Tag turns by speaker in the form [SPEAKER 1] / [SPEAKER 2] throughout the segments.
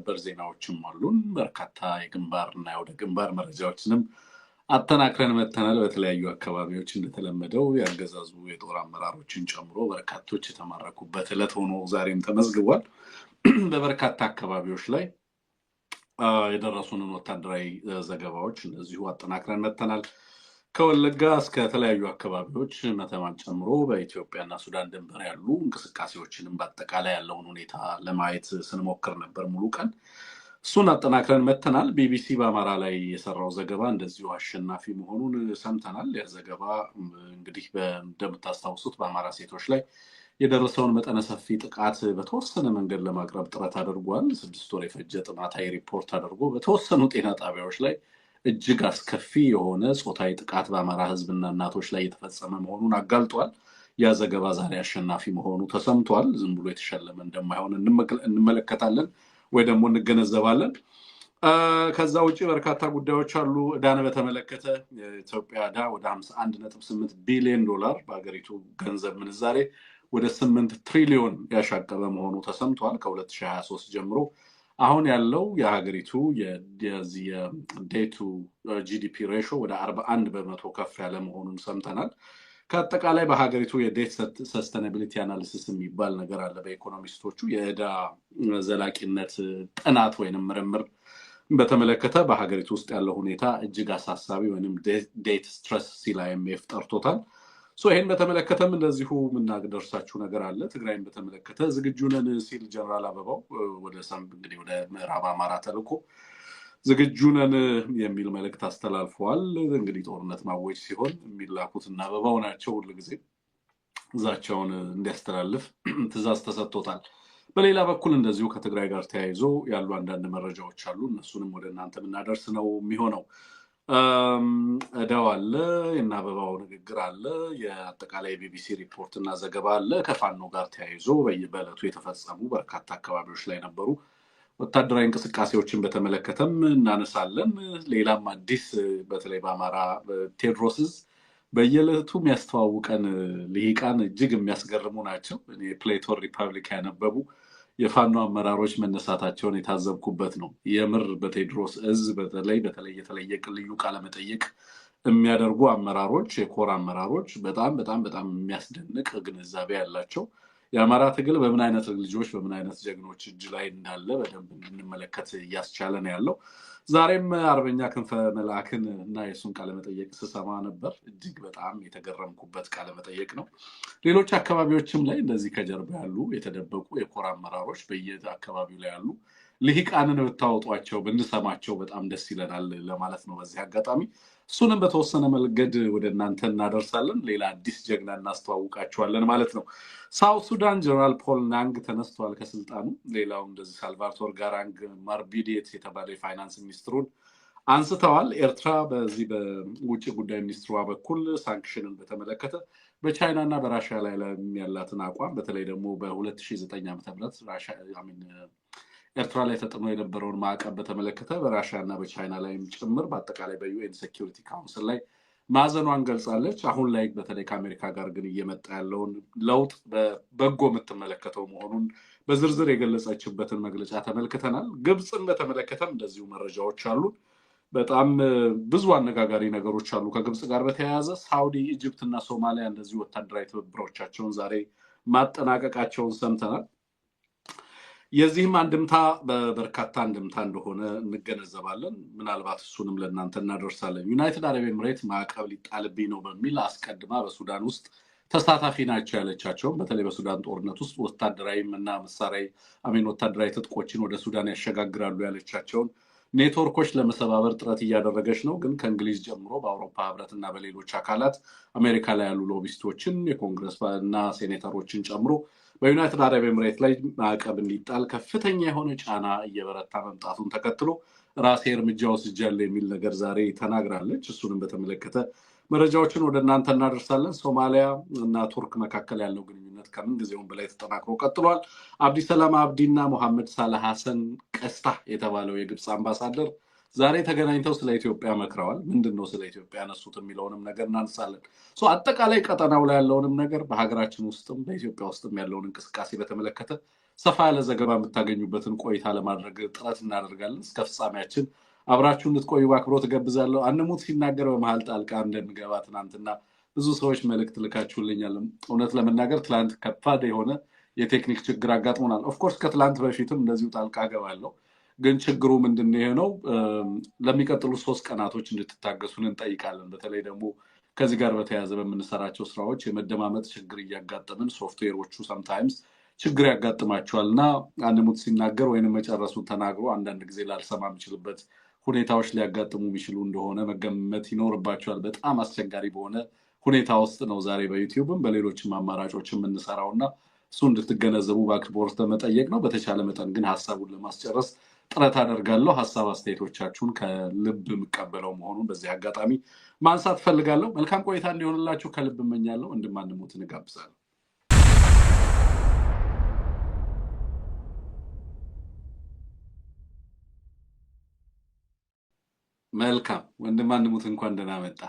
[SPEAKER 1] ሰበር ዜናዎችም አሉን በርካታ የግንባርና ወደ ግንባር መረጃዎችንም አጠናክረን መተናል በተለያዩ አካባቢዎች እንደተለመደው ያገዛዙ የጦር አመራሮችን ጨምሮ በርካቶች የተማረኩበት ዕለት ሆኖ ዛሬም ተመዝግቧል በበርካታ አካባቢዎች ላይ የደረሱንን ወታደራዊ ዘገባዎች እንደዚሁ አጠናክረን መተናል ከወለጋ እስከ ተለያዩ አካባቢዎች መተማን ጨምሮ በኢትዮጵያና ሱዳን ድንበር ያሉ እንቅስቃሴዎችንም በአጠቃላይ ያለውን ሁኔታ ለማየት ስንሞክር ነበር ሙሉ ቀን እሱን አጠናክረን መተናል ቢቢሲ በአማራ ላይ የሰራው ዘገባ እንደዚሁ አሸናፊ መሆኑን ሰምተናል ያ ዘገባ እንግዲህ እንደምታስታውሱት በአማራ ሴቶች ላይ የደረሰውን መጠነ ሰፊ ጥቃት በተወሰነ መንገድ ለማቅረብ ጥረት አድርጓል 6 ወር የፈጀ ጥናታዊ ሪፖርት አድርጎ በተወሰኑ ጤና ጣቢያዎች ላይ እጅግ አስከፊ የሆነ ጾታዊ ጥቃት በአማራ ህዝብና እናቶች ላይ የተፈጸመ መሆኑን አጋልጧል ያ ዘገባ ዛሬ አሸናፊ መሆኑ ተሰምቷል ዝም ብሎ የተሸለመ እንደማይሆን እንመለከታለን ወይ ደግሞ እንገነዘባለን ከዛ ውጪ በርካታ ጉዳዮች አሉ ዕዳን በተመለከተ ኢትዮጵያ ዕዳ ወደ 51.8 ቢሊዮን ዶላር በአገሪቱ ገንዘብ ምንዛሬ ወደ 8 ትሪሊዮን ያሻቀበ መሆኑ ተሰምቷል ከ2023 ጀምሮ አሁን ያለው የሀገሪቱ የዴቱ ጂዲፒ ሬሾ ወደ 41% ከፍ ያለ መሆኑን ሰምተናል ከአጠቃላይ በሀገሪቱ የዴት ሰስተናቢሊቲ አናሊሲስ የሚባል ነገር አለ በኢኮኖሚስቶቹ የዕዳ ዘላቂነት ጥናት ወይንም ምርምር በተመለከተ በሀገሪቱ ውስጥ ያለው ሁኔታ እጅግ አሳሳቢ ወይንም ዴት ስትረስ ሲል IMF ጠርቶታል ይሄን በተመለከተም እንደዚሁ ምናደርሳችሁ ነገር አለ ትግራይን በተመለከተ ዝግጁ ነን ሲል ጀነራል አበባው ወደ እንግዲህ ወደ ምዕራብ አማራ ተልኮ ዝግጁ ነን የሚል መልእክት አስተላልፈዋል እንግዲህ ጦርነት ማወጅ ሲሆን የሚላኩትና አበባው ናቸው ሁሉ ጊዜ ዛቻውን እንዲያስተላልፍ ትዕዛዝ ተሰጥቶታል በሌላ በኩል እንደዚሁ ከትግራይ ጋር ተያይዞ ያሉ አንዳንድ መረጃዎች አሉ እነሱንም ወደ እናንተ ምናደርስ ነው የሚሆነው ዕዳው አለ እና አበባው ንግግር አለ የአጠቃላይ ቢቢሲ ሪፖርት እና ዘገባ አለ ከፋኖ ጋር ተያይዞ በየበለቱ የተፈጸሙ በርካታ አካባቢዎች ላይ ነበሩ ወታደራዊ እንቅስቃሴዎችን በተመለከተም እናነሳለን ሌላም አዲስ በተለይ በአማራ ቴድሮስዝ በየለቱ የሚያስተዋውቀን ልሂቃን እጅግ የሚያስገርሙ ናቸው እኔ ፕሌቶን ሪፐብሊክ ያነበቡ የፋኖ አመራሮች መነሳታቸውን የታዘብኩበት ነው የምር በቴድሮስ እዝ በተለይ የተለየ ልዩ ቃለ መጠይቅ የሚያደርጉ አመራሮች የኮር አመራሮች በጣም የሚያስደንቅ ግንዛቤ ያላቸው የአማራ ትግል በምን አይነት ልጆች በምን አይነት ጀግኖች እጅ ላይ እንዳለ በደንብ እንድንመለከት እያስቻለን ያለው ዛሬም አርበኛ ክንፈ መልአክን እና የሱን ቃለ መጠይቅ ስሰማ ነበር እጅግ በጣም የተገረምኩበት ቃለ መጠይቅ ነው ሌሎች አካባቢዎችም ላይ እንደዚህ ከጀርባ ያሉ የተደበቁ የኮር አመራሮች በየአካባቢው ላይ ያሉ ልሂቃንን ብታወጧቸው ብንሰማቸው በጣም ደስ ይለናል ለማለት ነው በዚህ አጋጣሚ እሱንም በተወሰነ መልገድ ወደ እናንተ እናደርሳለን ሌላ አዲስ ጀግና እናስተዋውቃቸዋለን ማለት ነው ሳውት ሱዳን ጀነራል ፖል ናንግ ተነስተዋል ከስልጣኑ ሌላው እንደዚህ ሳልቫቶር ጋራንግ ማርቢዲየት የተባለ የፋይናንስ ሚኒስትሩን አንስተዋል ኤርትራ በዚህ በውጭ ጉዳይ ሚኒስትሯ በኩል ሳንክሽንን በተመለከተ በቻይና እና በራሽያ ላይ ያላትን አቋም በተለይ ደግሞ በ2009 ዓ.ም ኤርትራ ላይ ተጥኖ የነበረውን ማዕቀብ በተመለከተ በራሽያ እና በቻይና ላይም ጭምር በአጠቃላይ በዩኤን ሴኩሪቲ ካውንስል ላይ ማዘኗን ገልጻለች አሁን ላይ በተለይ ከአሜሪካ ጋር ግን እየመጣ ያለውን ለውጥ በበጎ የምትመለከተው መሆኑን በዝርዝር የገለጸችበትን መግለጫ ተመልክተናል ግብፅን በተመለከተም እንደዚሁ መረጃዎች አሉ በጣም ብዙ አነጋጋሪ ነገሮች አሉ ከግብፅ ጋር በተያያዘ ሳውዲ ኢጅፕት እና ሶማሊያ እንደዚሁ ወታደራዊ ትብብሮቻቸውን ዛሬ ማጠናቀቃቸውን ሰምተናል የዚህም አንድምታ በበርካታ አንድምታ እንደሆነ እንገነዘባለን ምናልባት እሱንም ለእናንተ እናደርሳለን ዩናይትድ አረብ ኤምሬት ማዕቀብ ሊጣልብኝ ነው በሚል አስቀድማ በሱዳን ውስጥ ተሳታፊ ናቸው ያለቻቸውን በተለይ በሱዳን ጦርነት ውስጥ ወታደራዊ እና ወታደራዊ ትጥቆችን ወደ ሱዳን ያሸጋግራሉ ያለቻቸውን ኔትወርኮች ለመሰባበር ጥረት እያደረገች ነው ግን ከእንግሊዝ ጀምሮ በአውሮፓ ህብረትና በሌሎች አካላት አሜሪካ ላይ ያሉ ሎቢስቶችን የኮንግረስ እና ሴኔተሮችን ጨምሮ በዩናይትድ አረብ ኤምሬት ላይ ማዕቀብ እንዲጣል ከፍተኛ የሆነ ጫና እየበረታ መምጣቱን ተከትሎ ራሴ እርምጃ ወስጃለሁ የሚል ነገር ዛሬ ተናግራለች እሱንም በተመለከተ መረጃዎችን ወደ እናንተ እናደርሳለን ሶማሊያ እና ቱርክ መካከል ያለው ግንኙነት ከምን ጊዜውም በላይ ተጠናክሮ ቀጥሏል አብዲሰላም አብዲና መሐመድ ሳላህ ሐሰን ቀስታ የተባለው የግብፅ አምባሳደር ዛሬ ተገናኝተው ስለ ኢትዮጵያ መክረዋል ምንድነው ስለ ኢትዮጵያ ያነሱት የሚለውንም ነገር እናንሳለን አጠቃላይ ቀጠናው ላይ ያለውንም ነገር በሀገራችን ውስጥም በኢትዮጵያ ውስጥም ያለውን እንቅስቃሴ በተመለከተ ሰፋ ያለ ዘገባ የምታገኙበትን ቆይታ ለማድረግ ጥረት እናደርጋለን። እስከ ፍጻሜያችን አብራችሁ እንድትቆዩ በአክብሮት እጋብዛለሁ። አንሙት ሲናገር በመሀል ጣልቃ እንደምገባ ትናንትና ብዙ ሰዎች መልእክት ልካችሁልኛል። እውነት ለመናገር ትላንት ከባድ የሆነ የቴክኒክ ችግር አጋጥሞናል። ኦፍኮርስ ከትላንት በፊትም እንደዚሁ ጣልቃ ገባለሁ። ግን ችግሩ ምንድን ነው? ለሚቀጥሉ 3 ቀናቶች እንድትታገሱን እንጠይቃለን። በተለይ ደግሞ ከዚህ ጋር በተያያዘ በምንሰራቸው ስራዎች የመደማመጥ ችግር እያጋጠምን ሶፍትዌሮቹ ሰምታይምስ ችግር ያጋጥማቸዋል እና አንሙት ሲናገር ወይንም መጨረሱ ተናግሮ አንዳንድ ጊዜ ላልሰማ የምችልበት ሁኔታዎች ሊያጋጥሙ የሚችሉ እንደሆነ መገመት ይኖርባቸዋል። በጣም አስቸጋሪ በሆነ ሁኔታ ውስጥ ነው ዛሬ በዩቲዩብም በሌሎችም አማራጮች የምንሰራው እና እሱ እንድትገነዘቡ በአክብሮት መጠየቅ ነው። በተቻለ መጠን ግን ሀሳቡን ለማስጨረስ ጥረት አደርጋለሁ። ሀሳብ አስተያየቶቻችሁን ከልብ የምቀበለው መሆኑን በዚህ አጋጣሚ ማንሳት ፈልጋለሁ። መልካም ቆይታ እንዲሆንላችሁ ከልብ እመኛለሁ። እንድማንሙት እንጋብዛለሁ። መልካም ወንድማንሙት እንኳን ደህና መጣ።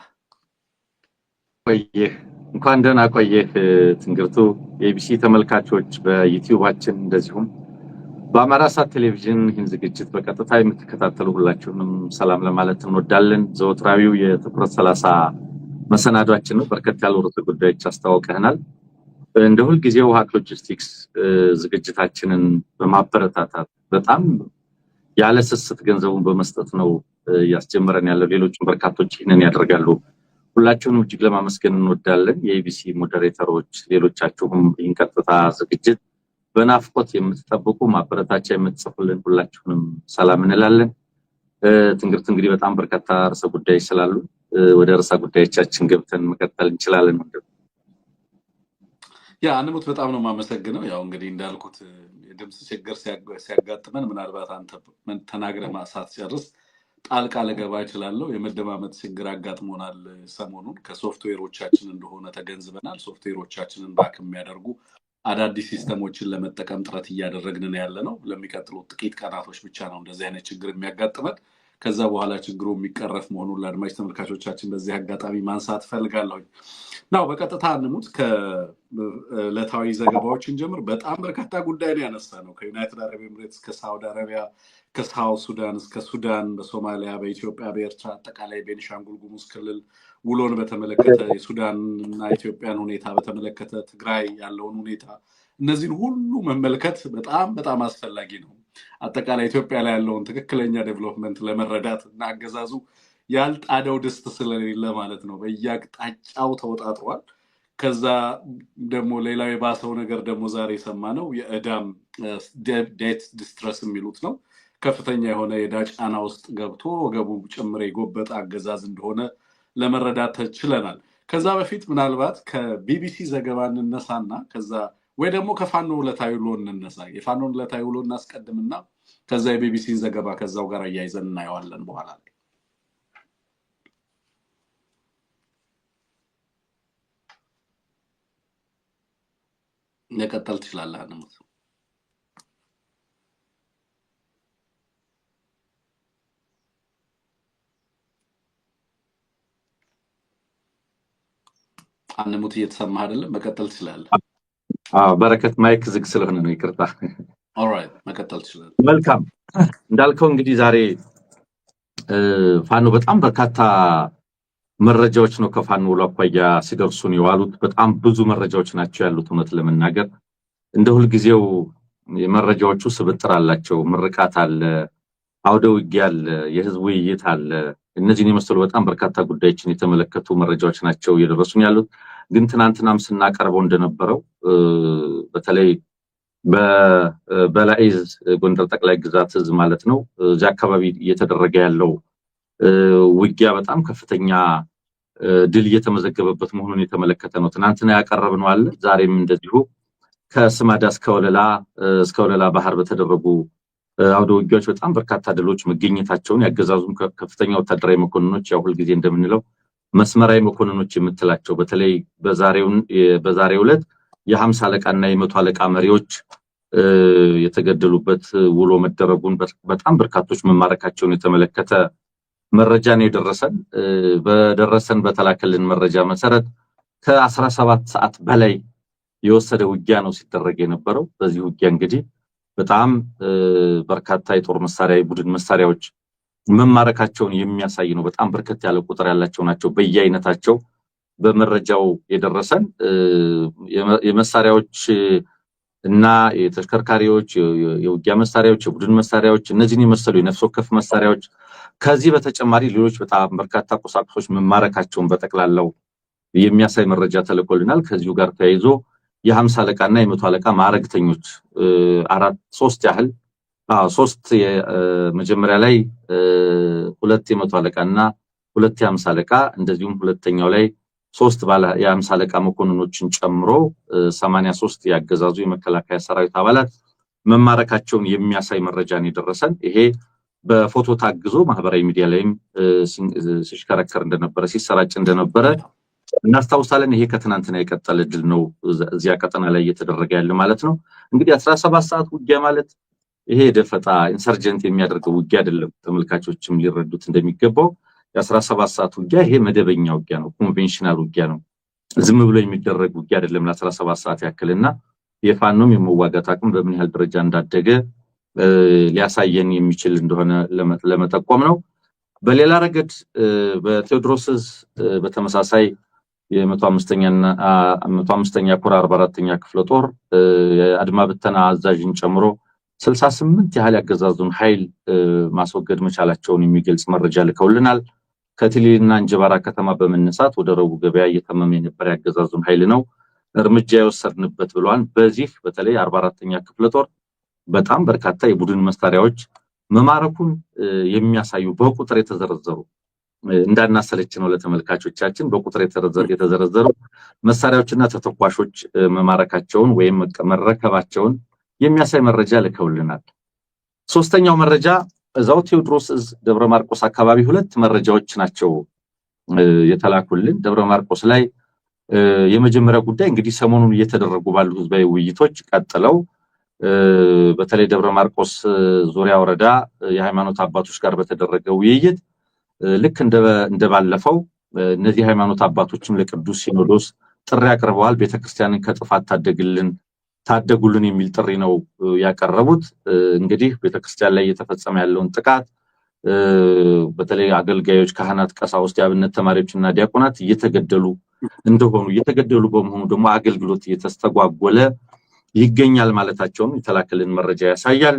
[SPEAKER 2] ቆየህ እንኳን ደህና ቆየህ ትንግርቱ። የኢቢሲ ተመልካቾች በዩቲዩባችን እንደዚሁም በአማራ ሳት ቴሌቪዥን ይህን ዝግጅት በቀጥታ የምትከታተሉ ሁላችሁንም ሰላም ለማለት እንወዳለን። ዘወትራዊው የትኩረት 30 መሰናዷችን ነው። በርከት ያሉ ርዕሰ ጉዳዮች አስተዋውቀናል። እንደ ሁልጊዜው ሀቅ ሎጂስቲክስ ዝግጅታችንን በማበረታታት በጣም ያለ ስስት ገንዘቡን በመስጠት ነው ያስጀመረን ያለው። ሌሎችም በርካቶች ይህንን ያደርጋሉ። ሁላችሁንም እጅግ ለማመስገን እንወዳለን። የኢቢሲ ሞዴሬተሮች፣ ሌሎቻችሁም ይህን ቀጥታ ዝግጅት በናፍቆት የምትጠብቁ ማበረታቻ የምትጽፉልን ሁላችሁንም ሰላም እንላለን። ትንግርት እንግዲህ በጣም በርካታ ርዕሰ ጉዳዮች ስላሉ ወደ ርዕሰ ጉዳዮቻችን ገብተን መቀጠል እንችላለን።
[SPEAKER 1] አንሙት በጣም ነው የማመሰግነው። ያው እንግዲህ እንዳልኩት የድምፅ ችግር ሲያጋጥመን ምናልባት አንተ ተናግረህ ማሳት ጨርስ ጣልቃ ልገባ እችላለሁ። የመደማመጥ ችግር አጋጥሞናል። ሰሞኑን ከሶፍትዌሮቻችን እንደሆነ ተገንዝበናል። ሶፍትዌሮቻችንን ባክ የሚያደርጉ አዳዲስ ሲስተሞችን ለመጠቀም ጥረት እያደረግን ያለ ነው። ለሚቀጥሉት ጥቂት ቀናቶች ብቻ ነው እንደዚህ አይነት ችግር የሚያጋጥመን። ከዛ በኋላ ችግሩ የሚቀረፍ መሆኑን ለአድማጭ ተመልካቾቻችን በዚህ አጋጣሚ ማንሳት ፈልጋለሁ። ናው በቀጥታ አንሙት ከዕለታዊ ዘገባዎችን ጀምር። በጣም በርካታ ጉዳይ ነው ያነሳ ነው። ከዩናይትድ አረብ ኤምሬትስ፣ ከሳውዲ አረቢያ፣ ከሳውት ሱዳን እስከ ሱዳን፣ በሶማሊያ፣ በኢትዮጵያ፣ በኤርትራ፣ አጠቃላይ ቤኒሻንጉል ጉሙዝ ክልል ውሎን በተመለከተ የሱዳን እና ኢትዮጵያን ሁኔታ በተመለከተ ትግራይ ያለውን ሁኔታ እነዚህን ሁሉ መመልከት በጣም በጣም አስፈላጊ ነው። አጠቃላይ ኢትዮጵያ ላይ ያለውን ትክክለኛ ዴቨሎፕመንት ለመረዳት እና አገዛዙ ያልጣደው ድስት ስለሌለ ማለት ነው። በየአቅጣጫው ተወጣጥሯል። ከዛ ደግሞ ሌላው የባሰው ነገር ደግሞ ዛሬ የሰማነው የዕዳም ዴት ዲስትረስ የሚሉት ነው። ከፍተኛ የሆነ የዕዳ ጫና ውስጥ ገብቶ ወገቡ ጭምር የጎበጠ አገዛዝ እንደሆነ ለመረዳት ችለናል። ከዛ በፊት ምናልባት ከቢቢሲ ዘገባ እንነሳና ከዛ ወይ ደግሞ ከፋኖ ዕለታዊ ውሎ እንነሳ። የፋኖን ዕለታዊ ውሎ እናስቀድምና ከዛ የቢቢሲን ዘገባ ከዛው ጋር አያይዘን እናየዋለን በኋላ ላይ። መቀጠል ትችላለህ አንሙት። አንሙት እየተሰማህ አይደለም? መቀጠል ትችላለህ።
[SPEAKER 2] በረከት ማይክ ዝግ ስለሆነ ነው፣ ይቅርታ።
[SPEAKER 1] ኦልራይት፣ መቀጠል ትችላለህ።
[SPEAKER 2] መልካም። እንዳልከው እንግዲህ ዛሬ ፋኖ በጣም በርካታ መረጃዎች ነው ከፋኖ ውሎ አኳያ ሲደርሱን የዋሉት። በጣም ብዙ መረጃዎች ናቸው ያሉት። እውነት ለመናገር እንደ ሁልጊዜው የመረጃዎቹ ስብጥር አላቸው። ምርቃት አለ፣ አውደ ውጊያ አለ፣ የህዝብ ውይይት አለ። እነዚህን የመሰሉ በጣም በርካታ ጉዳዮችን የተመለከቱ መረጃዎች ናቸው እየደረሱን ያሉት። ግን ትናንትናም ስናቀርበው እንደነበረው በተለይ በበላይዝ ጎንደር ጠቅላይ ግዛት እዝ ማለት ነው እዚያ አካባቢ እየተደረገ ያለው ውጊያ በጣም ከፍተኛ ድል እየተመዘገበበት መሆኑን የተመለከተ ነው። ትናንትና ያቀረብነው አለ። ዛሬም እንደዚሁ ከስማዳ እስከ ወለላ ባህር በተደረጉ አውደ ውጊያዎች በጣም በርካታ ድሎች መገኘታቸውን ያገዛዙም ከፍተኛ ወታደራዊ መኮንኖች ያው ሁልጊዜ እንደምንለው መስመራዊ መኮንኖች የምትላቸው በተለይ በዛሬው ዕለት የ50 አለቃና የ100 አለቃ መሪዎች የተገደሉበት ውሎ መደረጉን በጣም በርካቶች መማረካቸውን የተመለከተ መረጃ ነው የደረሰን። በተላከልን መረጃ መሰረት ከ17 ሰዓት በላይ የወሰደ ውጊያ ነው ሲደረግ የነበረው። በዚህ ውጊያ እንግዲህ በጣም በርካታ የጦር መሳሪያ የቡድን መሳሪያዎች መማረካቸውን የሚያሳይ ነው። በጣም በርከት ያለ ቁጥር ያላቸው ናቸው በየአይነታቸው በመረጃው የደረሰን የመሳሪያዎች እና የተሽከርካሪዎች የውጊያ መሳሪያዎች የቡድን መሳሪያዎች እነዚህን የመሰሉ የነፍስ ወከፍ መሳሪያዎች ከዚህ በተጨማሪ ሌሎች በጣም በርካታ ቁሳቁሶች መማረካቸውን በጠቅላላው የሚያሳይ መረጃ ተልኮልናል። ከዚሁ ጋር ተያይዞ የ50 አለቃና የ100 አለቃ ማዕረግተኞች ሶስት ያህል ሶስት መጀመሪያ ላይ ሁለት የ100 አለቃና ሁለት የ50 አለቃ እንደዚሁም ሁለተኛው ላይ ሶስት ባለ የ50 አለቃ መኮንኖችን ጨምሮ 83 ያገዛዙ የመከላከያ ሰራዊት አባላት መማረካቸውን የሚያሳይ መረጃን የደረሰን ይሄ በፎቶ ታግዞ ማህበራዊ ሚዲያ ላይም ሲሽከረከር እንደነበረ ሲሰራጭ እንደነበረ እናስታውሳለን። ይሄ ከትናንትና የቀጠለ ድል ነው እዚያ ቀጠና ላይ እየተደረገ ያለ ማለት ነው። እንግዲህ 17 ሰዓት ውጊያ ማለት ይሄ ደፈጣ ኢንሰርጀንት የሚያደርገው ውጊያ አይደለም። ተመልካቾችም ሊረዱት እንደሚገባው የ17 ሰዓት ውጊያ ይሄ መደበኛ ውጊያ ነው፣ ኮንቬንሽናል ውጊያ ነው። ዝም ብሎ የሚደረግ ውጊያ አይደለም ለ17 ሰዓት ያክልና የፋኖም የመዋጋት አቅም በምን ያህል ደረጃ እንዳደገ ሊያሳየን የሚችል እንደሆነ ለመጠቆም ነው። በሌላ ረገድ በቴዎድሮስ በተመሳሳይ የ105ኛ ኮር 44ኛ ክፍለ ጦር የአድማ ብተና አዛዥን ጨምሮ 68 ያህል ያገዛዙን ኃይል ማስወገድ መቻላቸውን የሚገልጽ መረጃ ልከውልናል። ከትሊልና እንጀባራ ከተማ በመነሳት ወደ ረቡዕ ገበያ እየተመመ የነበረ ያገዛዙን ኃይል ነው እርምጃ የወሰድንበት ብለዋል። በዚህ በተለይ 44ኛ ክፍለ ጦር በጣም በርካታ የቡድን መሳሪያዎች መማረኩን የሚያሳዩ በቁጥር የተዘረዘሩ እንዳናሰለች ነው ለተመልካቾቻችን በቁጥር የተዘረዘሩ መሳሪያዎችና ተተኳሾች መማረካቸውን ወይም መረከባቸውን የሚያሳይ መረጃ ልከውልናል። ሶስተኛው መረጃ እዛው ቴዎድሮስ ደብረ ማርቆስ አካባቢ ሁለት መረጃዎች ናቸው የተላኩልን። ደብረ ማርቆስ ላይ የመጀመሪያ ጉዳይ እንግዲህ ሰሞኑን እየተደረጉ ባሉ ህዝባዊ ውይይቶች ቀጥለው በተለይ ደብረ ማርቆስ ዙሪያ ወረዳ የሃይማኖት አባቶች ጋር በተደረገ ውይይት ልክ እንደባለፈው እነዚህ ሃይማኖት አባቶችም ለቅዱስ ሲኖዶስ ጥሪ አቅርበዋል። ቤተክርስቲያንን ከጥፋት ታደጉልን የሚል ጥሪ ነው ያቀረቡት። እንግዲህ ቤተክርስቲያን ላይ እየተፈጸመ ያለውን ጥቃት በተለይ አገልጋዮች፣ ካህናት፣ ቀሳውስት፣ የአብነት ተማሪዎችና ዲያቆናት እየተገደሉ በመሆኑ ደግሞ አገልግሎት እየተስተጓጎለ ይገኛል ማለታቸውን የተላከልን መረጃ ያሳያል።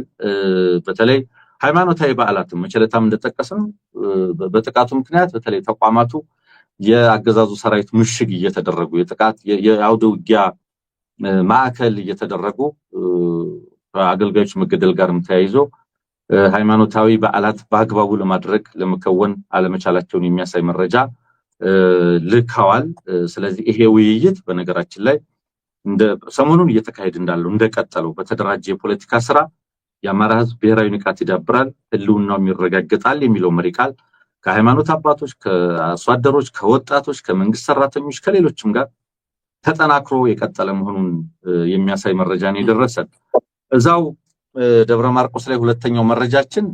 [SPEAKER 2] በተለይ ሃይማኖታዊ በዓላትም መቸለታም እንደተጠቀሰው በጥቃቱ ምክንያት በተለይ ተቋማቱ የአገዛዙ ሰራዊት ምሽግ እየተደረጉ የአውደ ውጊያ ማዕከል እየተደረጉ አገልጋዮች መገደል ጋርም ተያይዞ ሃይማኖታዊ በዓላት በአግባቡ ለመከወን አለመቻላቸውን የሚያሳይ መረጃ ልከዋል። ስለዚህ ይሄ ውይይት በነገራችን ላይ ሰሞኑን እየተካሄደ እንዳለው እንደቀጠለው በተደራጀ የፖለቲካ ስራ የአማራ ህዝብ ብሔራዊ ንቃት ይዳብራል፣ ህልውናው ይረጋገጣል የሚለው መሪ ቃል ከሃይማኖት አባቶች፣ ከአርሶ አደሮች፣ ከወጣቶች፣ ከመንግስት ሰራተኞች ከሌሎችም ጋር ተጠናክሮ የቀጠለ መሆኑን የሚያሳይ መረጃ ነው የደረሰን። እዛው ደብረ ማርቆስ ላይ ሁለተኛው መረጃችን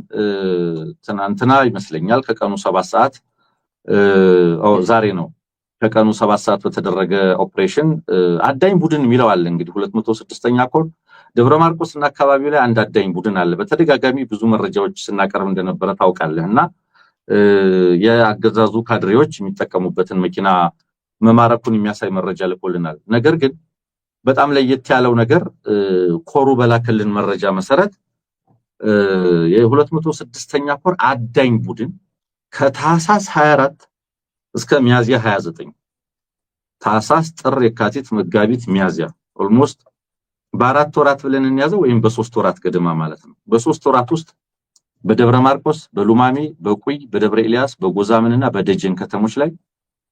[SPEAKER 2] ትናንትና ይመስለኛል ከቀኑ 7 ሰዓት ዛሬ ነው ከቀኑ 7 ሰዓት በተደረገ ኦፕሬሽን አዳኝ ቡድን የሚለው አለ። እንግዲህ 206ኛ ኮር ደብረ ማርቆስ እና አካባቢው ላይ አንድ አዳኝ ቡድን አለ። በተደጋጋሚ ብዙ መረጃዎች ስናቀርብ እንደነበረ ታውቃለህ እና የአገዛዙ ካድሬዎች የሚጠቀሙበትን መኪና መማረኩን የሚያሳይ መረጃ ልኮልናል። ነገር ግን በጣም ለየት ያለው ነገር ኮሩ በላከልን መረጃ መሰረት የ206ኛ ኮር አዳኝ ቡድን ከታህሳስ 24 እስከ ሚያዝያ 29 ታህሳስ፣ ጥር፣ የካቲት፣ መጋቢት፣ ሚያዝያ ኦልሞስት በ4 ወራት ብለን እንያዘው ወይም በ3 ወራት ገደማ ማለት ነው። በ3 ወራት ውስጥ በደብረ ማርቆስ፣ በሉማሜ፣ በቁይ፣ በደብረ ኤልያስ፣ በጎዛምንና በደጀን ከተሞች ላይ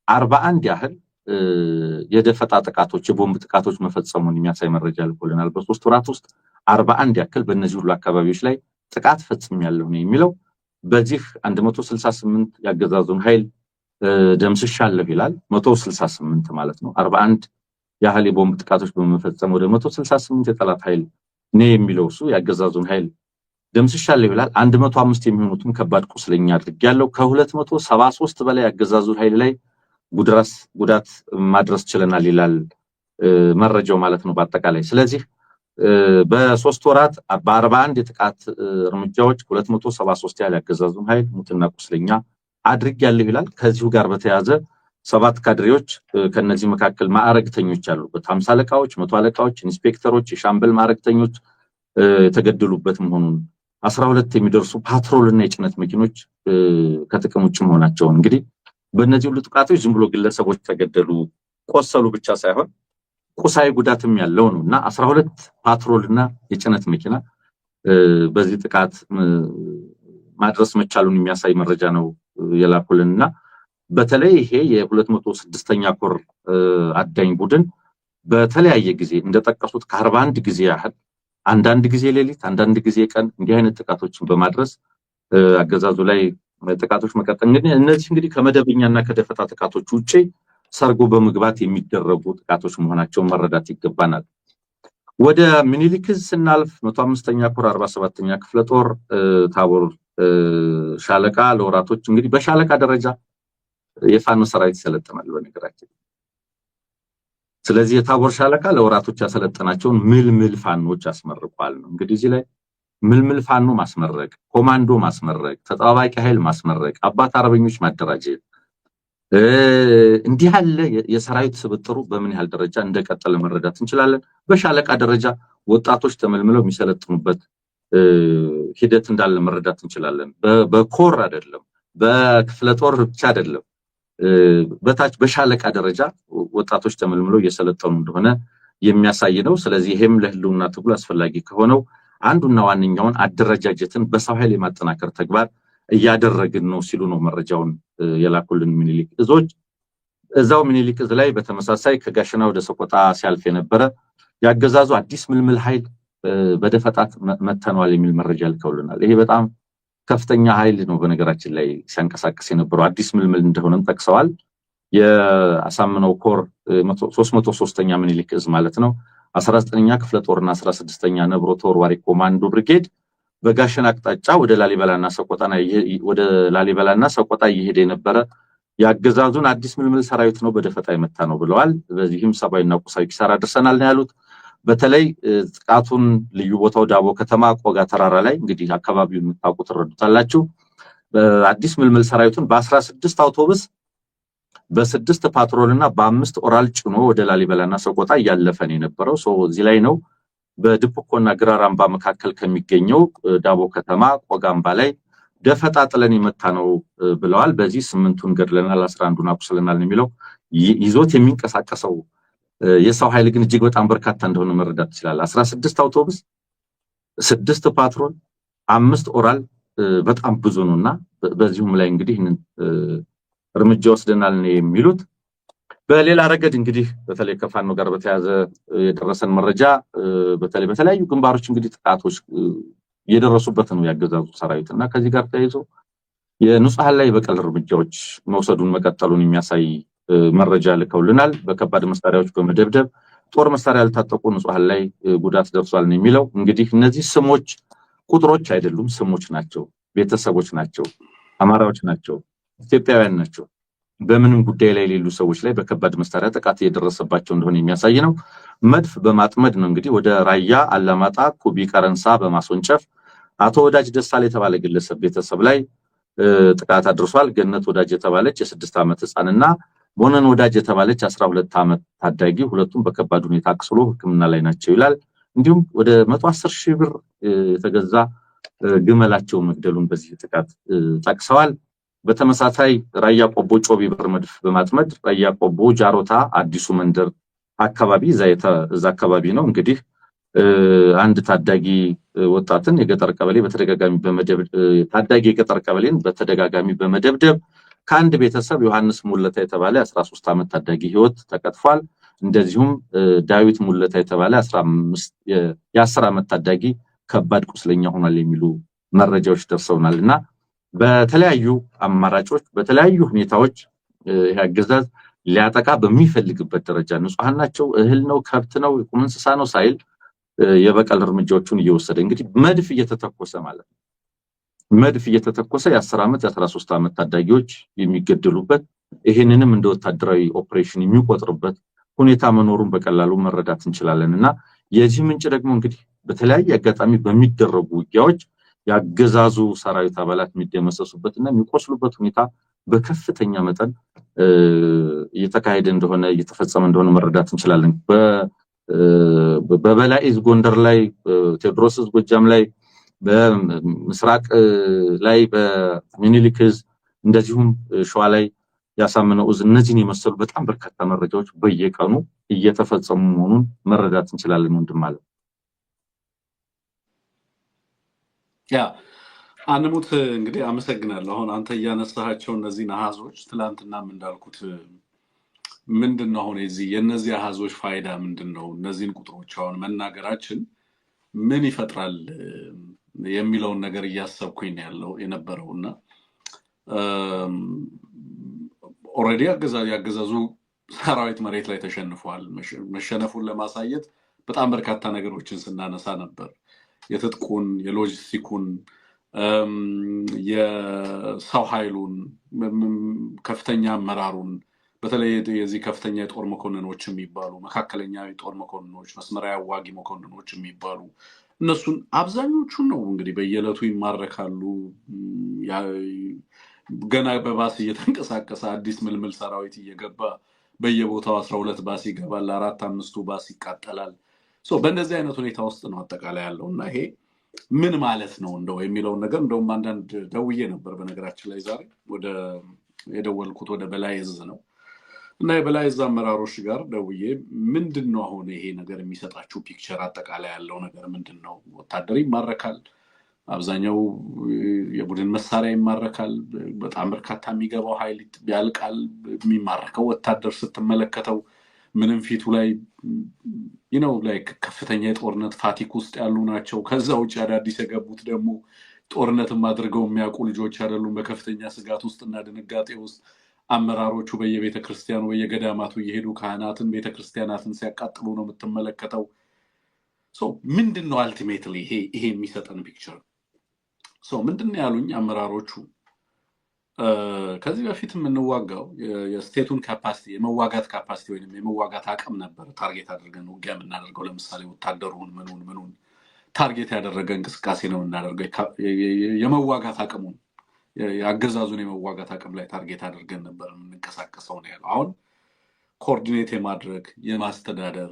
[SPEAKER 2] 41 ያህል የደፈጣ ጥቃቶች የቦምብ ጥቃቶች መፈጸሙን የሚያሳይ መረጃ ልኮልናል። በ3 ወራት ውስጥ 41 ያክል በእነዚህ ሁሉ አካባቢዎች ላይ ጥቃት ፈጽሜያለሁ ነው የሚለው። በዚህ 168 ያገዛዙን ኃይል ደምስሻለሁ ይላል። 168 ማለት ነው። 41 ያህል የቦምብ ጥቃቶች በመፈጸም ወደ 168 የጠላት ኃይል ነው የሚለው እሱ ያገዛዙን ኃይል ደምስሻለሁ ይላል። 105 የሚሆኑትም ከባድ ቁስለኛ አድርጌያለሁ። ከ273 በላይ ያገዛዙን ኃይል ላይ ጉዳት ማድረስ ችለናል ይላል መረጃው ማለት ነው በአጠቃላይ። ስለዚህ በ3 ወራት በ41 የጥቃት እርምጃዎች 273 ያህል ያገዛዙን ኃይል ሙትና ቁስለኛ አድርጌያለሁ ይላል። ከዚሁ ጋር በተያያዘ 7 ካድሬዎች ከነዚህ መካከል ማዕረግተኞች ያሉበት 50 አለቃዎች፣ 100 አለቃዎች፣ ኢንስፔክተሮች፣ የሻምበል ማዕረግተኞች የተገደሉበት መሆኑን 12 የሚደርሱ ፓትሮልና የጭነት መኪኖች ከጥቅም ውጭ መሆናቸውን እንግዲህ በእነዚህ ሁሉ ጥቃቶች ዝም ብሎ ግለሰቦች ተገደሉ ቆሰሉ ብቻ ሳይሆን ቁሳዊ ጉዳትም ያለው ነውና 12 ፓትሮልና የጭነት መኪና በዚህ ጥቃት ማድረስ መቻሉን የሚያሳይ መረጃ ነው የላኩልንና በተለይ ይሄ የ206ኛ ኮር አዳኝ ቡድን በተለያየ ጊዜ እንደጠቀሱት ከ41 ጊዜ ያህል አንዳንድ ጊዜ ሌሊት አንዳንድ ጊዜ ቀን እንዲህ አይነት ጥቃቶችን በማድረስ አገዛዙ ላይ ጥቃቶች መቀጠል እነዚህ እንግዲህ ከመደበኛና ከደፈጣ ጥቃቶች ውጪ ሰርጎ በመግባት የሚደረጉ ጥቃቶች መሆናቸውን መረዳት ይገባናል። ወደ ምኒልክ ስናልፍ 105ኛ ኮር 47ኛ ክፍለ ጦር ታቦር ሻለቃ ለወራቶች እንግዲህ በሻለቃ ደረጃ የፋኖ ሰራዊት ይሰለጥናል በነገራችን። ስለዚህ የታቦር ሻለቃ ለወራቶች ያሰለጠናቸውን ምልምል ፋኖች ያስመርቋል ነው። እንግዲህ እዚህ ላይ ምልምል ፋኖ ማስመረቅ፣ ኮማንዶ ማስመረቅ፣ ተጣባቂ ኃይል ማስመረቅ፣ አባት አርበኞች ማደራጀት እንዲህ ያለ የሰራዊት ስብጥሩ በምን ያህል ደረጃ እንደቀጠለ መረዳት እንችላለን። በሻለቃ ደረጃ ወጣቶች ተመልምለው የሚሰለጥኑበት ሂደት እንዳለ መረዳት እንችላለን። በኮር አይደለም፣ በክፍለ ጦር ብቻ አይደለም፣ በታች በሻለቃ ደረጃ ወጣቶች ተመልምለው እየሰለጠኑ እንደሆነ የሚያሳይ ነው። ስለዚህ ይሄም ለህልውና ትግሉ አስፈላጊ ከሆነው አንዱና ዋነኛውን አደረጃጀትን በሰው ኃይል የማጠናከር ተግባር እያደረግን ነው ሲሉ ነው መረጃውን የላኩልን ምኒልክ እዞች። እዛው ምኒልክ እዝ ላይ በተመሳሳይ ከጋሸና ወደ ሰቆጣ ሲያልፍ የነበረ ያገዛዙ አዲስ ምልምል ኃይል በደፈጣት መተናል የሚል መረጃ ልከውልናል። ይሄ በጣም ከፍተኛ ኃይል ነው በነገራችን ላይ ሲያንቀሳቀስ የነበረው አዲስ ምልምል እንደሆነም ጠቅሰዋል። የአሳምነው ኮር 303ኛ ምኒልክ እዝ ማለት ነው 19ኛ ክፍለ ጦርና 16ኛ ነብሮ ተወርዋሪ ኮማንዶ ብርጌድ በጋሸና አቅጣጫ ወደ ላሊበላና ሰቆጣ እየሄደ የነበረ ያገዛዙን አዲስ ምልምል ሰራዊት ነው በደፈጣ የመታ ነው ብለዋል። በዚህም ሰብአዊና ቁሳዊ ኪሳራ አድርሰናል ነው ያሉት። በተለይ ጥቃቱን ልዩ ቦታው ዳቦ ከተማ ቆጋ ተራራ ላይ እንግዲህ አካባቢውን የምታውቁት ትረዱታላችሁ። አዲስ ምልምል ሰራዊቱን በ16 አውቶቡስ በ6 ፓትሮልና በ5 ኦራል ጭኖ ወደ ላሊበላና ሰቆጣ እያለፈን የነበረው እዚህ ላይ ነው። በድብኮና ግራራምባ መካከል ከሚገኘው ዳቦ ከተማ ቆጋምባ ላይ ደፈጣ ጥለን የመታ ነው ብለዋል። በዚህ 8ቱን ገድለናል 11ዱን አቁስለናል ነው የሚለው። ይዞት የሚንቀሳቀሰው የሰው ኃይል ግን እጅግ በጣም በርካታ እንደሆነ መረዳት ይችላል። 16 አውቶቡስ፣ 6 ፓትሮል፣ 5 ኦራል በጣም ብዙ ነውና በዚሁም ላይ እንግዲህ እርምጃ ወስደናል ነው የሚሉት። በሌላ ረገድ እንግዲህ በተለይ ከፋኖ ጋር በተያያዘ የደረሰን መረጃ በተለይ በተለያዩ ግንባሮች እንግዲህ ጥቃቶች እየደረሱበት ነው ያገዛዙ ሰራዊትና ከዚህ ጋር ተያይዞ የንጹሃን ላይ በቀል እርምጃዎች መውሰዱን መቀጠሉን የሚያሳይ መረጃ ልከውልናል። በከባድ መሳሪያዎች በመደብደብ ጦር መሳሪያ ያልታጠቁ ንጹሃን ላይ ጉዳት ደርሷል ነው የሚለው። እንግዲህ እነዚህ ስሞች ቁጥሮች አይደሉም፣ ስሞች ናቸው፣ ቤተሰቦች ናቸው፣ አማራዎች ናቸው፣ ኢትዮጵያውያን ናቸው። በምንም ጉዳይ ላይ የሌሉ ሰዎች ላይ በከባድ መሳሪያ ጥቃት እየደረሰባቸው እንደሆነ የሚያሳይ ነው። መድፍ በማጥመድ ነው እንግዲህ ወደ ራያ አላማጣ ኩቢ ቀረንሳ በማስወንጨፍ አቶ ወዳጅ ደሳል የተባለ ግለሰብ ቤተሰብ ላይ ጥቃት አድርሷል። ገነት ወዳጅ የተባለች የ6 ዓመት ህፃንና ሞነን ወዳጅ የተባለች 12 ዓመት ታዳጊ ሁለቱም በከባድ ሁኔታ አቁስሎ ሕክምና ላይ ናቸው ይላል። እንዲሁም ወደ 110,000 ብር የተገዛ ግመላቸው መግደሉን በዚህ ጥቃት ጠቅሰዋል። በተመሳሳይ ራያ ቆቦ ጮቢ በር መድፍ በማጥመድ ራያ ቆቦ ጃሮታ አዲሱ መንደር አካባቢ እዛ አካባቢ ነው እንግዲህ አንድ ታዳጊ ወጣትን የገጠር ቀበሌ በተደጋጋሚ በመደብደብ ከአንድ ቤተሰብ ዮሐንስ ሙለታ የተባለ 13 ዓመት ታዳጊ ህይወት ተቀጥፏል። እንደዚሁም ዳዊት ሙለታ የተባለ 10 ዓመት ታዳጊ ከባድ ቁስለኛ ሆኗል የሚሉ መረጃዎች ደርሰውናልና በተለያዩ አማራጮች በተለያዩ ሁኔታዎች ያገዛዝ ሊያጠቃ በሚፈልግበት ደረጃ ንጹሃን ናቸው፣ እህል ነው፣ ከብት ነው፣ የቁም እንስሳ ነው ሳይል የበቀል እርምጃዎችን እየወሰደ እንግዲህ መድፍ እየተተኮሰ ማለት ነው። መድፍ እየተተኮሰ የ10 ዓመት የ13 ዓመት ታዳጊዎች የሚገደሉበት ይሄንንም እንደ ወታደራዊ ኦፕሬሽን የሚቆጥርበት ሁኔታ መኖሩን በቀላሉ መረዳት እንችላለንና የዚህ ምንጭ ደግሞ እንግዲህ በተለያየ አጋጣሚ በሚደረጉ ውጊያዎች ያገዛዙ ሰራዊት አባላት የሚደመሰሱበትና የሚቆስሉበት ሁኔታ በከፍተኛ መጠን እየተካሄደ እንደሆነ እየተፈጸመ እንደሆነ መረዳት እንችላለን። በበላይ ዕዝ ጎንደር ላይ፣ ቴዎድሮስ ዕዝ ጎጃም ላይ፣ በምስራቅ ላይ በሚኒሊክ ዕዝ እንደዚሁም ሸዋ ላይ ያሳምነው ዕዝ እነዚህን የመሰሉ በጣም በርካታ መረጃዎች በየቀኑ እየተፈጸሙ መሆኑን መረዳት እንችላለን። ወንድም ማለት
[SPEAKER 1] ያ አንሙት እንግዲህ አመሰግናለሁ። አሁን አንተ እያነሳሃቸው እነዚህ አሃዞች ትላንትናም እንዳልኩት ምንድነው አሁን የነዚህ አሃዞች ፋይዳ ምንድነው? እነዚህን ቁጥሮች አሁን መናገራችን ምን ይፈጥራል የሚለውን ነገር እያሰብኩኝ ያለው የነበረውና ኦሬዲ ያገዛዙ ሰራዊት መሬት ላይ ተሸንፏል። መሸነፉን ለማሳየት በጣም በርካታ ነገሮችን ስናነሳ ነበር። የትጥቁን፣ የሎጂስቲኩን፣ የሰው ኃይሉን፣ ከፍተኛ አመራሩን በተለይ የዚህ ከፍተኛ የጦር መኮንኖች የሚባሉ መካከለኛ የጦር መኮንኖች፣ መስመራዊ አዋጊ መኮንኖች የሚባሉ እነሱን አብዛኞቹን ነው እንግዲህ በየዕለቱ ይማረካሉ። ገና በባስ እየተንቀሳቀሰ አዲስ ምልምል ሰራዊት እየገባ በየቦታው 12 ባስ ይገባል፣ 4-5ቱ ባስ ይቃጠላል። በእንደዚህ አይነት ሁኔታ ውስጥ ነው አጠቃላይ ያለው እና ይሄ ምን ማለት ነው እንደው የሚለውን ነገር እንደውም አንዳንድ ደውዬ ነበር። በነገራችን ላይ ዛሬ የደወልኩት ወደ በላይ ዕዝ ነው እና የበላይ ዕዝ አመራሮች ጋር ደውዬ ምንድን ነው አሁን ይሄ ነገር የሚሰጣችሁ ፒክቸር አጠቃላይ ያለው ነገር ምንድን ነው? ወታደር ይማረካል፣ አብዛኛው የቡድን መሳሪያ ይማረካል፣ በጣም በርካታ የሚገባው ኃይል ያልቃል። የሚማረከው ወታደር ስትመለከተው ምንም ፊቱ ላይ ከፍተኛ የጦርነት ፋቲክ ውስጥ ያሉ ናቸው። ከዛ ውጭ አዳዲስ የገቡት ደግሞ ጦርነትም አድርገው የሚያውቁ ልጆች አይደሉም። በከፍተኛ ስጋት ውስጥና ድንጋጤ ውስጥ አመራሮቹ በየቤተ ክርስቲያኑ በየገዳማቱ እየሄዱ ካህናትን ቤተክርስቲያናትን ሲያቃጥሉ ነው የምትመለከተው። ምንድን ነው አልቲሜትሊ ይሄ የሚሰጠን ፒክቸር? ምንድን ነው ያሉኝ አመራሮቹ፣ ከዚህ በፊት የምንዋጋው የስቴቱን ካፓሲቲ የመዋጋት ካፓሲቲ ወይም የመዋጋት አቅም ነበር ታርጌት አድርገን ውጊያ የምናደርገው። ለምሳሌ ወታደሩን ምኑን ታርጌት ያደረገ እንቅስቃሴ ነው የምናደርገው። የመዋጋት አቅሙን የአገዛዙን የመዋጋት አቅም ላይ ታርጌት አድርገን ነበር የምንንቀሳቀሰው ነው ያለው። አሁን ኮኦርዲኔት የማድረግ የማስተዳደር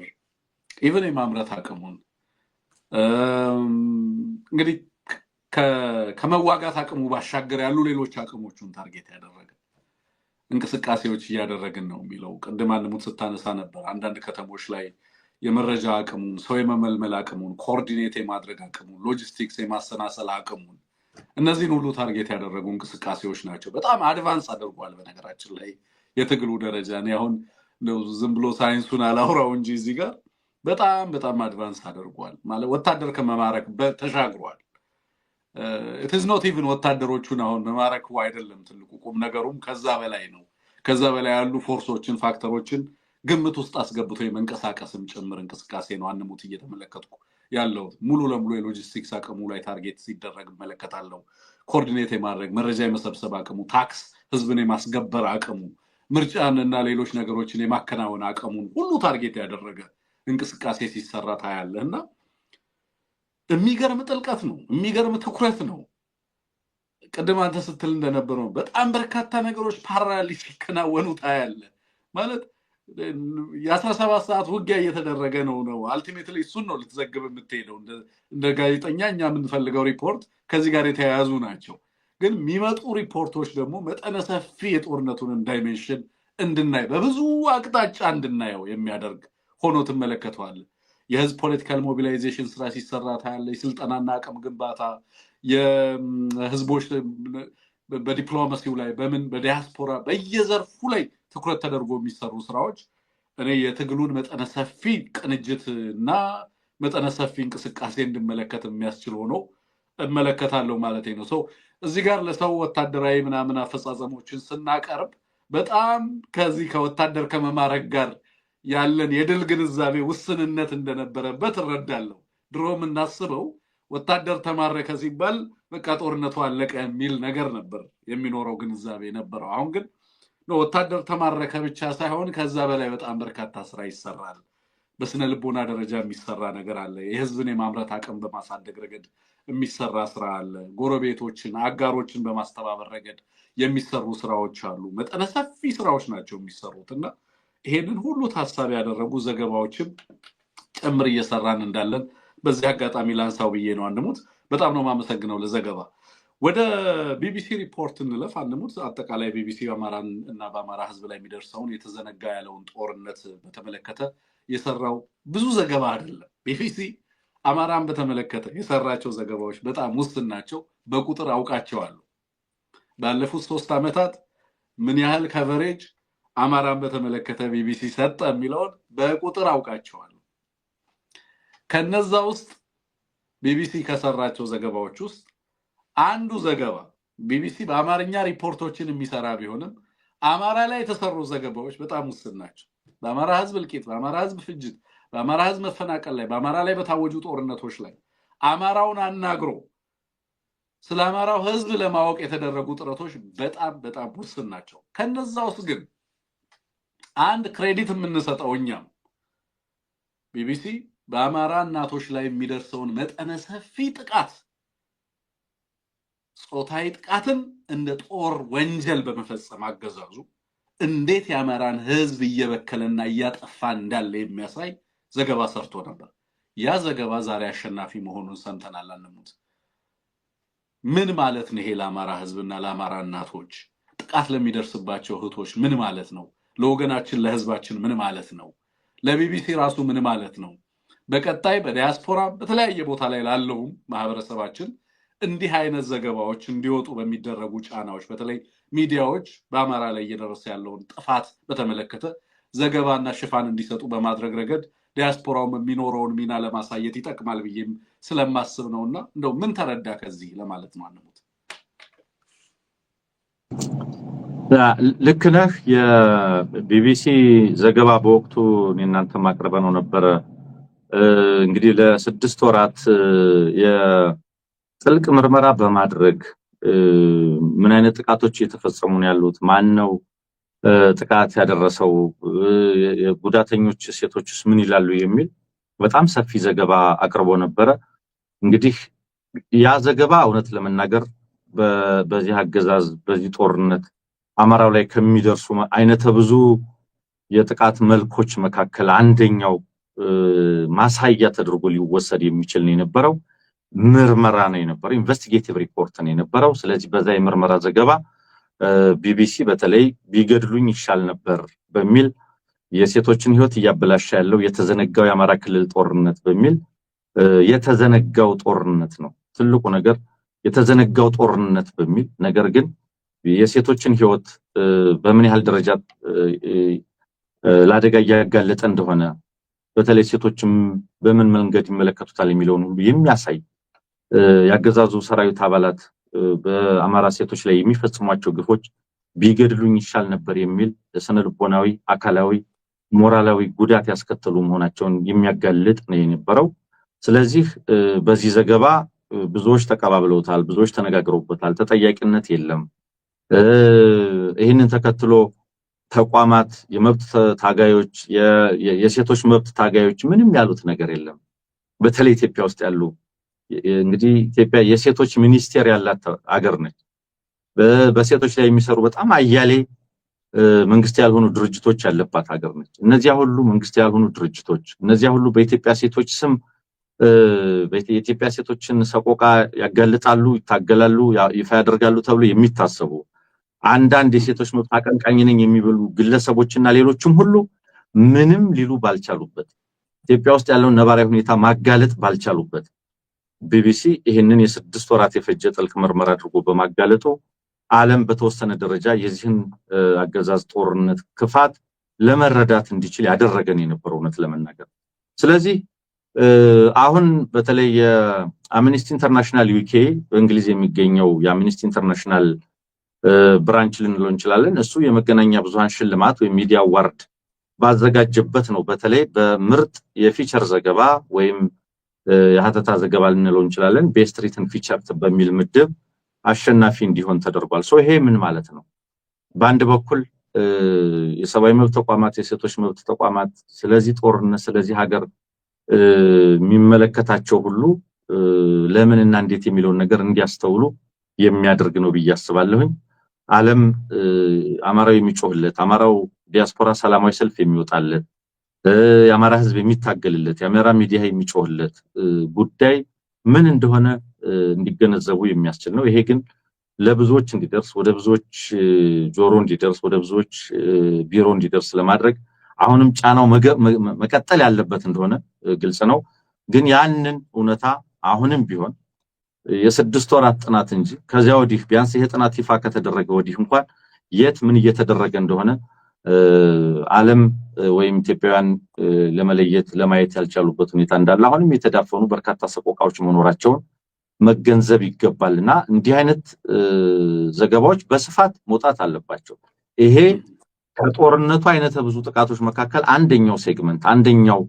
[SPEAKER 1] ኢቨን የማምረት አቅሙን እንግዲህ ከመዋጋት አቅሙ ባሻገር ያሉ ሌሎች አቅሞቹን ታርጌት ያደረገ እንቅስቃሴዎች እያደረግን ነው የሚለው። ቅድም አንሙት ስታነሳ ነበር አንዳንድ ከተሞች ላይ የመረጃ አቅሙን፣ ሰው የመመልመል አቅሙን፣ ኮኦርዲኔት የማድረግ አቅሙን፣ ሎጂስቲክስ የማሰናሰል አቅሙን፣ እነዚህን ሁሉ ታርጌት ያደረጉ እንቅስቃሴዎች ናቸው። በጣም አድቫንስ አድርጓል። በነገራችን ላይ የትግሉ ደረጃ እኔ አሁን ዝም ብሎ ሳይንሱን አላውራው እንጂ እዚህ ጋር በጣም አድቫንስ አድርጓል። ማለት ወታደር ከመማረክ ተሻግሯል። ኢትስ ኖት ኢቭን ወታደሮቹን አሁን መማረክ አይደለም ትልቁ ቁም ነገሩም ከዛ በላይ ነው። ከዛ በላይ ያሉ ፎርሶችን ፋክተሮችን ግምት ውስጥ አስገብቶ የመንቀሳቀስም ጭምር እንቅስቃሴ ነው። አንሙት እየተመለከትኩ ያለው ሙሉ ለሙሉ የሎጂስቲክስ አቅሙ ላይ ታርጌት ሲደረግ እመለከታለሁ። ኮኦርዲኔት የማድረግ መረጃ የመሰብሰብ አቅሙ፣ ታክስ ህዝብን የማስገበር አቅሙ፣ ምርጫንና ሌሎች ነገሮችን የማከናወን አቅሙን ሁሉ ታርጌት ያደረገ እንቅስቃሴ ሲሰራ ታያለህ እና የሚገርም ጥልቀት ነው፣ የሚገርም ትኩረት ነው። ቅድም አንተ ስትል እንደነበረው በጣም በርካታ ነገሮች ፓራሊ ሲከናወኑ ታያለህ። ማለት የ17 ሰዓት ውጊያ እየተደረገ ነው። አልቲሜትሊ እሱን ነው ልትዘግብ የምትሄደው። እንደ ጋዜጠኛ እኛ የምንፈልገው ሪፖርት ከዚህ ጋር የተያያዙ ናቸው። ግን የሚመጡ ሪፖርቶች ደግሞ መጠነ ሰፊ የጦርነቱን ዳይሜንሽን እንድናይ በብዙ አቅጣጫ እንድናየው የሚያደርግ ሆኖ ትመለከተዋለህ። የህዝብ ፖለቲካል ሞቢላይዜሽን ስራ ሲሰራ ታያለህ። የስልጠናና አቅም ግንባታ፣ የህዝቦች በዲፕሎማሲው ላይ በዲያስፖራ በየዘርፉ ላይ ትኩረት ተደርጎ የሚሰሩ ስራዎች እኔ የትግሉን መጠነ ሰፊ ቅንጅት እና መጠነ ሰፊ እንቅስቃሴ እንድመለከት የሚያስችል ሆኖ እመለከታለሁ ማለት ነው። እዚህ ጋር ለሰው ወታደራዊ ምናምን አፈጻጸሞችን ስናቀርብ በጣም ከዚህ ከወታደር ከመማረክ ጋር ያለን የድል ግንዛቤ ውስንነት እንደነበረበት እረዳለሁ። ድሮ የምናስበው ወታደር ተማረከ ሲባል በቃ ጦርነቱ አለቀ የሚል ነገር ነበር የሚኖረው ግንዛቤ ነበረው። አሁን ግን ወታደር ተማረከ ብቻ ሳይሆን ከዛ በላይ በጣም በርካታ ስራ ይሰራል። በስነ ልቦና ደረጃ የሚሰራ ነገር አለ። የህዝብን የማምረት አቅም በማሳደግ ረገድ የሚሰራ ስራ አለ። ጎረቤቶችን፣ አጋሮችን በማስተባበር ረገድ የሚሰሩ ስራዎች አሉ። መጠነ ሰፊ ስራዎች ናቸው የሚሰሩት እና ይሄንን ሁሉ ታሳቢ ያደረጉ ዘገባዎችም ጭምር እየሰራን እንዳለን በዚህ አጋጣሚ ላንሳው ብዬ ነው። አንሙት በጣም ነው የማመሰግነው ለዘገባ። ወደ ቢቢሲ ሪፖርት እንለፍ። አንሙት አጠቃላይ ቢቢሲ በአማራን እና በአማራ ህዝብ ላይ የሚደርሰውን የተዘነጋ ያለውን ጦርነት በተመለከተ የሰራው ብዙ ዘገባ አይደለም። ቢቢሲ አማራን በተመለከተ የሰራቸው ዘገባዎች በጣም ውስን ናቸው። በቁጥር አውቃቸዋለሁ። ባለፉት 3 ዓመታት ምን ያህል ከቨሬጅ አማራን በተመለከተ ቢቢሲ ሰጠ የሚለውን በቁጥር አውቃቸዋለሁ። ከነዛ ውስጥ ቢቢሲ ከሰራቸው ዘገባዎች ውስጥ አንዱ ዘገባ ቢቢሲ በአማርኛ ሪፖርቶችን የሚሰራ ቢሆንም አማራ ላይ የተሰሩ ዘገባዎች በጣም ውስን ናቸው። በአማራ ህዝብ እልቂት፣ በአማራ ህዝብ ፍጅት፣ በአማራ ህዝብ መፈናቀል ላይ፣ በአማራ ላይ በታወጁ ጦርነቶች ላይ አማራውን አናግሮ ስለ አማራው ህዝብ ለማወቅ የተደረጉ ጥረቶች በጣም በጣም ውስን ናቸው። ከነዛ ውስጥ ግን አንድ ክሬዲት የምንሰጠው እኛም ቢቢሲ በአማራ እናቶች ላይ የሚደርሰውን መጠነ ሰፊ ጥቃት፣ ጾታዊ ጥቃትን እንደ ጦር ወንጀል በመፈጸም አገዛዙ እንዴት የአማራን ህዝብ እየበከለና እያጠፋ እንዳለ የሚያሳይ ዘገባ ሰርቶ ነበር። ያ ዘገባ ዛሬ አሸናፊ መሆኑን ሰምተናል። አንሙት ምን ማለት ነው? ይሄ ለአማራ ህዝብና ለአማራ እናቶች ጥቃት ለሚደርስባቸው እህቶች ምን ማለት ነው? ለወገናችን ለህዝባችን ምን ማለት ነው? ለቢቢሲ ራሱ ምን ማለት ነው? በቀጣይ በዲያስፖራ በተለያየ ቦታ ላይ ላለው ማህበረሰባችን እንዲህ አይነት ዘገባዎች እንዲወጡ በሚደረጉ ጫናዎች፣ በተለይ ሚዲያዎች በአማራ ላይ እየደረሰ ያለውን ጥፋት በተመለከተ ዘገባና ሽፋን እንዲሰጡ በማድረግ ረገድ ዲያስፖራው የሚኖረውን ሚና ለማሳየት ይጠቅማል ብዬም ስለማስብ ነውና እንደው ምን ተረዳ ከዚህ ለማለት ነው። አንሙት
[SPEAKER 2] ልክ ነህ። የቢቢሲ ዘገባ በወቅቱ እናንተ ማቅረበነው ነበረ። እንግዲህ ለ6 ወራት የጥልቅ ምርመራ በማድረግ ምን አይነት ጥቃቶች እየተፈጸሙ ነው ያሉት፣ ማን ነው ጥቃት ያደረሰው፣ ጉዳተኞች ሴቶችስ ምን ይላሉ የሚል በጣም ሰፊ ዘገባ አቅርቦ ነበረ። እንግዲህ ያ ዘገባ እውነት ለመናገር በዚህ አገዛዝ በዚህ ጦርነት አማራው ላይ ከሚደርሱ አይነተ ብዙ የጥቃት መልኮች መካከል አንደኛው ማሳያ ተደርጎ ሊወሰድ የሚችል ነው የነበረው። ምርመራ ነው የነበረው፣ ኢንቨስቲጌቲቭ ሪፖርት ነው የነበረው። ስለዚህ በዛ የምርመራ ዘገባ ቢቢሲ በተለይ ቢገድሉኝ ይሻል ነበር በሚል የሴቶችን ህይወት እያበላሸ ያለው የተዘነጋው የአማራ ክልል ጦርነት በሚል የተዘነጋው ጦርነት ነው ትልቁ ነገር፣ የተዘነጋው ጦርነት በሚል ነገር ግን የሴቶችን ህይወት በምን ያህል ደረጃ ለአደጋ እያጋለጠ እንደሆነ በተለይ ሴቶችም በምን መንገድ ይመለከቱታል የሚለውን ሁሉ የሚያሳይ ያገዛዙ ሰራዊት አባላት በአማራ ሴቶች ላይ የሚፈጽሟቸው ግፎች ቢገድሉኝ ይሻል ነበር የሚል ስነልቦናዊ፣ አካላዊ፣ ሞራላዊ ጉዳት ያስከተሉ መሆናቸውን የሚያጋልጥ ነው የነበረው። ስለዚህ በዚህ ዘገባ ብዙዎች ተቀባብለውታል፣ ብዙዎች ተነጋግረውበታል። ተጠያቂነት የለም። ይህንን ተከትሎ ተቋማት፣ የመብት ታጋዮች፣ የሴቶች መብት ታጋዮች ምንም ያሉት ነገር የለም። በተለይ ኢትዮጵያ ውስጥ ያሉ እንግዲህ ኢትዮጵያ የሴቶች ሚኒስቴር ያላት አገር ነች። በሴቶች ላይ የሚሰሩ በጣም አያሌ መንግስት ያልሆኑ ድርጅቶች ያለባት ሀገር ነች። እነዚያ ሁሉ መንግስት ያልሆኑ ድርጅቶች፣ እነዚያ ሁሉ በኢትዮጵያ ሴቶች ስም የኢትዮጵያ ሴቶችን ሰቆቃ ያጋልጣሉ፣ ይታገላሉ፣ ይፋ ያደርጋሉ ተብሎ የሚታሰቡ አንዳንድ የሴቶች መብት አቀንቃኝ ነኝ የሚበሉ ግለሰቦችና ሌሎችም ሁሉ ምንም ሊሉ ባልቻሉበት፣ ኢትዮጵያ ውስጥ ያለውን ነባራዊ ሁኔታ ማጋለጥ ባልቻሉበት ቢቢሲ ይህንን የ6 ወራት የፈጀ ጥልቅ ምርመራ አድርጎ በማጋለጡ ዓለም በተወሰነ ደረጃ የዚህን አገዛዝ ጦርነት ክፋት ለመረዳት እንዲችል ያደረገን የነበረው እውነት ለመናገር። ስለዚህ አሁን በተለይ የአምኒስቲ ኢንተርናሽናል ዩኬ በእንግሊዝ የሚገኘው የአምኒስቲ ኢንተርናሽናል ብራንች ልንለው እንችላለን፣ እሱ የመገናኛ ብዙሃን ሽልማት ወይም ሚዲያ አዋርድ ባዘጋጀበት ነው በተለይ በምርጥ የፊቸር ዘገባ ወይም የሀተታ ዘገባ ልንለው እንችላለን ቤስት ሪትን ፊቸር በሚል ምድብ አሸናፊ እንዲሆን ተደርጓል። ይሄ ምን ማለት ነው? በአንድ በኩል የሰብአዊ መብት ተቋማት የሴቶች መብት ተቋማት ስለዚህ ጦርነት ስለዚህ ሀገር የሚመለከታቸው ሁሉ ለምንና እንዴት የሚለውን ነገር እንዲያስተውሉ የሚያደርግ ነው ብዬ አስባለሁኝ። ዓለም አማራው የሚጮህለት አማራው ዲያስፖራ ሰላማዊ ሰልፍ የሚወጣለት የአማራ ህዝብ የሚታገልለት የአማራ ሚዲያ የሚጮህለት ጉዳይ ምን እንደሆነ እንዲገነዘቡ የሚያስችል ነው። ይሄ ግን ለብዙዎች እንዲደርስ ወደ ብዙዎች ጆሮ እንዲደርስ ወደ ብዙዎች ቢሮ እንዲደርስ ለማድረግ አሁንም ጫናው መቀጠል ያለበት እንደሆነ ግልጽ ነው። ግን ያንን እውነታ አሁንም ቢሆን የ6 ወራት ጥናት እንጂ ከዚያ ወዲህ ቢያንስ ይሄ ጥናት ይፋ ከተደረገ ወዲህ እንኳን የት ምን እየተደረገ እንደሆነ ዓለም ወይም ኢትዮጵያውያን ለመለየት ለማየት ያልቻሉበት ሁኔታ እንዳለ አሁንም የተዳፈኑ በርካታ ሰቆቃዎች መኖራቸውን መገንዘብ ይገባልና እንዲህ አይነት ዘገባዎች በስፋት መውጣት አለባቸው። ይሄ ከጦርነቱ አይነተ ብዙ ጥቃቶች መካከል አንደኛው ሴግመንት አንደኛው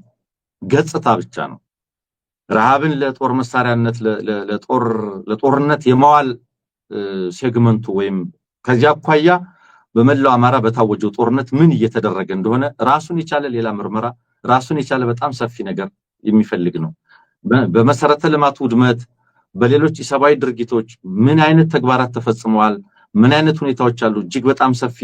[SPEAKER 2] ገጽታ ብቻ ነው። ረሃብን ለጦር መሳሪያነት ለጦርነት የማዋል ሴግመንቱ ወይም ከዚያ አኳያ በመላው አማራ በታወጀው ጦርነት ምን እየተደረገ እንደሆነ ራሱን የቻለ ሌላ ምርመራ ራሱን የቻለ በጣም ሰፊ ነገር የሚፈልግ ነው። በመሰረተ ልማት ውድመት በሌሎች የሰብአዊ ድርጊቶች ምን አይነት ተግባራት ተፈጽመዋል ምን አይነት ሁኔታዎች አሉ እጅግ በጣም ሰፊ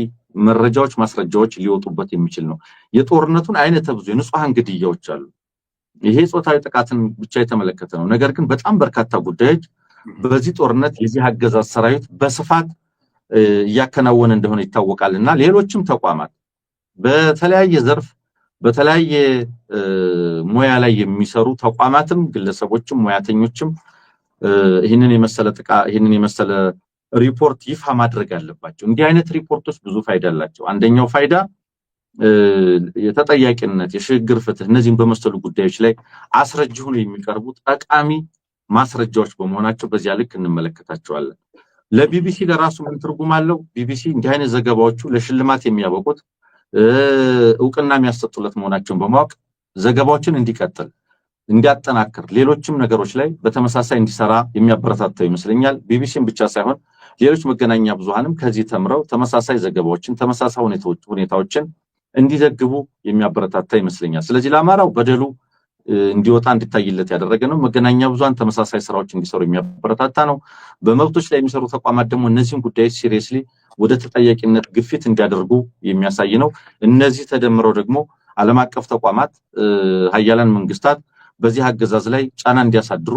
[SPEAKER 2] መረጃዎች ማስረጃዎች ሊወጡበት የሚችል ነው። የጦርነቱን አይነተ ብዙ የንጹሃን ግድያዎች አሉ። ይሄ ጾታዊ ጥቃትን ብቻ የተመለከተ ነው። ነገር ግን በጣም በርካታ ጉዳዮች በዚህ ጦርነት የዚህ አገዛዝ ሰራዊት በስፋት እያከናወነ እንደሆነ ይታወቃልና ሌሎችም ተቋማት በተለያየ ዘርፍ በተለያየ ሙያ ላይ የሚሰሩ ተቋማትም ግለሰቦችም ሙያተኞችም ይህንን የመሰለ ሪፖርት ይፋ ማድረግ አለባቸው። እንዲህ አይነት ሪፖርቶች ብዙ ፋይዳ አላቸው። አንደኛው ፋይዳ የተጠያቂነት የሽግግር ፍትህ እነዚህን በመሰሉ ጉዳዮች ላይ አስረጅ ሆነው የሚቀርቡ ጠቃሚ ማስረጃዎች በመሆናቸው በዚያ ልክ እንመለከታቸዋለን። ለቢቢሲ ለራሱ ምን ትርጉም አለው? ቢቢሲ እንዲህ አይነት ዘገባዎቹ ለሽልማት የሚያበቁት እውቅና የሚያሰጡለት መሆናቸውን በማወቅ ዘገባዎችን እንዲቀጥል እንዲያጠናክር ሌሎችም ነገሮች ላይ በተመሳሳይ እንዲሰራ የሚያበረታታው ይመስለኛል። ቢቢሲን ብቻ ሳይሆን ሌሎች መገናኛ ብዙሃንም ከዚህ ተምረው ተመሳሳይ ዘገባዎችን ተመሳሳይ ሁኔታዎችን እንዲዘግቡ የሚያበረታታ ይመስለኛል። ስለዚህ ለአማራው በደሉ እንዲወጣ እንዲታይለት ያደረገ ነው። መገናኛ ብዙሃን ተመሳሳይ ስራዎች እንዲሰሩ የሚያበረታታ ነው። በመብቶች ላይ የሚሰሩ ተቋማት ደግሞ እነዚህን ጉዳዮች ሲሪየስሊ ወደ ተጠያቂነት ግፊት እንዲያደርጉ የሚያሳይ ነው። እነዚህ ተደምረው ደግሞ ዓለም አቀፍ ተቋማት ሀያላን መንግስታት በዚህ አገዛዝ ላይ ጫና እንዲያሳድሩ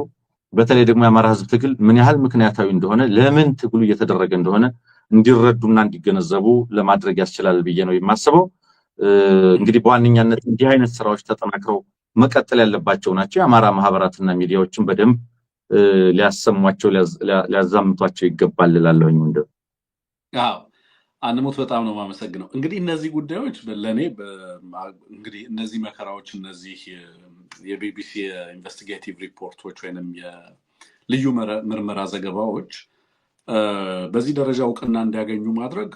[SPEAKER 2] በተለይ ደግሞ የአማራ ህዝብ ትግል ምን ያህል ምክንያታዊ እንደሆነ ለምን ትግሉ እየተደረገ እንደሆነ እንዲረዱና እንዲገነዘቡ ለማድረግ ያስችላል ብዬ ነው የማስበው። እንግዲህ በዋነኛነት እንዲህ አይነት ስራዎች ተጠናክረው መቀጠል ያለባቸው ናቸው። የአማራ ማህበራትና ሚዲያዎችን በደንብ ሊያሰሟቸው ሊያዛምቷቸው ይገባል እላለሁኝ።
[SPEAKER 1] አንሙት በጣም ነው የማመሰግነው። እንግዲህ እነዚህ ጉዳዮች ለኔ እንግዲህ እነዚህ መከራዎች እነዚህ የቢቢሲ ኢንቨስቲጌቲቭ ሪፖርቶች ወይንም የልዩ ምርመራ ዘገባዎች በዚህ ደረጃ እውቅና እንዲያገኙ ማድረግ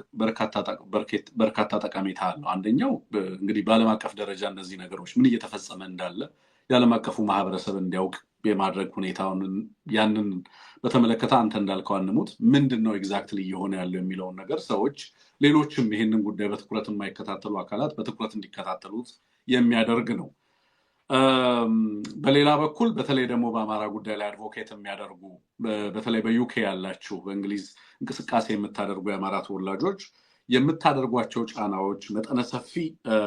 [SPEAKER 1] በርካታ ጠቀሜታ አለው። አንደኛው እንግዲህ በዓለም አቀፍ ደረጃ እነዚህ ነገሮች ምን እየተፈጸመ እንዳለ የዓለም አቀፉ ማህበረሰብ እንዲያውቅ የማድረግ ሁኔታውን ያንን በተመለከተ አንተ እንዳልከው አንሙት ምንድነው ኤግዛክትሊ እየሆነ ያለው የሚለውን ነገር ሰዎች ሌሎችም ይህንን ጉዳይ በትኩረት የማይከታተሉ አካላት በትኩረት እንዲከታተሉት የሚያደርግ ነው። በሌላ በኩል በተለይ ደግሞ በአማራ ጉዳይ ላይ አድቮኬት የሚያደርጉ በተለይ በዩኬ ያላችሁ በእንግሊዝ እንቅስቃሴ የምታደርጉ የአማራ ተወላጆች የምታደርጓቸው ጫናዎች መጠነ ሰፊ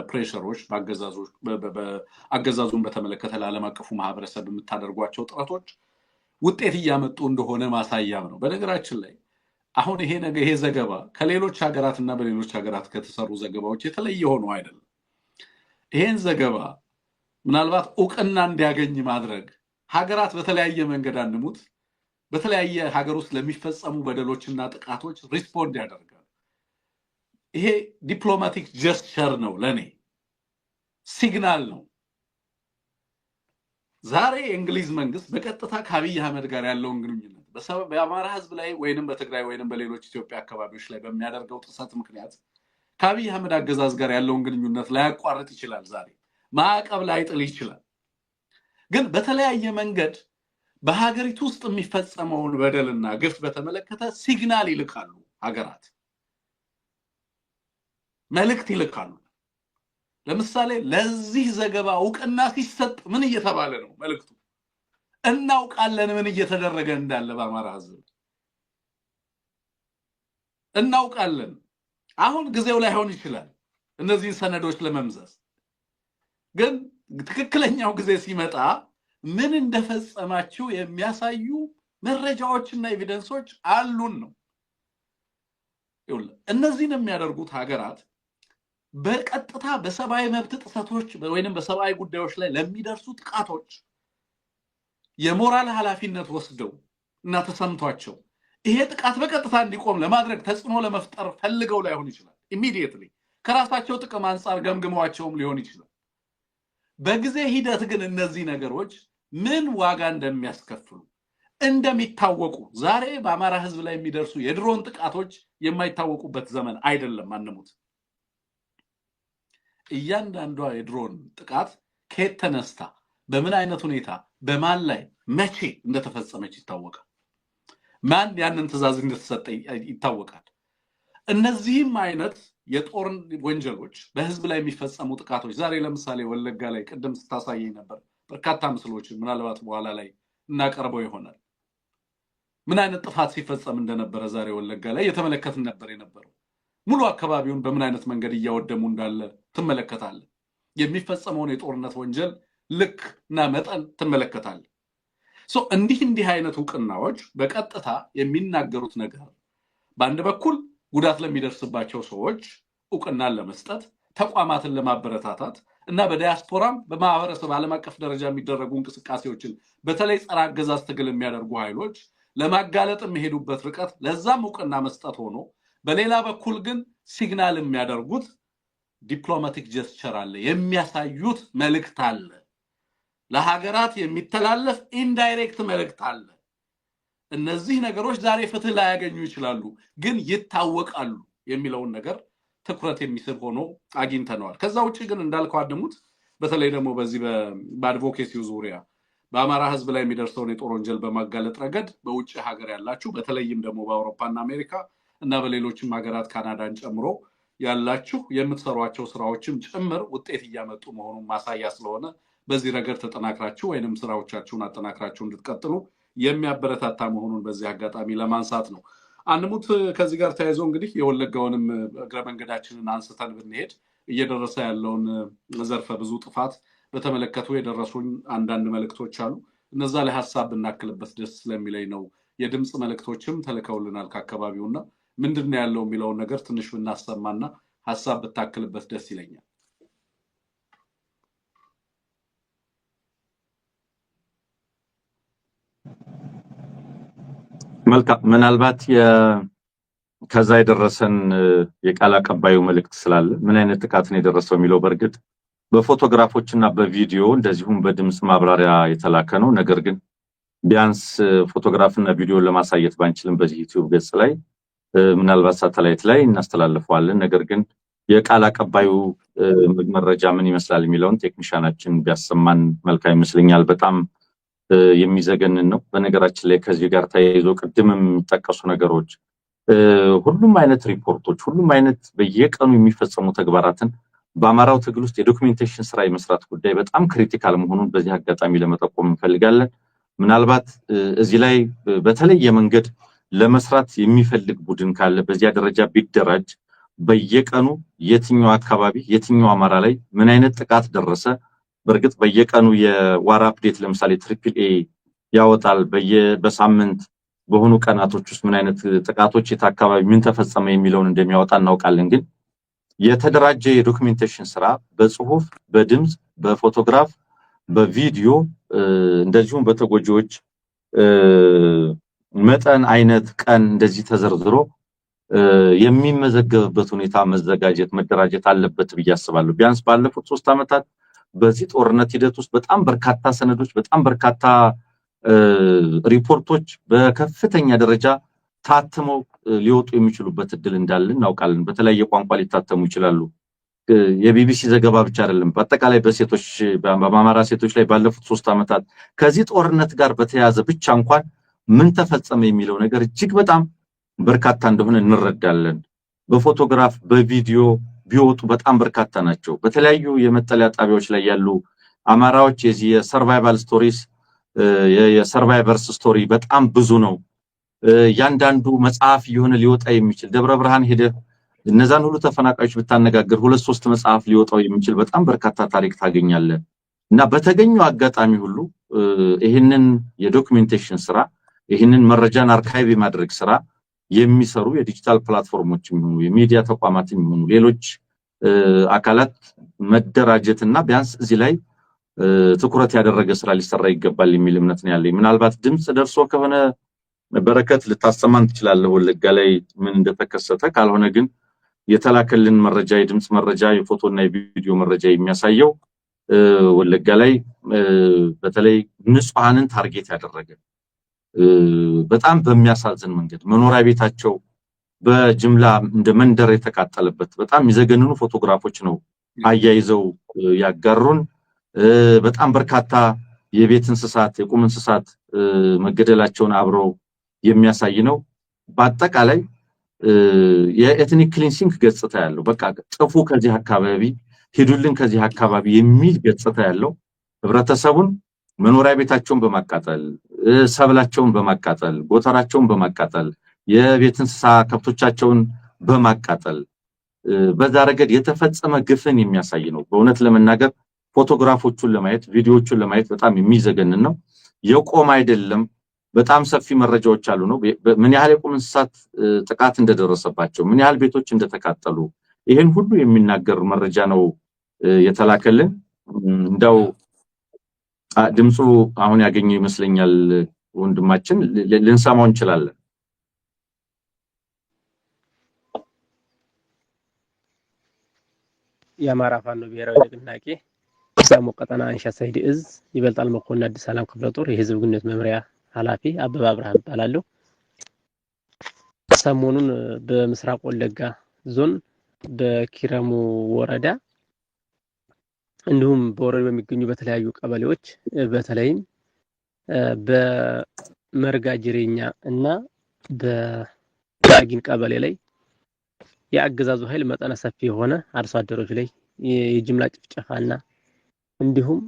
[SPEAKER 1] ፕሬሸሮች አገዛዙን በተመለከተ ለዓለም አቀፉ ማህበረሰብ የምታደርጓቸው ጥረቶች ውጤት እያመጡ እንደሆነ ማሳያም ነው። በነገራችን ላይ አሁን ይሄ ዘገባ ከሌሎች ሀገራት እና በሌሎች ሀገራት ከተሰሩ ዘገባዎች የተለየ ሆኖ አይደለም። ይሄን ዘገባ ምናልባት እውቅና እንዲያገኝ ማድረግ ሀገራት በተለያየ መንገድ አንሙት በተለያየ ሀገር ውስጥ ለሚፈጸሙ በደሎችና ጥቃቶች ሪስፖንድ ያደርጋል። ይሄ ዲፕሎማቲክ ጀስቸር ነው፣ ለኔ ሲግናል ነው። ዛሬ የእንግሊዝ መንግስት በቀጥታ ከአብይ አህመድ ጋር ያለውን ግንኙነት በአማራ ህዝብ ላይ ወይንም በትግራይ ወይንም በሌሎች ኢትዮጵያ አካባቢዎች ላይ በሚያደርገው ጥሰት ምክንያት ከአብይ አህመድ አገዛዝ ጋር ያለውን ግንኙነት ላያቋርጥ ይችላል። ዛሬ ማዕቀብ ላይጥል ይችላል። ግን በተለያየ መንገድ በሀገሪቱ ውስጥ የሚፈጸመውን በደልና ግፍ በተመለከተ ሲግናል ይልካሉ ሀገራት። መልእክት ይልካሉ። ለምሳሌ ለዚህ ዘገባ እውቅና ሲሰጥ ምን እየተባለ ነው መልእክቱ? እናውቃለን ምን እየተደረገ እንዳለ በአማራ ህዝብ እናውቃለን። አሁን ጊዜው ላይሆን ይችላል እነዚህን ሰነዶች ለመምዘዝ፣ ግን ትክክለኛው ጊዜ ሲመጣ ምን እንደፈጸማችሁ የሚያሳዩ መረጃዎችና ኤቪደንሶች አሉን ነው። እነዚህን የሚያደርጉት ሀገራት በቀጥታ በሰብአዊ መብት ጥሰቶች ወይንም በሰብአዊ ጉዳዮች ላይ ለሚደርሱ ጥቃቶች የሞራል ኃላፊነት ወስደው እና ተሰምቷቸው ይሄ ጥቃት በቀጥታ እንዲቆም ለማድረግ ተጽዕኖ ለመፍጠር ፈልገው ላይሆን ይችላል። ኢሚዲየትሊ ከራሳቸው ጥቅም አንፃር ገምግሟቸውም ሊሆን ይችላል። በጊዜ ሂደት ግን እነዚህ ነገሮች ምን ዋጋ እንደሚያስከፍሉ እንደሚታወቁ፣ ዛሬ በአማራ ህዝብ ላይ የሚደርሱ የድሮን ጥቃቶች የማይታወቁበት ዘመን አይደለም። አንሙት፣ እያንዳንዷ የድሮን ጥቃት ከየት ተነስታ በምን አይነት ሁኔታ በማን ላይ መቼ እንደተፈጸመች ይታወቃል። ማን ያንን ትዕዛዝ እንደተሰጠ ይታወቃል። እነዚህም አይነት የጦር ወንጀሎች በህዝብ ላይ የሚፈጸሙ ጥቃቶች ዛሬ ለምሳሌ ወለጋ ላይ ቅድም ስታሳየኝ ነበር በርካታ ምስሎችን፣ ምናልባት በኋላ ላይ እናቀርበው ይሆናል። ምን አይነት ጥፋት ሲፈጸም እንደነበረ ዛሬ ወለጋ ላይ እየተመለከትን ነበር የነበረው። ሙሉ አካባቢውን በምን አይነት መንገድ እያወደሙ እንዳለ ትመለከታለህ። የሚፈጸመውን የጦርነት ወንጀል ልክ እና መጠን ትመለከታለህ። እንዲህ አይነት እውቅናዎች በቀጥታ የሚናገሩት ነገር በአንድ በኩል ጉዳት ለሚደርስባቸው ሰዎች እውቅናን ለመስጠት፣ ተቋማትን ለማበረታታት እና በዲያስፖራም በማህበረሰብ ዓለም አቀፍ ደረጃ የሚደረጉ እንቅስቃሴዎችን በተለይ ጸረ አገዛዝ ትግል የሚያደርጉ ኃይሎች ለማጋለጥ የሚሄዱበት ርቀት ለዛም እውቅና መስጠት ሆኖ፣ በሌላ በኩል ግን ሲግናል የሚያደርጉት ዲፕሎማቲክ ጀስቸር አለ፣ የሚያሳዩት መልእክት አለ፣ ለሀገራት የሚተላለፍ ኢንዳይሬክት መልእክት አለ። እነዚህ ነገሮች ዛሬ ፍትህ ላያገኙ ይችላሉ፣ ግን ይታወቃሉ የሚለውን ነገር ትኩረት የሚስብ ሆኖ አግኝተነዋል። ከዛ ውጭ ግን እንዳልከው አድሙት፣ በተለይ ደግሞ በዚህ በአድቮኬሲው ዙሪያ በአማራ ህዝብ ላይ የሚደርሰውን የጦር ወንጀል በማጋለጥ ረገድ በውጭ ሀገር ያላችሁ፣ በተለይም ደግሞ በአውሮፓና አሜሪካ እና በሌሎችም ሀገራት ካናዳን ጨምሮ ያላችሁ የምትሰሯቸው ስራዎችም ጭምር ውጤት እያመጡ መሆኑን ማሳያ ስለሆነ በዚህ ረገድ ተጠናክራችሁ ወይንም ስራዎቻችሁን አጠናክራችሁ እንድትቀጥሉ የሚያበረታታ መሆኑን በዚህ አጋጣሚ ለማንሳት ነው። አንሙት፣ ከዚህ ጋር ተያይዞ እንግዲህ የወለጋውንም እግረ መንገዳችንን አንስተን ብንሄድ እየደረሰ ያለውን ዘርፈ ብዙ ጥፋት በተመለከቱ የደረሱኝ አንዳንድ መልእክቶች አሉ። እነዛ ላይ ሀሳብ ብናክልበት ደስ ስለሚለኝ ነው። የድምፅ መልእክቶችም ተልከውልናል ከአካባቢውና ምንድን ነው ያለው የሚለውን ነገር ትንሽ ብናሰማና ሀሳብ ብታክልበት ደስ ይለኛል።
[SPEAKER 2] መልካም። ምናልባት ከዛ የደረሰን የቃል አቀባዩ መልእክት ስላለ ምን አይነት ጥቃት ነው የደረሰው የሚለው በእርግጥ በፎቶግራፎች እና በቪዲዮ እንደዚሁም በድምፅ ማብራሪያ የተላከ ነው። ነገር ግን ቢያንስ ፎቶግራፍ እና ቪዲዮ ለማሳየት ባንችልም በዚህ ዩቲዩብ ገጽ ላይ ምናልባት ሳተላይት ላይ እናስተላልፈዋለን። ነገር ግን የቃል አቀባዩ መረጃ ምን ይመስላል የሚለውን ቴክኒሻናችን ቢያሰማን መልካም ይመስለኛል። በጣም የሚዘገንን ነው። በነገራችን ላይ ከዚህ ጋር ተያይዞ ቅድምም የሚጠቀሱ ነገሮች ሁሉም አይነት ሪፖርቶች፣ ሁሉም አይነት በየቀኑ የሚፈጸሙ ተግባራትን በአማራው ትግል ውስጥ የዶክሜንቴሽን ስራ የመስራት ጉዳይ በጣም ክሪቲካል መሆኑን በዚህ አጋጣሚ ለመጠቆም እንፈልጋለን። ምናልባት እዚህ ላይ በተለየ መንገድ ለመስራት የሚፈልግ ቡድን ካለ በዚያ ደረጃ ቢደራጅ በየቀኑ የትኛው አካባቢ የትኛው አማራ ላይ ምን አይነት ጥቃት ደረሰ፣ በእርግጥ በየቀኑ የዋር አፕዴት ለምሳሌ ትሪፕል ኤ ያወጣል። በሳምንት በሆኑ ቀናቶች ውስጥ ምን አይነት ጥቃቶች የት አካባቢ ምን ተፈጸመ የሚለውን እንደሚያወጣ እናውቃለን። ግን የተደራጀ የዶክሜንቴሽን ስራ በጽሁፍ፣ በድምፅ፣ በፎቶግራፍ፣ በቪዲዮ እንደዚሁም በተጎጂዎች መጠን፣ አይነት፣ ቀን እንደዚህ ተዘርዝሮ የሚመዘገብበት ሁኔታ መዘጋጀት መደራጀት አለበት ብዬ አስባለሁ። ቢያንስ ባለፉት 3 ዓመታት በዚህ ጦርነት ሂደት ውስጥ በጣም በርካታ ሰነዶች፣ በጣም በርካታ ሪፖርቶች በከፍተኛ ደረጃ ታትመው ሊወጡ የሚችሉበት እድል እንዳለ እናውቃለን። በተለያየ ቋንቋ ሊታተሙ ይችላሉ። የቢቢሲ ዘገባ ብቻ አይደለም። በአጠቃላይ በሴቶች በአማራ ሴቶች ላይ ባለፉት 3 ዓመታት ከዚህ ጦርነት ጋር በተያያዘ ብቻ እንኳን ምን ተፈጸመ የሚለው ነገር እጅግ በጣም በርካታ እንደሆነ እንረዳለን። በፎቶግራፍ፣ በቪዲዮ፣ ቢወጡ በጣም በርካታ ናቸው። በተለያዩ የመጠለያ ጣቢያዎች ላይ ያሉ አማራዎች የዚህ የሰርቫይቫል ስቶሪስ የሰርቫይቨርስ ስቶሪ በጣም ብዙ ነው። ያንዳንዱ መጽሐፍ የሆነ ሊወጣ የሚችል ደብረ ብርሃን ሄደ እነዛን ሁሉ ተፈናቃዮች ብታነጋግር 2-3 መጽሐፍ ሊወጣው የሚችል በጣም በርካታ ታሪክ ታገኛለህ። እና በተገኘው አጋጣሚ ሁሉ ይህንን የዶክመንቴሽን ስራ ይህንን መረጃን አርካይቭ የማድረግ ስራ የሚሰሩ የዲጂታል ፕላትፎርሞች የሚሆኑ የሚዲያ ተቋማት የሚሆኑ ሌሎች አካላት መደራጀትና ቢያንስ እዚህ ላይ ትኩረት ያደረገ ስራ ሊሰራ ይገባል የሚል እምነት ነው ያለኝ። ምናልባት ድምጽ ደርሶ ከሆነ በረከት ልታሰማን ትችላለህ ወለጋ ላይ ምን እንደተከሰተ። ካልሆነ ግን የተላከልን መረጃ የድምጽ መረጃ የፎቶና የቪዲዮ መረጃ የሚያሳየው ወለጋ ላይ በተለይ ንጹሃንን ታርጌት ያደረገ በጣም በሚያሳዝን መንገድ መኖሪያ ቤታቸው በጅምላ እንደ መንደር የተቃጠለበት በጣም የሚዘገንኑ ፎቶግራፎች ነው አያይዘው ያጋሩን። በጣም በርካታ የቤት እንስሳት የቁም እንስሳት መገደላቸውን አብረው የሚያሳይ ነው። በአጠቃላይ የኤትኒክ ክሊንሲንግ ገጽታ ያለው በቃ ጥፉ ከዚህ አካባቢ ሄዱልን ከዚህ አካባቢ የሚል ገጽታ ያለው ህብረተሰቡን መኖሪያ ቤታቸውን በማቃጠል ሰብላቸውን በማቃጠል ጎተራቸውን በማቃጠል የቤት እንስሳ ከብቶቻቸውን በማቃጠል በዛ ረገድ የተፈጸመ ግፍን የሚያሳይ ነው። በእውነት ለመናገር ፎቶግራፎቹን ለማየት ቪዲዮዎቹን ለማየት በጣም የሚዘገንን ነው። የቆም አይደለም። በጣም ሰፊ መረጃዎች አሉ ነው ምን ያህል የቁም እንስሳት ጥቃት እንደደረሰባቸው ምን ያህል ቤቶች እንደተቃጠሉ ይሄን ሁሉ የሚናገር መረጃ ነው የተላከልን። እንደው ድምጹ አሁን ያገኘው ይመስለኛል ወንድማችን ልንሰማው እንችላለን።
[SPEAKER 3] የአማራ ፋኖ ብሔራዊ ንቅናቄ ሳሞ ቀጠና አንሻ ሰይድ እዝ ይበልጣል መኮንን አዲስ ሰላም ክፍለ ጦር የህዝብ ግንኙነት መምሪያ ኃላፊ አበባ ብርሃን እባላለሁ። ሰሞኑን በምስራቅ ወለጋ ዞን በኪረሙ ወረዳ እንዲሁም በወረዳው በሚገኙ በተለያዩ ቀበሌዎች በተለይም በመርጋ ጅሬኛ እና በዳጊን ቀበሌ ላይ የአገዛዙ ኃይል መጠነ ሰፊ የሆነ አርሶ አደሮች ላይ የጅምላ ጭፍጨፋና እንዲሁም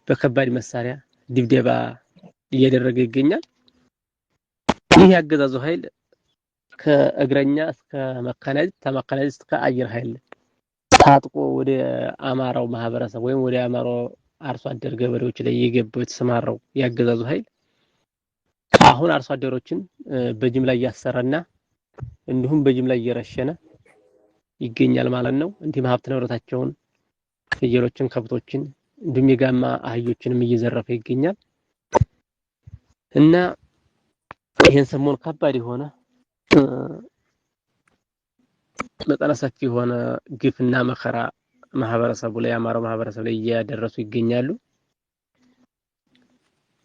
[SPEAKER 3] በከባድ መሳሪያ ድብደባ እያደረገ ይገኛል። ይህ የአገዛዙ ኃይል ከእግረኛ እስከ መካናይዝድ ተመካናይዝድ እስከ አየር ኃይል ታጥቆ ወደ አማራው ማህበረሰብ ወይም ወደ አማራው አርሶ አደር ገበሬዎች ላይ የገባው የተሰማራው የአገዛዙ ኃይል አሁን አርሶ አደሮችን በጅምላ እያሰረና እንዲሁም በጅምላ እየረሸነ ይገኛል ማለት ነው። እንዲሁም ሀብት ንብረታቸውን ፍየሎችን፣ ከብቶችን እንዲሁም የጋማ አህዮችንም እየዘረፈ ይገኛል እና ይሄን ሰሞን ከባድ የሆነ መጠነ ሰፊ የሆነ ግፍና መከራ ማህበረሰቡ ላይ አማራው ማህበረሰብ ላይ እያደረሱ ይገኛሉ።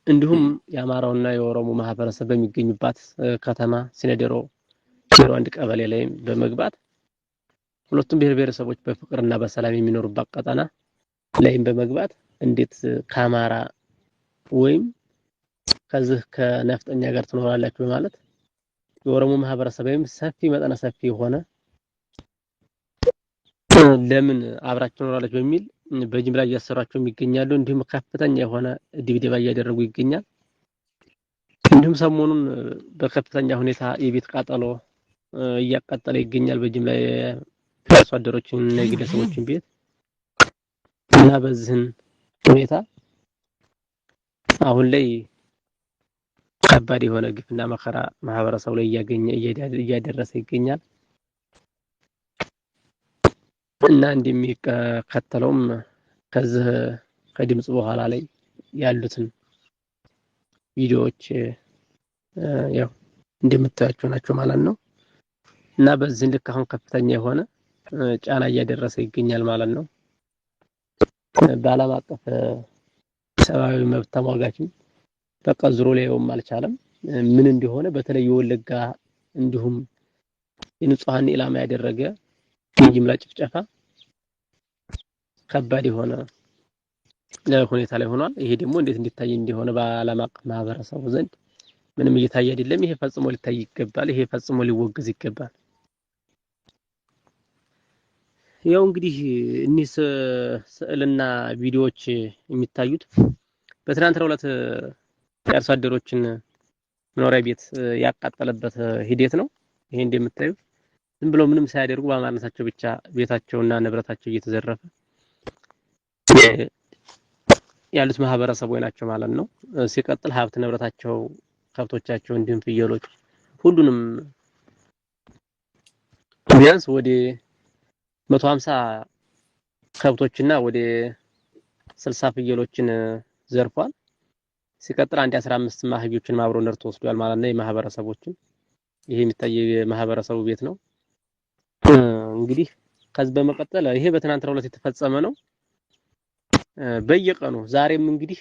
[SPEAKER 3] እንዲሁም የአማራውና የኦሮሞ ማህበረሰብ በሚገኙባት ከተማ ሲነደሮ 01 ቀበሌ ላይ በመግባት ሁለቱም ብሔር ብሔረሰቦች በፍቅርና በሰላም የሚኖሩባት ቀጠና ላይም በመግባት እንዴት ከአማራ ወይም ከዚህ ከነፍጠኛ ጋር ትኖራላችሁ በማለት የኦሮሞ ማህበረሰብም ሰፊ መጠነ ሰፊ የሆነ ለምን አብራችሁ ትኖራላችሁ በሚል በጅምላ እያሰራቸው ይገኛሉ። እንዲሁም ከፍተኛ የሆነ ድብደባ እያደረጉ ይገኛል። እንዲሁም ሰሞኑን በከፍተኛ ሁኔታ የቤት ቃጠሎ እያቃጠለ ይገኛል በጅምላ የአርሶ አደሮችን እና የግለሰቦችን ቤት እና በዚህን ሁኔታ አሁን ላይ ከባድ የሆነ ግፍና መከራ ማህበረሰቡ ላይ እያደረሰ ይገኛል እና እንደሚከተለውም ከዚህ ከድምጽ በኋላ ላይ ያሉትን ቪዲዮዎች ያው እንደምታያቸው ናቸው ማለት ነው እና በዚህ ልክ አሁን ከፍተኛ የሆነ ጫና እያደረሰ ይገኛል ማለት ነው። በዓለም አቀፍ ሰብአዊ መብት ተሟጋችም በቃ ዝሮ ሊያየውም አልቻለም ምን እንደሆነ። በተለይ የወለጋ እንዲሁም የንጹሃን ኢላማ ያደረገ የጅምላ ጭፍጨፋ ከባድ የሆነ ሁኔታ ላይ ሆኗል። ይሄ ደግሞ እንዴት እንዲታይ እንደሆነ በዓለም አቀፍ ማህበረሰቡ ዘንድ ምንም እየታየ አይደለም። ይሄ ፈጽሞ ሊታይ ይገባል። ይሄ ፈጽሞ ሊወገዝ ይገባል። ያው እንግዲህ እኒህ ስዕልና ቪዲዮዎች የሚታዩት በትናንትናው ዕለት የአርሶ አደሮችን መኖሪያ ቤት ያቃጠለበት ሂደት ነው። ይሄ እንደምታዩት ዝም ብለው ምንም ሳያደርጉ በአማራነታቸው ብቻ ቤታቸውና ንብረታቸው እየተዘረፈ ያሉት ማህበረሰቦች ናቸው ማለት ነው። ሲቀጥል ሀብት ንብረታቸው ከብቶቻቸው እንዲሁም ፍየሎች ሁሉንም ቢያንስ ወደ 150 ከብቶችና ወደ 60 ፍየሎችን ዘርፏል። ሲቀጥል አንድ 15 ማህዮችን ማብሮ ነርቶ ወስዷል ማለት ነው የማህበረሰቦችን። ይሄ የሚታየው የማህበረሰቡ ቤት ነው። እንግዲህ ከዚህ በመቀጠል ይሄ በትናንትናው ዕለት የተፈጸመ ነው። በየቀኑ ዛሬም እንግዲህ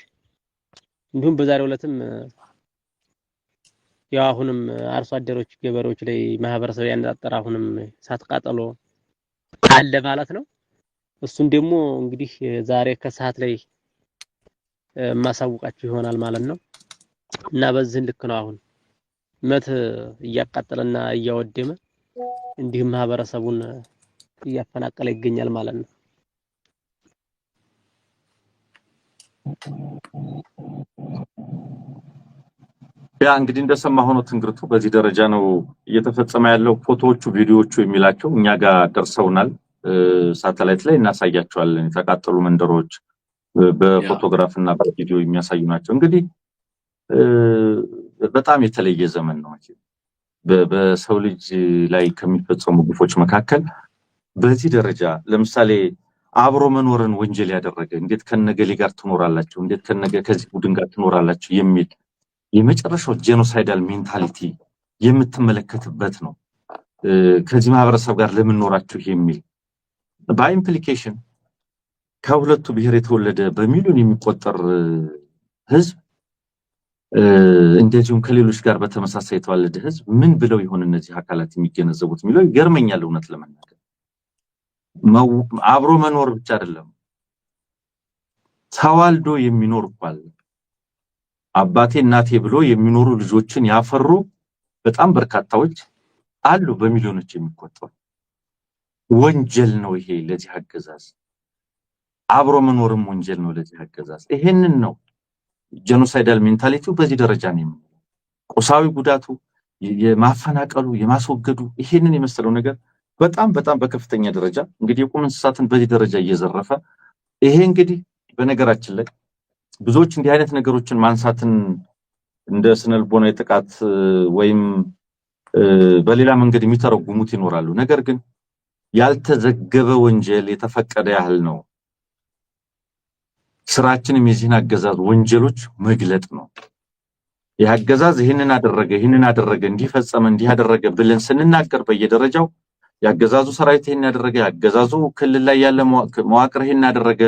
[SPEAKER 3] እንዲሁም በዛሬው ዕለትም ያው አሁንም አርሶ አደሮች ገበሬዎች ላይ ማህበረሰብ ያነጣጠረ አሁንም እሳት ቃጠሎ አለ ማለት ነው። እሱን ደግሞ እንግዲህ ዛሬ ከሰዓት ላይ ማሳውቃችሁ ይሆናል ማለት ነው። እና በዚህ ልክ ነው አሁን መት እያቃጠለና እያወደመ እንዲሁም ማህበረሰቡን እያፈናቀለ ይገኛል ማለት ነው።
[SPEAKER 2] ያ እንግዲህ እንደሰማ ሆኖ ትንግርቱ በዚህ ደረጃ ነው እየተፈጸመ ያለው። ፎቶዎቹ ቪዲዮዎቹ የሚላቸው እኛ ጋር ደርሰውናል። ሳተላይት ላይ እናሳያቸዋለን። የተቃጠሉ መንደሮች በፎቶግራፍ እና በቪዲዮ የሚያሳዩ ናቸው። እንግዲህ በጣም የተለየ ዘመን ነው። በሰው ልጅ ላይ ከሚፈጸሙ ግፎች መካከል በዚህ ደረጃ ለምሳሌ አብሮ መኖርን ወንጀል ያደረገ እንዴት ከነገሌ ጋር ትኖራላችሁ፣ እንዴት ከዚህ ቡድን ጋር ትኖራላችሁ የሚል የመጨረሻው ጄኖሳይዳል ሜንታሊቲ የምትመለከትበት ነው። ከዚህ ማህበረሰብ ጋር ለምን ኖራችሁ የሚል በኢምፕሊኬሽን ከሁለቱ ብሔር የተወለደ በሚሊዮን የሚቆጠር ህዝብ እንደዚሁም ከሌሎች ጋር በተመሳሳይ የተዋለደ ህዝብ ምን ብለው ይሆን እነዚህ አካላት የሚገነዘቡት የሚለው ይገርመኛል። እውነት ለመናገር አብሮ መኖር ብቻ አይደለም ተዋልዶ የሚኖር እንኳን አባቴ እናቴ ብሎ የሚኖሩ ልጆችን ያፈሩ በጣም በርካታዎች አሉ፣ በሚሊዮኖች የሚቆጠሩ። ወንጀል ነው ይሄ ለዚህ አገዛዝ። አብሮ መኖርም ወንጀል ነው ለዚህ አገዛዝ። ይሄንን ነው ጄኖሳይዳል ሜንታሊቲው በዚህ ደረጃ ነው። ቁሳዊ ጉዳቱ፣ የማፈናቀሉ፣ የማስወገዱ ይሄንን የመሰለው ነገር በጣም በከፍተኛ ደረጃ እንግዲህ የቁም እንስሳትን በዚህ ደረጃ እየዘረፈ ይሄ እንግዲህ በነገራችን ላይ ብዙዎች እንዲህ አይነት ነገሮችን ማንሳትን እንደ ስነልቦናዊ ጥቃት ወይም በሌላ መንገድ የሚተረጉሙት ይኖራሉ። ነገር ግን ያልተዘገበ ወንጀል የተፈቀደ ያህል ነው። ስራችንም የዚህን አገዛዝ ወንጀሎች መግለጥ ነው። ይህ አገዛዝ ይህንን አደረገ እንዲፈጸመ እንዲያደረገ ብለን ስንናገር በየደረጃው ያገዛዙ ሰራዊት ይሄን ያደረገ፣ ያገዛዙ ክልል ላይ ያለ መዋቅር ይሄን ያደረገ፣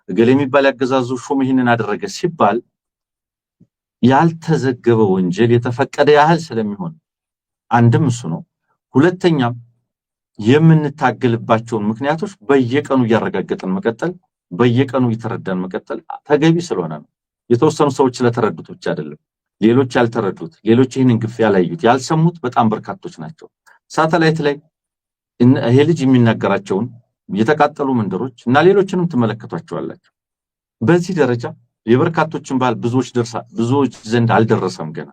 [SPEAKER 2] እገሌ የሚባል ያገዛዙ ሹም ይሄንን አደረገ ሲባል ያልተዘገበ ወንጀል የተፈቀደ ያህል ስለሚሆን አንድም እሱ ነው። ሁለተኛም የምንታገልባቸውን ምክንያቶች በየቀኑ እያረጋገጠን መቀጠል፣ በየቀኑ እየተረዳን መቀጠል ተገቢ ስለሆነ ነው። የተወሰኑ ሰዎች ስለተረዱት ብቻ አይደለም፣ ሌሎች ያልተረዱት፣ ሌሎች ይህንን ግፍ ያላዩት ያልሰሙት በጣም በርካቶች ናቸው። ሳተላይት ላይ ይሄ ልጅ የሚናገራቸውን የተቃጠሉ መንደሮች እና ሌሎችንም ትመለከቷቸዋላችሁ። በዚህ ደረጃ የበርካቶችን ባህል ብዙዎች ዘንድ አልደረሰም። ገና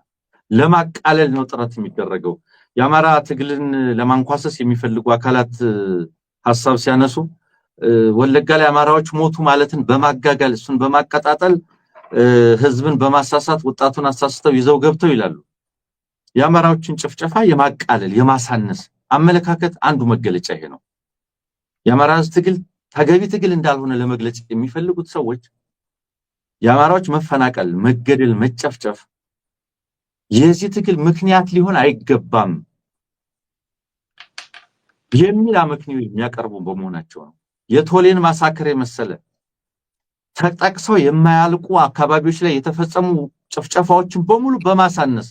[SPEAKER 2] ለማቃለል ነው ጥረት የሚደረገው። የአማራ ትግልን ለማንኳሰስ የሚፈልጉ አካላት ሐሳብ ሲያነሱ ወለጋ ላይ አማራዎች ሞቱ ማለትን በማጋጋል እሱን በማቀጣጠል ህዝብን በማሳሳት ወጣቱን አሳስተው ይዘው ገብተው ይላሉ። የአማራዎችን ጭፍጨፋ የማቃለል የማሳነስ አመለካከት አንዱ መገለጫ ይሄ ነው። የአማራ ትግል ተገቢ ትግል እንዳልሆነ ለመግለጽ የሚፈልጉት ሰዎች የአማራዎች መፈናቀል፣ መገደል፣ መጨፍጨፍ የዚህ ትግል ምክንያት ሊሆን አይገባም የሚል አመክንዮ የሚያቀርቡ በመሆናቸው ነው። የቶሌን ማሳከር የመሰለ ተጠቅሰው የማያልቁ አካባቢዎች ላይ የተፈጸሙ ጭፍጨፋዎችን በሙሉ በማሳነስ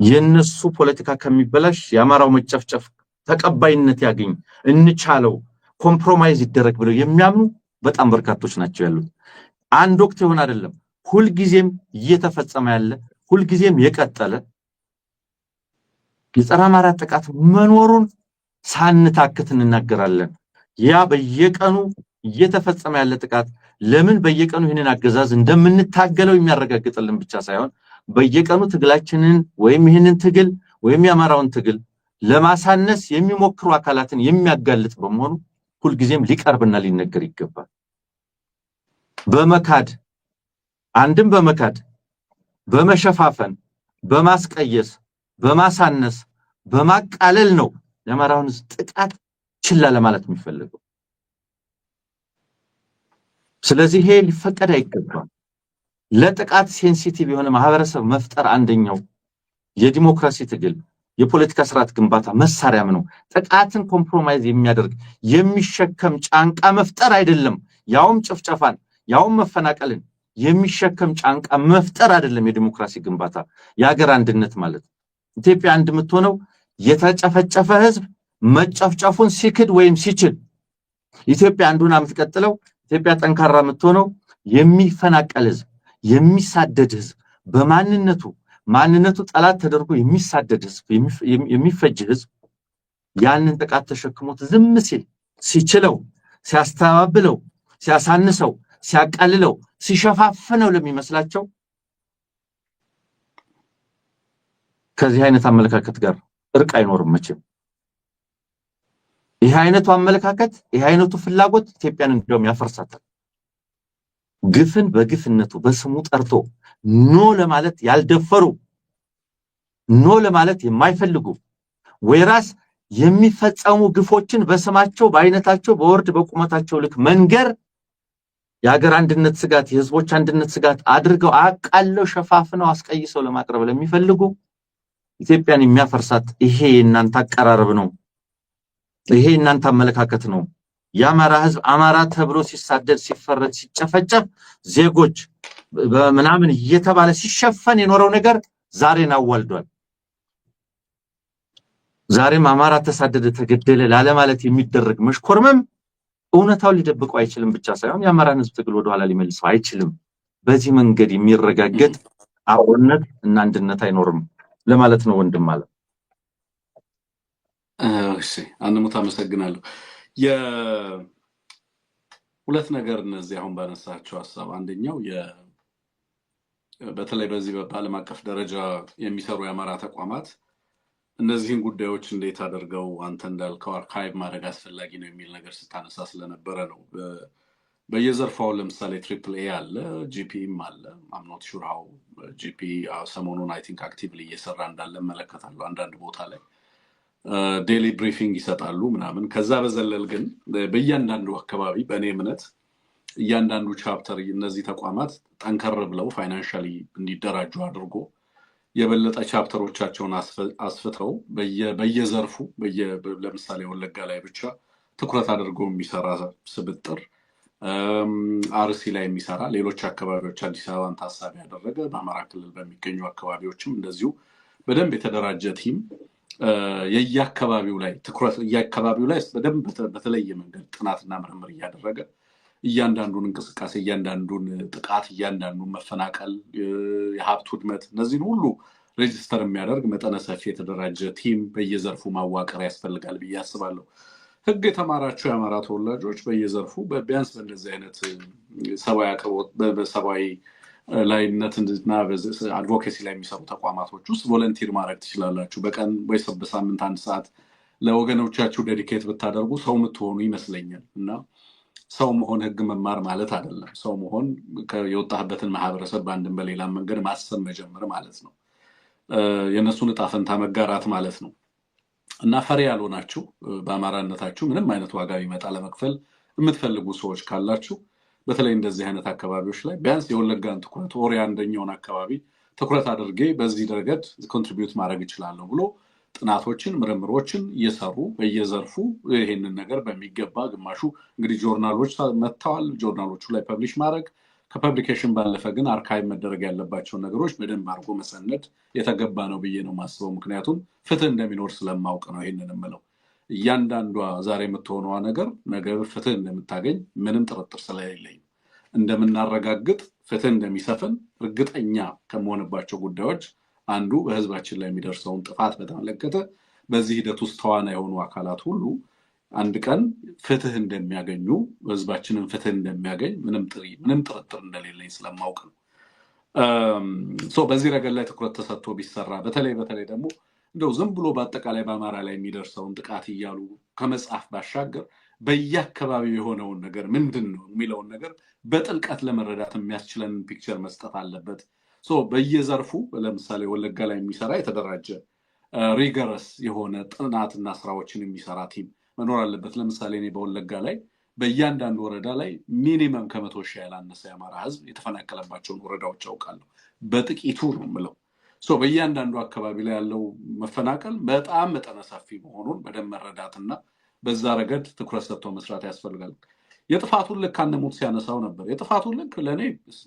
[SPEAKER 2] የነሱ ፖለቲካ ከሚበላሽ የአማራው መጨፍጨፍ ተቀባይነት ያገኝ እንቻለው ኮምፕሮማይዝ ይደረግ ብለው የሚያምኑ በጣም በርካቶች ናቸው ያሉት። አንድ ወቅት ይሆን አይደለም፣ ሁልጊዜም እየተፈጸመ ያለ ሁልጊዜም የቀጠለ የጸረ አማራ ጥቃት መኖሩን ሳንታክት እንናገራለን። ያ በየቀኑ እየተፈጸመ ያለ ጥቃት ለምን በየቀኑ ይሄንን አገዛዝ እንደምንታገለው የሚያረጋግጥልን ብቻ ሳይሆን በየቀኑ ትግላችንን ወይም ይሄንን ትግል ወይም የአማራውን ትግል ለማሳነስ የሚሞክሩ አካላትን የሚያጋልጥ በመሆኑ ሁልጊዜም ሊቀርብና ሊነገር ይገባል። በመካድ አንድም በመካድ በመሸፋፈን በማስቀየስ በማሳነስ በማቃለል ነው የአማራውን ጥቃት ችላ ለማለት የሚፈልገው። ስለዚህ ይሄ ሊፈቀድ አይገባም። ለጥቃት ሴንሲቲቭ የሆነ ማህበረሰብ መፍጠር አንደኛው የዲሞክራሲ ትግል የፖለቲካ ስርዓት ግንባታ መሳሪያም ነው። ጥቃትን ኮምፕሮማይዝ የሚያደርግ የሚሸከም ጫንቃ መፍጠር አይደለም። ያውም ጭፍጨፋን ያውም መፈናቀልን የሚሸከም ጫንቃ መፍጠር አይደለም የዲሞክራሲ ግንባታ የሀገር አንድነት ማለት። ኢትዮጵያ አንድ የምትሆነው የተጨፈጨፈ ህዝብ መጨፍጨፉን ሲክድ ወይም ሲችል፣ ኢትዮጵያ አንዱን የምትቀጥለው ኢትዮጵያ ጠንካራ የምትሆነው የሚፈናቀል ህዝብ የሚሳደድ ህዝብ ማንነቱ ጠላት ተደርጎ የሚሳደድ ህዝብ የሚፈጅ ህዝብ ያንን ጥቃት ተሸክሞት ዝም ሲል ሲችለው ሲያስተባብለው ሲያሳንሰው ሲያቃልለው ሲሸፋፍነው ለሚመስላቸው ከዚህ አይነት አመለካከት ጋር እርቅ አይኖርም መቼም። ይሄ አይነቱ አመለካከት ይሄ አይነቱ ፍላጎት ኢትዮጵያን እንደውም ያፈርሳታል። ግፍን በግፍነቱ በስሙ ጠርቶ ኖ ለማለት ያልደፈሩ ኖ ለማለት የማይፈልጉ ወይራስ የሚፈጸሙ ግፎችን በስማቸው በአይነታቸው በወርድ በቁመታቸው ልክ መንገር የሀገር አንድነት ስጋት የህዝቦች አንድነት ስጋት አድርገው አቃለው ሸፋፍነው አስቀይሰው ለማቅረብ ለሚፈልጉ ኢትዮጵያን የሚያፈርሳት ይሄ እናንተ አቀራረብ ነው። ይሄ እናንተ አመለካከት ነው። የአማራ ህዝብ አማራ ተብሎ ሲሳደድ ሲፈረድ ሲጨፈጨፍ ዜጎች በምናምን እየተባለ ሲሸፈን የኖረው ነገር ዛሬን አዋልዷል። ዛሬም አማራ ተሳደደ ተገደለ ላለ ማለት የሚደረግ መሽኮርመም እውነታው ሊደብቀው አይችልም ብቻ ሳይሆን የአማራን ህዝብ ትግል ወደ ኋላ ሊመልሰው አይችልም። በዚህ መንገድ የሚረጋገጥ አብሮነት እና አንድነት አይኖርም ለማለት ነው ወንድም ማለት።
[SPEAKER 1] እሺ አንሙት አመሰግናለሁ። የሁለት ነገር እነዚህ አሁን ባነሳቸው ሐሳብ አንደኛው በተለይ በዚህ በዓለም አቀፍ ደረጃ የሚሰሩ የአማራ ተቋማት እነዚህን ጉዳዮች እንዴት አድርገው አንተ እንዳልከው አርካይቭ ማድረግ አስፈላጊ ነው የሚል ነገር ስታነሳ ስለነበረ ነው። በየዘርፋው ለምሳሌ ትሪፕል ኤ አለ፣ ጂፒም አለ። አም ኖት ሹር ሃው ጂፒ ሰሞኑን አይ ቲንክ አክቲቭሊ እየሰራ እንዳለ መለከታለሁ አንዳንድ ቦታ ላይ ዴሊ ብሪፊንግ ይሰጣሉ ምናምን። ከዛ በዘለል ግን በእያንዳንዱ አካባቢ በእኔ እምነት እያንዳንዱ ቻፕተር እነዚህ ተቋማት ጠንከር ብለው ፋይናንሻሊ እንዲደራጁ አድርጎ የበለጠ ቻፕተሮቻቸውን አስፍተው በየዘርፉ ለምሳሌ ወለጋ ላይ ብቻ ትኩረት አድርጎ የሚሰራ ስብጥር፣ አርሲ ላይ የሚሰራ ሌሎች አካባቢዎች አዲስ አበባን ታሳቢ ያደረገ በአማራ ክልል በሚገኙ አካባቢዎችም እንደዚሁ በደንብ የተደራጀ ቲም የየአካባቢው ላይ ትኩረት የአካባቢው ላይ በደንብ በተለየ መንገድ ጥናትና ምርምር እያደረገ እያንዳንዱን እንቅስቃሴ እያንዳንዱን ጥቃት እያንዳንዱን መፈናቀል የሀብት ውድመት እነዚህን ሁሉ ሬጅስተር የሚያደርግ መጠነ ሰፊ የተደራጀ ቲም በየዘርፉ ማዋቀር ያስፈልጋል ብዬ አስባለሁ። ህግ የተማራቸው የአማራ ተወላጆች በየዘርፉ ቢያንስ በእንደዚህ አይነት ሰብአዊ አቅርቦት በሰብአዊ ላይነትና አድቮኬሲ ላይ የሚሰሩ ተቋማቶች ውስጥ ቮለንቲር ማድረግ ትችላላችሁ። በቀን ወይ በሳምንት 1 ሰዓት ለወገኖቻችሁ ዴዲኬት ብታደርጉ ሰው የምትሆኑ ይመስለኛል። እና ሰው መሆን ህግ መማር ማለት አይደለም። ሰው መሆን የወጣህበትን ማህበረሰብ በአንድም በሌላም መንገድ ማሰብ መጀመር ማለት ነው። የእነሱን ዕጣ ፈንታ መጋራት ማለት ነው። እና ፈሪ ያልሆናችሁ በአማራነታችሁ ምንም አይነት ዋጋ ቢመጣ ለመክፈል የምትፈልጉ ሰዎች ካላችሁ በተለይ እንደዚህ አይነት አካባቢዎች ላይ ቢያንስ የወለጋን ትኩረት ወሬ አንደኛውን አካባቢ ትኩረት አድርጌ በዚህ ረገድ ኮንትሪቢዩት ማድረግ እችላለሁ ብሎ ጥናቶችን ምርምሮችን እየሰሩ በየዘርፉ ይሄንን ነገር በሚገባ ግማሹ እንግዲህ ጆርናሎች መጥተዋል። ጆርናሎቹ ላይ ፐብሊሽ ማድረግ ከፐብሊኬሽን ባለፈ ግን አርካይቭ መደረግ ያለባቸውን ነገሮች በደንብ አድርጎ መሰነድ የተገባ ነው ብዬ ነው ማስበው። ምክንያቱም ፍትህ እንደሚኖር ስለማውቅ ነው ይሄንን የምለው። እያንዳንዷ ዛሬ የምትሆነዋ ነገር ነገ ፍትህ እንደምታገኝ ምንም ጥርጥር ስለሌለኝ እንደምናረጋግጥ ፍትህ እንደሚሰፍን እርግጠኛ ከመሆንባቸው ጉዳዮች አንዱ በህዝባችን ላይ የሚደርሰውን ጥፋት በተመለከተ በዚህ ሂደት ውስጥ ተዋናይ የሆኑ አካላት ሁሉ አንድ ቀን ፍትህ እንደሚያገኙ ህዝባችንን ፍትህ እንደሚያገኝ ምንም ጥርጥር እንደሌለኝ ስለማውቅ ነው። በዚህ ረገድ ላይ ትኩረት ተሰጥቶ ቢሰራ በተለይ ደግሞ እንደው ዝም ብሎ በአጠቃላይ በአማራ ላይ የሚደርሰውን ጥቃት እያሉ ከመጽሐፍ ባሻገር በየአካባቢው የሆነውን ነገር ምንድነው የሚለውን ነገር በጥልቀት ለመረዳት የሚያስችለን ፒክቸር መስጠት አለበት። በየዘርፉ ለምሳሌ ወለጋ ላይ የሚሰራ የተደራጀ ሪገረስ የሆነ ጥናትና ስራዎችን የሚሰራ ቲም መኖር አለበት። ለምሳሌ እኔ በወለጋ ላይ በእያንዳንዱ ወረዳ ላይ ሚኒመም ከ100 ሺህ ያላነሰ የአማራ ህዝብ የተፈናቀለባቸውን ወረዳዎች አውቃለሁ። በጥቂቱ ነው የምለው። በእያንዳንዱ አካባቢ ላይ ያለው መፈናቀል በጣም መጠነ ሰፊ መሆኑን በደንብ መረዳትና በዛ ረገድ ትኩረት ሰጥቶ መስራት ያስፈልጋል። የጥፋቱን ልክ አንሙት ሲያነሳው ነበር። የጥፋቱን ልክ ለእኔ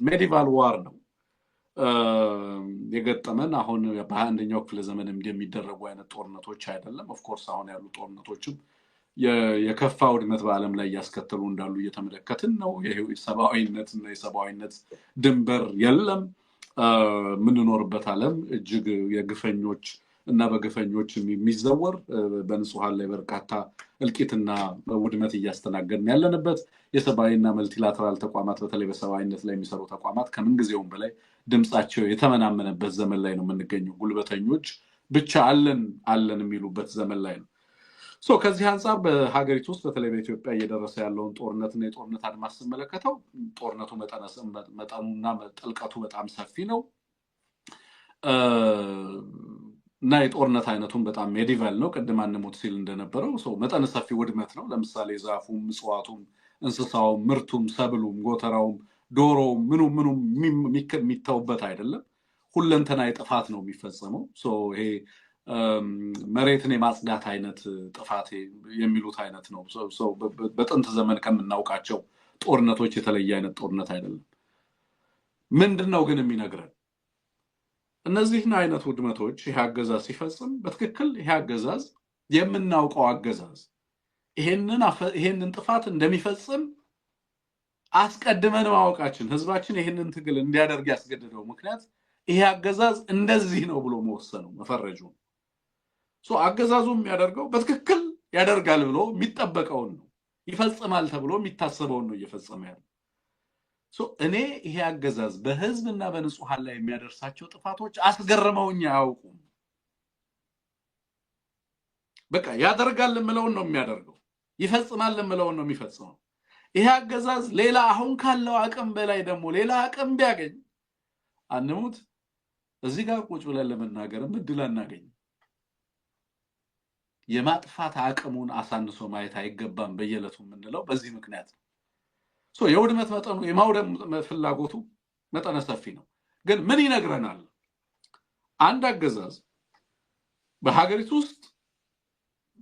[SPEAKER 1] ሜዲቫል ዋር ነው የገጠመን። አሁን በ21ኛው ክፍለ ዘመን የሚደረጉ አይነት ጦርነቶች አይደለም። ኦፍኮርስ አሁን ያሉ ጦርነቶችም የከፋ ውድመት በዓለም ላይ እያስከተሉ እንዳሉ እየተመለከትን ነው። የሰብአዊነትና የሰብአዊነት ድንበር የለም። የምንኖርበት ዓለም እጅግ የግፈኞች እና በግፈኞች የሚዘወር በንጹሃን ላይ በርካታ እልቂትና ውድመት እያስተናገድን ያለንበት የሰብአዊና መልቲላተራል ተቋማት በተለይ በሰብአዊነት ላይ የሚሰሩ ተቋማት ከምንጊዜውም በላይ ድምፃቸው የተመናመነበት ዘመን ላይ ነው የምንገኘው። ጉልበተኞች ብቻ አለን የሚሉበት ዘመን ላይ ነው። ከዚህ አንጻር በሀገሪቱ ውስጥ በተለይ በኢትዮጵያ እየደረሰ ያለውን ጦርነትና የጦርነት አድማስ ስመለከተው ጦርነቱ መጠኑና ጥልቀቱ በጣም ሰፊ ነው እና የጦርነት አይነቱን በጣም ሜዲቫል ነው። ቅድም አንሙት ሲል እንደነበረው መጠነ ሰፊ ውድመት ነው። ለምሳሌ ዛፉም፣ እጽዋቱም፣ እንስሳውም፣ ምርቱም፣ ሰብሉም፣ ጎተራውም፣ ዶሮውም ምኑም የሚታውበት አይደለም። ሁለንተናዊ ጥፋት ነው የሚፈጸመው። ይሄ መሬትን የማጽዳት አይነት ጥፋት የሚሉት አይነት ነው። በጥንት ዘመን ከምናውቃቸው ጦርነቶች የተለየ አይነት ጦርነት አይደለም። ምንድነው ግን የሚነግረን? እነዚህን አይነት ውድመቶች ይሄ አገዛዝ ሲፈጽም በትክክል ይሄ አገዛዝ የምናውቀው አገዛዝ ይሄንን ጥፋት እንደሚፈጽም አስቀድመን ማወቃችን ህዝባችን ይሄንን ትግል እንዲያደርግ ያስገድደው ምክንያት ይሄ አገዛዝ እንደዚህ ነው ብሎ መወሰኑ መፈረጁ። አገዛዙ የሚያደርገው በትክክል ያደርጋል ብሎ የሚጠበቀውን ነው፣ ይፈጽማል ተብሎ የሚታሰበውን ነው እየፈጸመ ያለው። እኔ ይሄ አገዛዝ በህዝብና በንጹሃን ላይ የሚያደርሳቸው ጥፋቶች አስገርመውኝ አያውቁም። በቃ ያደርጋል የምለውን ነው የሚያደርገው፣ ይፈጽማል የምለውን ነው የሚፈጽመው። ይሄ አገዛዝ ሌላ አሁን ካለው አቅም በላይ ደግሞ ሌላ አቅም ቢያገኝ አንሙት እዚህ ጋር ቁጭ ብለን ለመናገርም እድል አናገኝ። የማጥፋት አቅሙን አሳንሶ ማየት አይገባም በየዕለቱ የምንለው በዚህ ምክንያት ነው። የውድመት መጠኑ የማውደም ፍላጎቱ መጠነ ሰፊ ነው። ግን ምን ይነግረናል? አንድ አገዛዝ በሀገሪቱ ውስጥ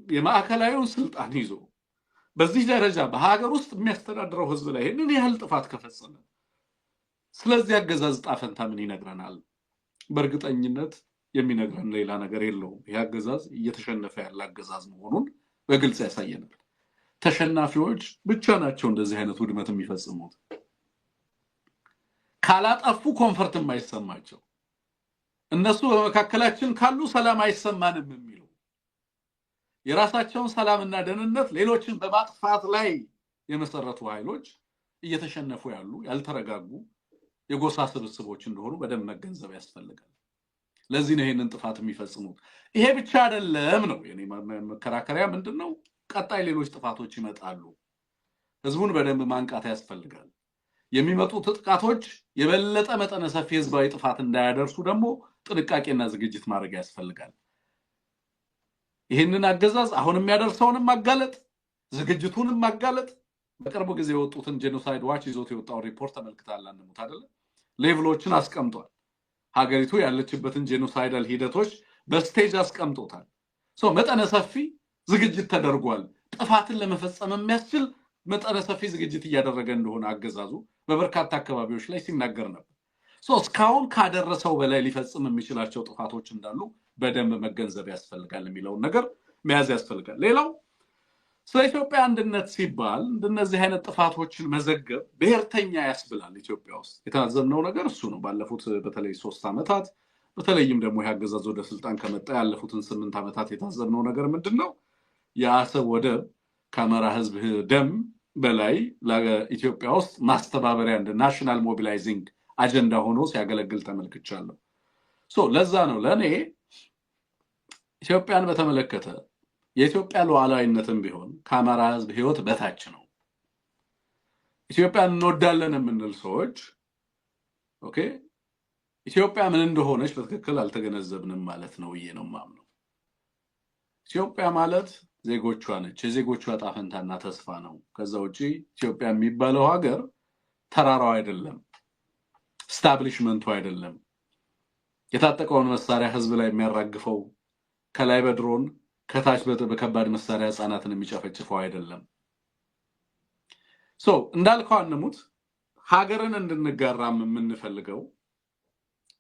[SPEAKER 1] የማዕከላዊውን ስልጣን ይዞ በዚህ ደረጃ በሀገር ውስጥ የሚያስተዳድረው ህዝብ ላይ ይህንን ያህል ጥፋት ከፈጸመ ስለዚህ አገዛዝ ጣፈንታ ምን ይነግረናል? በእርግጠኝነት የሚነግረን ሌላ ነገር የለውም። ይህ አገዛዝ እየተሸነፈ ያለ አገዛዝ መሆኑን በግልጽ ያሳየናል። ተሸናፊዎች ብቻ ናቸው እንደዚህ አይነት ውድመት የሚፈጽሙት። ካላጠፉ ኮንፈርት የማይሰማቸው እነሱ በመካከላችን ካሉ ሰላም አይሰማንም የሚሉ የራሳቸውን ሰላምና ደህንነት ሌሎችን በማጥፋት ላይ የመሰረቱ ኃይሎች እየተሸነፉ ያሉ ያልተረጋጉ የጎሳ ስብስቦች እንደሆኑ በደንብ መገንዘብ ያስፈልጋል። ለዚህ ነው ይሄንን ጥፋት የሚፈጽሙት። ይሄ ብቻ አይደለም ነው የኔ መከራከሪያ። ምንድነው? ቀጣይ ሌሎች ጥፋቶች ይመጣሉ። ህዝቡን በደንብ ማንቃት ያስፈልጋል። የሚመጡት ጥቃቶች የበለጠ መጠነ ሰፊ ህዝባዊ ጥፋት እንዳያደርሱ ደግሞ ጥንቃቄና ዝግጅት ማድረግ ያስፈልጋል። ይህንን አገዛዝ አሁን የሚያደርሰውንም ማጋለጥ፣ ዝግጅቱንም ማጋለጥ። በቅርቡ ጊዜ የወጡትን ጄኖሳይድ ዋች ይዞት የወጣው ሪፖርት ተመልክታል። አንሙት አይደለ? ሌቭሎችን አስቀምጧል። ሀገሪቱ ያለችበትን ጄኖሳይዳል ሂደቶች በስቴጅ አስቀምጦታል። መጠነ ሰፊ ዝግጅት ተደርጓል። ጥፋትን ለመፈጸም የሚያስችል መጠነ ሰፊ ዝግጅት እያደረገ እንደሆነ አገዛዙ በበርካታ አካባቢዎች ላይ ሲናገር ነበር። እስካሁን ካደረሰው በላይ ሊፈጽም የሚችላቸው ጥፋቶች እንዳሉ በደንብ መገንዘብ ያስፈልጋል የሚለውን ነገር መያዝ ያስፈልጋል። ሌላው ስለ ኢትዮጵያ አንድነት ሲባል እንደነዚህ አይነት ጥፋቶችን መዘገብ ብሔርተኛ ያስብላል። ኢትዮጵያ ውስጥ የታዘብነው ነገር እሱ ነው። ባለፉት በተለይ 3 ዓመታት በተለይም ደግሞ ያገዛዝ ወደ ስልጣን ከመጣ ያለፉትን 8 ዓመታት የታዘብነው ነገር ምንድነው? የአሰብ ወደብ ከአማራ ህዝብ ደም በላይ ለኢትዮጵያ ውስጥ ማስተባበሪያ እንደ ናሽናል ሞቢላይዚንግ አጀንዳ ሆኖ ሲያገለግል ተመልክቻለሁ። ለዛ ነው ለኔ ኢትዮጵያን በተመለከተ የኢትዮጵያ ሉዓላዊነትም ቢሆን ከአማራ ህዝብ ህይወት በታች ነው። ኢትዮጵያን እንወዳለን የምንል ሰዎች ኦኬ ኢትዮጵያ ምን እንደሆነች በትክክል አልተገነዘብንም ማለት ነው ብዬ ነው የማምነው። ኢትዮጵያ ማለት ዜጎቿ ነች፣ የዜጎቿ ዕጣ ፈንታና ተስፋ ነው። ከዛ ውጪ ኢትዮጵያ የሚባለው ሀገር ተራራው አይደለም፣ ስታብሊሽመንቱ አይደለም፣ የታጠቀውን መሳሪያ ህዝብ ላይ የሚያራግፈው ከላይ በድሮን ከታች በከባድ መሳሪያ ህፃናትን የሚጨፈጭፈው አይደለም። እንዳልከው አንሙት ሀገርን እንድንጋራም የምንፈልገው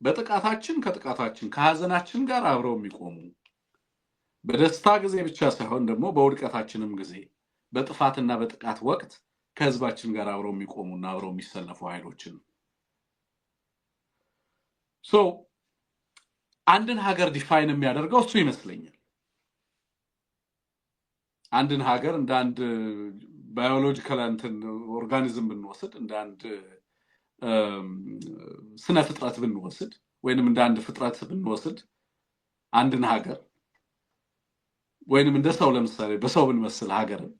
[SPEAKER 1] በጥቃታችን ከጥቃታችን ከሀዘናችን ጋር አብረው የሚቆሙ በደስታ ጊዜ ብቻ ሳይሆን ደግሞ በውድቀታችንም ጊዜ በጥፋትና በጥቃት ወቅት ከህዝባችን ጋር አብረው የሚቆሙና አብረው የሚሰለፉ ኃይሎችን አንድን ሀገር ዲፋይን የሚያደርገው እሱ ይመስለኛል። አንድን ሀገር እንደ አንድ ባዮሎጂካል ኦርጋኒዝም ብንወስድ እንደ አንድ ስነ ፍጥረት ብንወስድ ወይንም እንደ አንድ ፍጥረት ብንወስድ አንድን ሀገር ወይንም እንደ ሰው ለምሳሌ በሰው ብንመስል ሀገርን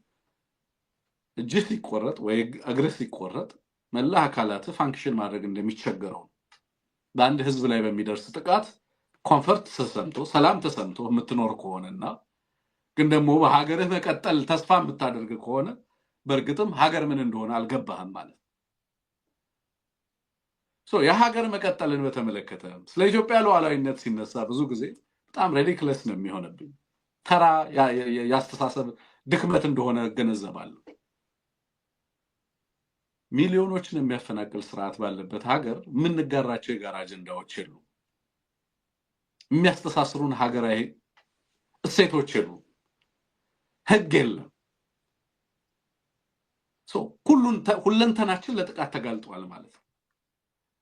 [SPEAKER 1] እጅ ሲቆረጥ ወይ እግር ሲቆረጥ መላ አካላት ፋንክሽን ማድረግ እንደሚቸገረው በአንድ ህዝብ ላይ በሚደርስ ጥቃት ኮምፎርት ተሰምቶ ሰላም ተሰምቶ የምትኖር ከሆነና ግን ደግሞ በሀገርህ መቀጠል ተስፋ የምታደርግ ከሆነ በእርግጥም ሀገር ምን እንደሆነ አልገባህም ማለት ነው። የሀገር መቀጠልን በተመለከተ ስለ ኢትዮጵያ ሉዓላዊነት ሲነሳ ብዙ ጊዜ በጣም ሪዲክለስ ነው የሚሆንብኝ። ተራ ያስተሳሰብ ድክመት እንደሆነ እገነዘባለሁ። ሚሊዮኖችን የሚያፈናቅል ስርዓት ባለበት ሀገር የምንጋራቸው የጋራ አጀንዳዎች የሉ፣ የሚያስተሳስሩን ሀገራዊ እሴቶች የሉ፣ ህግ የለም። ሁለንተናችን ለጥቃት ተጋልጧል ማለት ነው።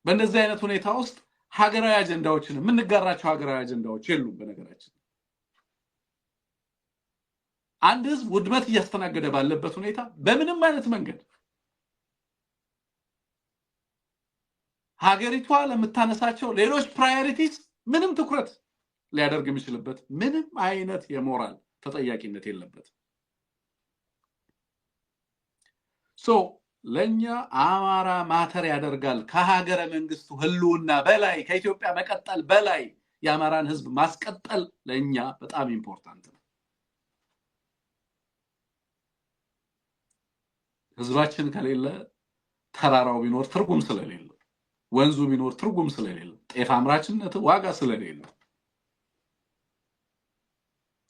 [SPEAKER 1] በእንደዚህ አይነት ሁኔታ ውስጥ ሀገራዊ አጀንዳዎችን የምንጋራቸው ሀገራዊ አጀንዳዎች የሉም። በነገራችን አንድ ህዝብ ውድመት እያስተናገደ ባለበት ሁኔታ በምንም አይነት መንገድ ሀገሪቷ ለምታነሳቸው ሌሎች ፕራዮሪቲስ ምንም ትኩረት ሊያደርግ የሚችልበት ምንም አይነት የሞራል ተጠያቂነት የለበት። ለኛ አማራ ማተር ያደርጋል። ከሀገረ መንግስቱ ህልውና በላይ ከኢትዮጵያ መቀጠል በላይ የአማራን ህዝብ ማስቀጠል ለኛ በጣም ኢምፖርታንት ነው። ህዝባችን ከሌለ ተራራው ቢኖር ትርጉም ስለሌለው፣ ወንዙ ቢኖር ትርጉም ስለሌለው፣ ጤፍ አምራችነት ዋጋ ስለሌለው፣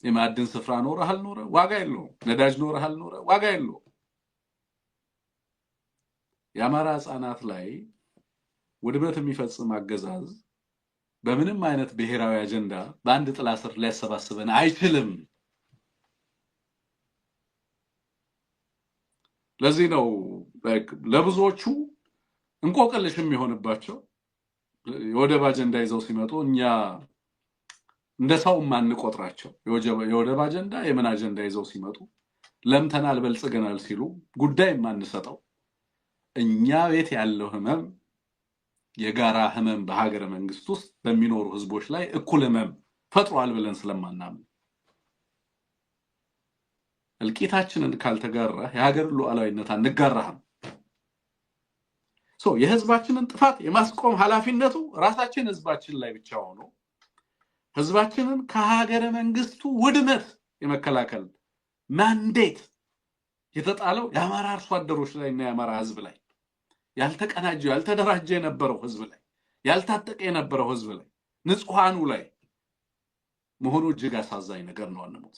[SPEAKER 1] የማዕድን ስፍራ ኖረ አልኖረ ዋጋ የለውም፣ ነዳጅ ኖረ አልኖረ ዋጋ የለውም። የአማራ ህፃናት ላይ ውድመት የሚፈጽም አገዛዝ በምንም አይነት ብሔራዊ አጀንዳ በአንድ ጥላ ስር ሊያሰባስበን አይችልም። ለዚህ ነው ለብዙዎቹ እንቆቅልሽ የሚሆንባቸው የወደብ አጀንዳ ይዘው ሲመጡ እኛ እንደ ሰው ማንቆጥራቸው የወደብ አጀንዳ የምን አጀንዳ ይዘው ሲመጡ ለምተናል በልጽገናል ሲሉ ጉዳይ ማንሰጠው እኛ ቤት ያለው ህመም የጋራ ህመም በሀገረ መንግስት ውስጥ በሚኖሩ ህዝቦች ላይ እኩል ህመም ፈጥሯል ብለን ስለማናምን እልቂታችንን ካልተጋራ የሀገር ሉዓላዊነት አንጋራህም። የህዝባችንን ጥፋት የማስቆም ኃላፊነቱ ራሳችን ህዝባችን ላይ ብቻ ሆኖ ህዝባችንን ከሀገረ መንግስቱ ውድመት የመከላከል ማንዴት የተጣለው የአማራ አርሶ አደሮች ላይ እና የአማራ ህዝብ ላይ ያልተቀናጀ ያልተደራጀ የነበረው ህዝብ ላይ ያልታጠቀ የነበረው ህዝብ ላይ ንጹሃኑ ላይ መሆኑ እጅግ አሳዛኝ ነገር ነው። አንሞት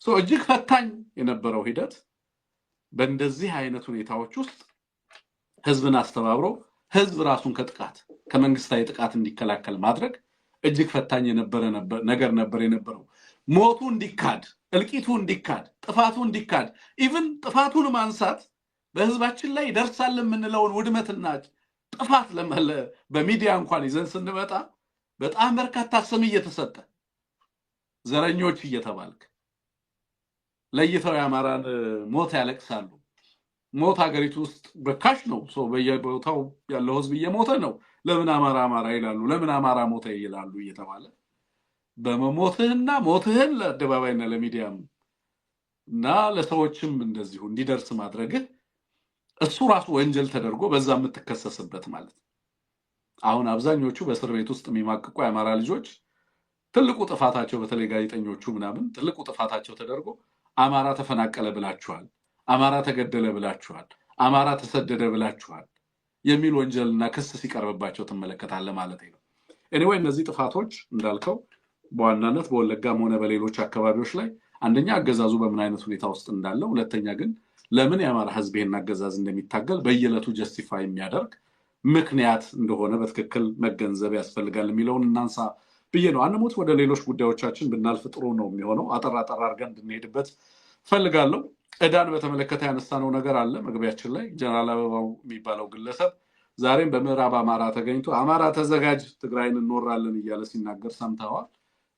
[SPEAKER 1] እጅግ ፈታኝ የነበረው ሂደት በእንደዚህ አይነት ሁኔታዎች ውስጥ ህዝብን አስተባብሮ ህዝብ ራሱን ከጥቃት ከመንግስታዊ ጥቃት እንዲከላከል ማድረግ እጅግ ፈታኝ ነገር ነበር የነበረው። ሞቱ እንዲካድ፣ እልቂቱ እንዲካድ፣ ጥፋቱ እንዲካድ፣ ኢቭን ጥፋቱን ማንሳት በህዝባችን ላይ ደርሳል የምንለውን ውድመትና ጥፋት በሚዲያ እንኳን ይዘን ስንመጣ በጣም በርካታ ስም እየተሰጠ ዘረኞች እየተባልክ ለይተው የአማራን ሞት ያለቅሳሉ። ሞት ሀገሪቱ ውስጥ በካሽ ነው። በየቦታው ያለው ህዝብ እየሞተ ነው። ለምን አማራ ይላሉ? ለምን አማራ ሞተ ይላሉ እየተባለ በመሞትህና ሞትህን ለአደባባይና ለሚዲያም እና ለሰዎችም እንደዚሁ እንዲደርስ ማድረግህ እሱ ራሱ ወንጀል ተደርጎ በዛ የምትከሰስበት ማለት ነው። አሁን አብዛኞቹ በእስር ቤት ውስጥ የሚማቅቁ የአማራ ልጆች ትልቁ ጥፋታቸው በተለይ ጋዜጠኞቹ ምናምን ትልቁ ጥፋታቸው ተደርጎ አማራ ተፈናቀለ ብላችኋል፣ አማራ ተገደለ ብላችኋል፣ አማራ ተሰደደ ብላችኋል የሚል ወንጀልና ክስ ሲቀርብባቸው ትመለከታለህ ማለት ነው። ኤኒዌይ እነዚህ ጥፋቶች እንዳልከው በዋናነት በወለጋም ሆነ በሌሎች አካባቢዎች ላይ አንደኛ አገዛዙ በምን አይነት ሁኔታ ውስጥ እንዳለ፣ ሁለተኛ ግን ለምን የአማራ ህዝብ ይሄን አገዛዝ እንደሚታገል በየዕለቱ ጀስቲፋይ የሚያደርግ ምክንያት እንደሆነ በትክክል መገንዘብ ያስፈልጋል የሚለውን እናንሳ ብዬ ነው። አንሞት ወደ ሌሎች ጉዳዮቻችን ብናልፍ ጥሩ ነው የሚሆነው። አጠር አድርገን እንድንሄድበት ፈልጋለሁ። ዕዳን በተመለከተ ያነሳነው ነገር አለ መግቢያችን ላይ። ጀነራል አበባው የሚባለው ግለሰብ ዛሬም በምዕራብ አማራ ተገኝቶ አማራ ተዘጋጅ ትግራይን እንወራለን እያለ ሲናገር ሰምተዋል።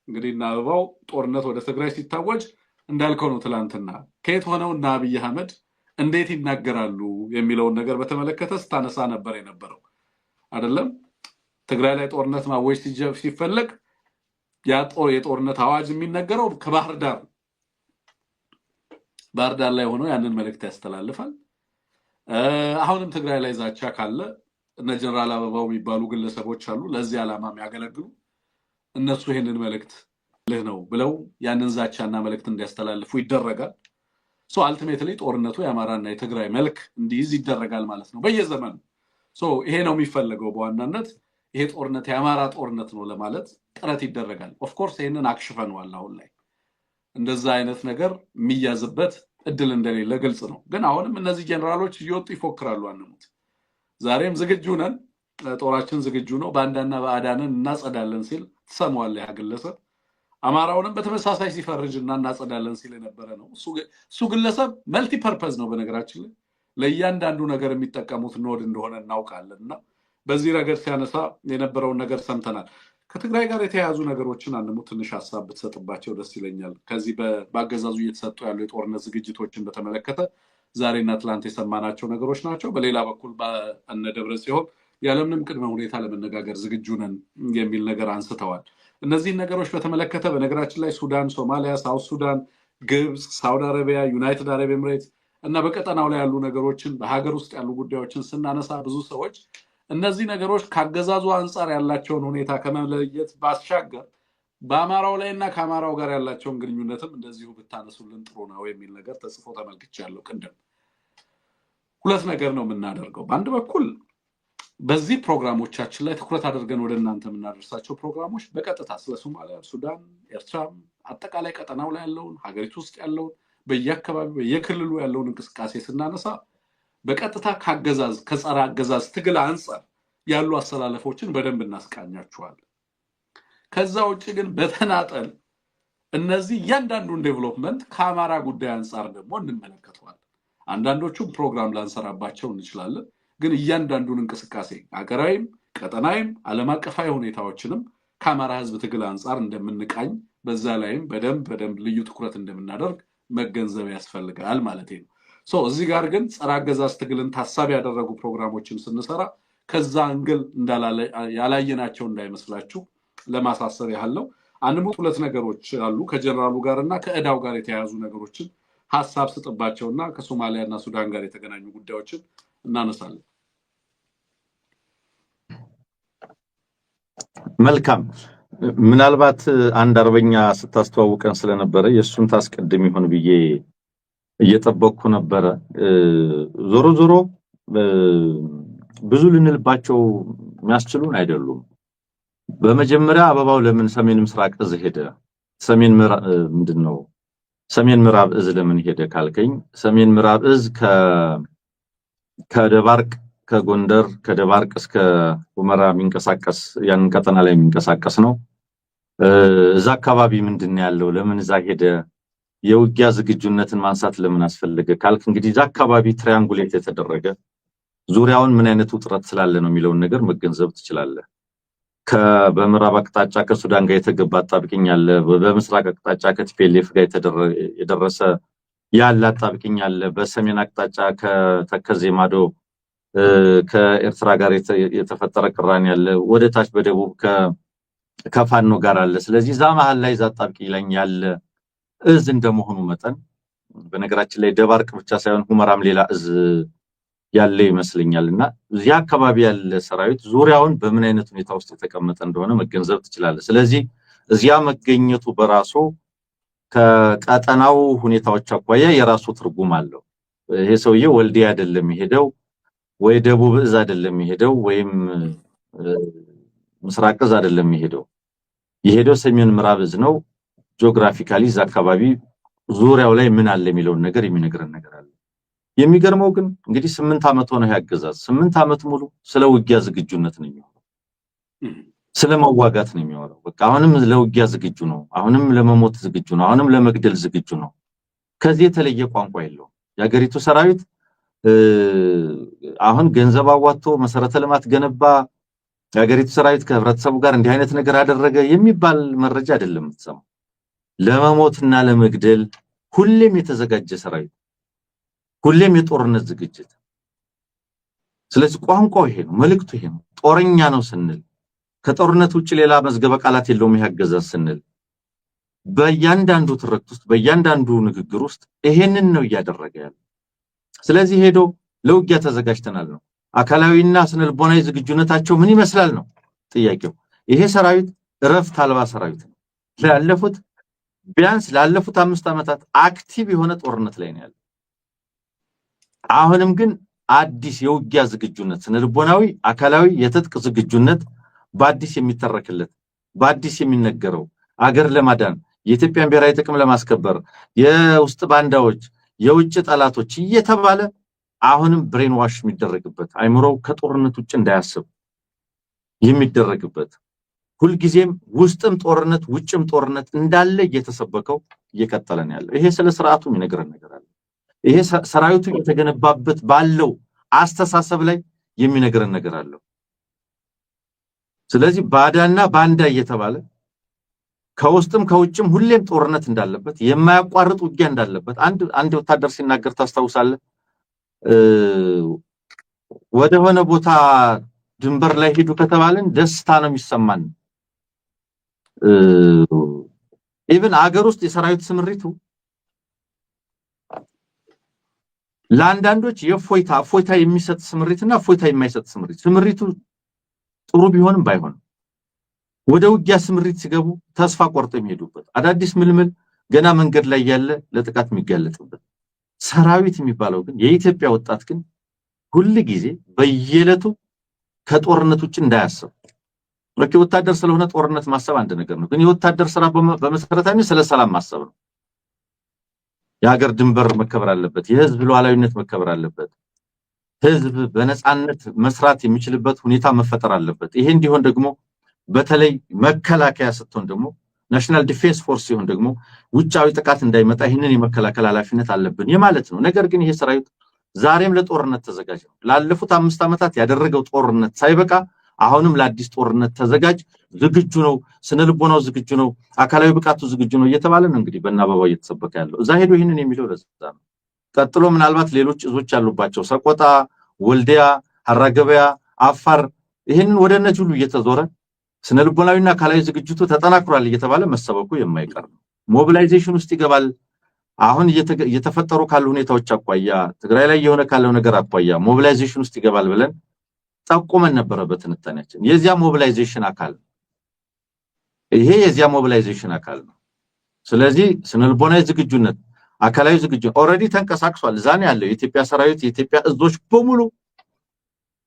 [SPEAKER 1] እንግዲህ እና አበባው ጦርነት ወደ ትግራይ ሲታወጅ እንዳልከው ነው ትላንትና ከየት ሆነው እና አብይ አህመድ እንዴት ይናገራሉ የሚለውን ነገር በተመለከተ ስታነሳ ነበር የነበረው አይደለም። ትግራይ ላይ ጦርነት ማወጅ ሲፈለግ የጦርነት አዋጅ የሚነገረው ከባህር ዳር ላይ ሆኖ ያንን መልእክት ያስተላልፋል። አሁንም ትግራይ ላይ ዛቻ ካለ እነ ጀነራል አበባው የሚባሉ ግለሰቦች አሉ ለዚህ ዓላማ የሚያገለግሉ እነሱ ይሄንን መልእክት ልህ ነው ብለው ያንን ዛቻና መልእክት እንዲያስተላልፉ ይደረጋል። አልቲሜትሊ ጦርነቱ የአማራና የትግራይ መልክ እንዲይዝ ይደረጋል ማለት ነው በየዘመኑ። ይሄ ነው የሚፈለገው በዋናነት ይሄ ጦርነት የአማራ ጦርነት ነው ለማለት ጥረት ይደረጋል። ኦፍኮርስ ይሄንን አክሽፈነዋል። አሁን ላይ እንደዛ አይነት ነገር የሚያዝበት እድል እንደሌለ ግልጽ ነው። ግን አሁንም እነዚህ ጀነራሎች እየወጡ ይፎክራሉ። አንሙት ዛሬም ዝግጁ ነን፣ ጦራችን ዝግጁ ነው፣ ባንዳና ባዕዳንን እናጸዳለን ሲል ትሰማዋለህ። ያ ግለሰብ አማራውንም በተመሳሳይ ሲፈርጅና እናጸዳለን ሲል የነበረ ነው። እሱ ግለሰብ መልቲ ፐርፐዝ ነው። በነገራችን ላይ ለእያንዳንዱ ነገር የሚጠቀሙት ኖድ እንደሆነ እናውቃለን እና በዚህ ረገድ ሲያነሳ የነበረውን ነገር ሰምተናል። ከትግራይ ጋር የተያያዙ ነገሮችን አንሙ ትንሽ ሀሳብ ብትሰጥባቸው ደስ ይለኛል። ከዚህ በአገዛዙ እየተሰጡ ያሉ የጦርነት ዝግጅቶችን በተመለከተ ዛሬና ትላንት የሰማናቸው ነገሮች ናቸው። በሌላ በኩል በእነ ደብረጽዮን ያለምንም ቅድመ ሁኔታ ለመነጋገር ዝግጁ ነን የሚል ነገር አንስተዋል። እነዚህን ነገሮች በተመለከተ በነገራችን ላይ ሱዳን፣ ሶማሊያ፣ ሳውት ሱዳን፣ ግብፅ፣ ሳውዲ አረቢያ፣ ዩናይትድ አረብ ኤምሬት እና በቀጠናው ላይ ያሉ ነገሮችን በሀገር ውስጥ ያሉ ጉዳዮችን ስናነሳ ብዙ ሰዎች እነዚህ ነገሮች ካገዛዙ አንጻር ያላቸውን ሁኔታ ከመለየት ባሻገር በአማራው ላይ እና ከአማራው ጋር ያላቸውን ግንኙነትም እንደዚሁ ብታነሱልን ጥሩ ነው የሚል ነገር ተጽፎ ተመልክቻለሁ። ቅድም ሁለት ነገር ነው የምናደርገው። በአንድ በኩል በዚህ ፕሮግራሞቻችን ላይ ትኩረት አድርገን ወደ እናንተ የምናደርሳቸው ፕሮግራሞች በቀጥታ ስለ ሶማሊያ፣ ሱዳን፣ ኤርትራ አጠቃላይ ቀጠናው ላይ ያለውን ሀገሪቱ ውስጥ ያለውን በየአካባቢው በየክልሉ ያለውን እንቅስቃሴ ስናነሳ በቀጥታ ከጸረ አገዛዝ ትግል አንጻር ያሉ አሰላለፎችን በደንብ እናስቃኛችኋለን። ከዛ ውጭ ግን በተናጠል እነዚህ እያንዳንዱን ዴቨሎፕመንት ከአማራ ጉዳይ አንጻር ደግሞ እንመለከተዋለን። አንዳንዶቹም ፕሮግራም ላንሰራባቸው እንችላለን። ግን እያንዳንዱን እንቅስቃሴ አገራዊም ቀጠናዊም ዓለም አቀፋዊ ሁኔታዎችንም ከአማራ ህዝብ ትግል አንጻር እንደምንቃኝ በዛ ላይም በደንብ ልዩ ትኩረት እንደምናደርግ መገንዘብ ያስፈልጋል ማለት ነው። እዚህ ጋር ግን ጸረ አገዛዝ ትግልን ታሳቢ ያደረጉ ፕሮግራሞችን ስንሰራ ከዛ አንግል ያላየናቸው እንዳይመስላችሁ ለማሳሰብ ያህል ነው። አንሙት ሁለት ነገሮች አሉ ከጀነራሉ ጋር እና ከዕዳው ጋር የተያያዙ ነገሮችን ሀሳብ ስጥባቸውና ከሶማሊያ እና ሱዳን ጋር የተገናኙ ጉዳዮችን እናነሳለን።
[SPEAKER 2] መልካም። ምናልባት አንድ አርበኛ ስታስተዋውቀን ስለነበረ የእሱን ታስቀድም ይሆን ብዬ እየጠበቅኩ ነበረ። ዞሮ ዞሮ ብዙ ልንልባቸው የሚያስችሉን አይደሉም። በመጀመሪያ አበባው ለምን ሰሜን ምስራቅ እዝ ሄደ? ሰሜን ምዕራብ እዝ ለምን ሄደ ካልከኝ ሰሜን ምዕራብ እዝ ከደባርቅ ከጎንደር ከደባርቅ እስከ ሁመራ የሚንቀሳቀስ ያንን ቀጠና ላይ የሚንቀሳቀስ ነው። እዛ አካባቢ ምንድነው ያለው? ለምን እዛ ሄደ? የውጊያ ዝግጁነትን ማንሳት ለምን አስፈለገ ካልክ እንግዲህ እዛ አካባቢ ትሪያንጉሌት የተደረገ ዙሪያውን ምን አይነት ውጥረት ስላለ ነው የሚለውን ነገር መገንዘብ ትችላለህ። በምዕራብ አቅጣጫ ከሱዳን ጋር የተገባ አጣብቂኝ አለ። በምስራቅ አቅጣጫ ከቲፒኤልኤፍ ጋር የደረሰ ያለ አጣብቂኝ አለ። በሰሜን አቅጣጫ ከተከዜ ማዶ ከኤርትራ ጋር የተፈጠረ ቅራኔ አለ። ወደ ታች በደቡብ ከፋኖ ጋር አለ። ስለዚህ ዛ መሃል ላይ አጣብቂኝ ላይ ያለ እዝ እንደመሆኑ መጠን በነገራችን ላይ ደባርቅ ብቻ ሳይሆን ሁመራም ሌላ እዝ ያለ ይመስለኛልና እዚያ አካባቢ ያለ ሰራዊት ዙሪያውን በምን አይነት ሁኔታ ውስጥ የተቀመጠ እንደሆነ መገንዘብ ትችላለህ። ስለዚህ እዚያ መገኘቱ በራሱ ከቀጠናው ሁኔታዎች አኳያ የራሱ ትርጉም አለው። ይሄ ሰውዬ ወልዲያ አይደለም የሄደው ወይ ደቡብ እዝ አይደለም የሄደው ወይም ምስራቅ እዝ አይደለም የሄደው ሰሜን ምዕራብ እዝ ነው። ጂኦግራፊካሊ እዛ አካባቢ ዙሪያው ላይ ምን አለ የሚለውን ነገር የሚነግረን ነገር አለ። የሚገርመው ግን እንግዲህ 8 ዓመት ሆነ ያገዛዝ 8 ዓመት ሙሉ ስለ ውጊያ ዝግጁነት ነው የሚያወራው፣ ስለ መዋጋት ነው የሚያወራው። በቃ አሁንም ለውጊያ ዝግጁ ነው፣ አሁንም ለመሞት ዝግጁ ነው፣ አሁንም ለመግደል ዝግጁ ነው። ከዚህ የተለየ ቋንቋ የለውም። የሀገሪቱ ሰራዊት አሁን ገንዘብ አዋጥቶ መሰረተ ልማት ገነባ፣ የሀገሪቱ ሰራዊት ከህብረተሰቡ ጋር እንዲህ አይነት ነገር አደረገ የሚባል መረጃ አይደለም የምትሰማው። ለመሞትና ለመግደል ሁሌም የተዘጋጀ ሰራዊት፣ ሁሌም የጦርነት ዝግጅት። ስለዚህ ቋንቋው ይሄ ነው፣ መልእክቱ ይሄ ነው። ጦረኛ ነው ስንል ከጦርነት ውጭ ሌላ መዝገበ ቃላት የለውም ያገዛዝ ስንል በእያንዳንዱ ትርክት ውስጥ በእያንዳንዱ ንግግር ውስጥ ይሄንን ነው እያደረገ ያለው። ስለዚህ ሄዶ ለውጊያ ተዘጋጅተናል ነው። አካላዊና ስነልቦናዊ ዝግጁነታቸው ምን ይመስላል ነው ጥያቄው። ይሄ ሰራዊት እረፍት አልባ ሰራዊት ነው። ላለፉት 5 ዓመታት አክቲቭ የሆነ ጦርነት ላይ ነው ያለው። አሁንም ግን አዲስ የውጊያ ዝግጁነት፣ ስነልቦናዊ፣ አካላዊ የትጥቅ ዝግጁነት በአዲስ የሚተረክለት በአዲስ የሚነገረው አገር ለማዳን የኢትዮጵያን ብሔራዊ ጥቅም ለማስከበር የውስጥ ባንዳዎች የውጭ ጠላቶች እየተባለ አሁንም ብሬን ዋሽ የሚደረግበት አይምሮው ከጦርነት ውጭ እንዳያስብ የሚደረግበት ሁልጊዜም ውስጥም ጦርነት ውጭም ጦርነት እንዳለ እየተሰበከው እየቀጠለ ነው ያለው። ይሄ ስለ ስርዓቱ የሚነግረን ነገር አለ። ይሄ ሰራዊቱ የተገነባበት ባለው አስተሳሰብ ላይ የሚነግረን ነገር አለው። ስለዚህ ባዳና ባንዳ እየተባለ ከውስጥም ከውጭም ሁሌም ጦርነት እንዳለበት የማያቋርጥ ውጊያ እንዳለበት አንድ ወታደር ሲናገር ታስታውሳለህ። ወደ ሆነ ቦታ ድንበር ላይ ሄዱ ከተባለን ደስታ ነው የሚሰማን። ኢቭን አገር ውስጥ የሰራዊት ስምሪቱ ለአንዳንዶች እፎይታ የሚሰጥ ስምሪትና እፎይታ የማይሰጥ ስምሪቱ ጥሩ ቢሆንም ባይሆንም ወደ ውጊያ ስምሪት ሲገቡ ተስፋ ቆርጦ የሚሄዱበት አዳዲስ ምልምል ገና መንገድ ላይ ያለ ለጥቃት የሚጋለጥበት ሰራዊት የሚባለው ግን የኢትዮጵያ ወጣት ግን ሁሉ ጊዜ በየዕለቱ ከጦርነት ውጭ እንዳያስብ። ወታደር ስለሆነ ጦርነት ማሰብ አንድ ነገር ነው፣ ግን የወታደር ስራ በመሰረታዊነት ስለ ሰላም ማሰብ ነው። የሀገር ድንበር መከበር አለበት፣ የህዝብ ሉዓላዊነት መከበር አለበት፣ ህዝብ በነፃነት መስራት የሚችልበት ሁኔታ መፈጠር አለበት። ይሄ እንዲሆን ደግሞ በተለይ መከላከያ ስትሆን ደግሞ ናሽናል ዲፌንስ ፎርስ ሲሆን ደግሞ ውጫዊ ጥቃት እንዳይመጣ ይህንን የመከላከል ኃላፊነት አለብን የማለት ነው። ነገር ግን ይሄ ሰራዊት ዛሬም ለጦርነት ተዘጋጅ ነው። ላለፉት 5 ዓመታት ያደረገው ጦርነት ሳይበቃ አሁንም ለአዲስ ጦርነት ተዘጋጅ፣ ዝግጁ ነው፣ ስነልቦናው ዝግጁ ነው፣ አካላዊ ብቃቱ ዝግጁ ነው እየተባለ ነው እንግዲህ በእናበባው እየተሰበከ ያለው። እዛ ሄዶ ይህንን የሚለው ለዛ ነው። ቀጥሎ ምናልባት ሌሎች እዞች ያሉባቸው ሰቆጣ፣ ወልዲያ፣ ሐራገበያ፣ አፋር ይህንን ወደ እነዚህ ሁሉ እየተዞረ ስነልቦናዊና አካላዊ ዝግጅቱ ተጠናክሯል እየተባለ መሰበኩ የማይቀር ነው። ሞቢላይዜሽን ውስጥ ይገባል። አሁን እየተፈጠሩ ካሉ ሁኔታዎች አኳያ ትግራይ ላይ የሆነ ካለው ነገር አኳያ ሞቢላይዜሽን ውስጥ ይገባል ብለን ጠቁመን ነበረ በትንታኔያችን። የዚያ ሞቢላይዜሽን አካል ይሄ የዚያ ሞቢላይዜሽን አካል ነው። ስለዚህ ስነልቦናዊ ዝግጁነት፣ አካላዊ ዝግጁነት ኦሬዲ ተንቀሳቅሷል። ዛኔ ያለው የኢትዮጵያ ሰራዊት የኢትዮጵያ እዞች በሙሉ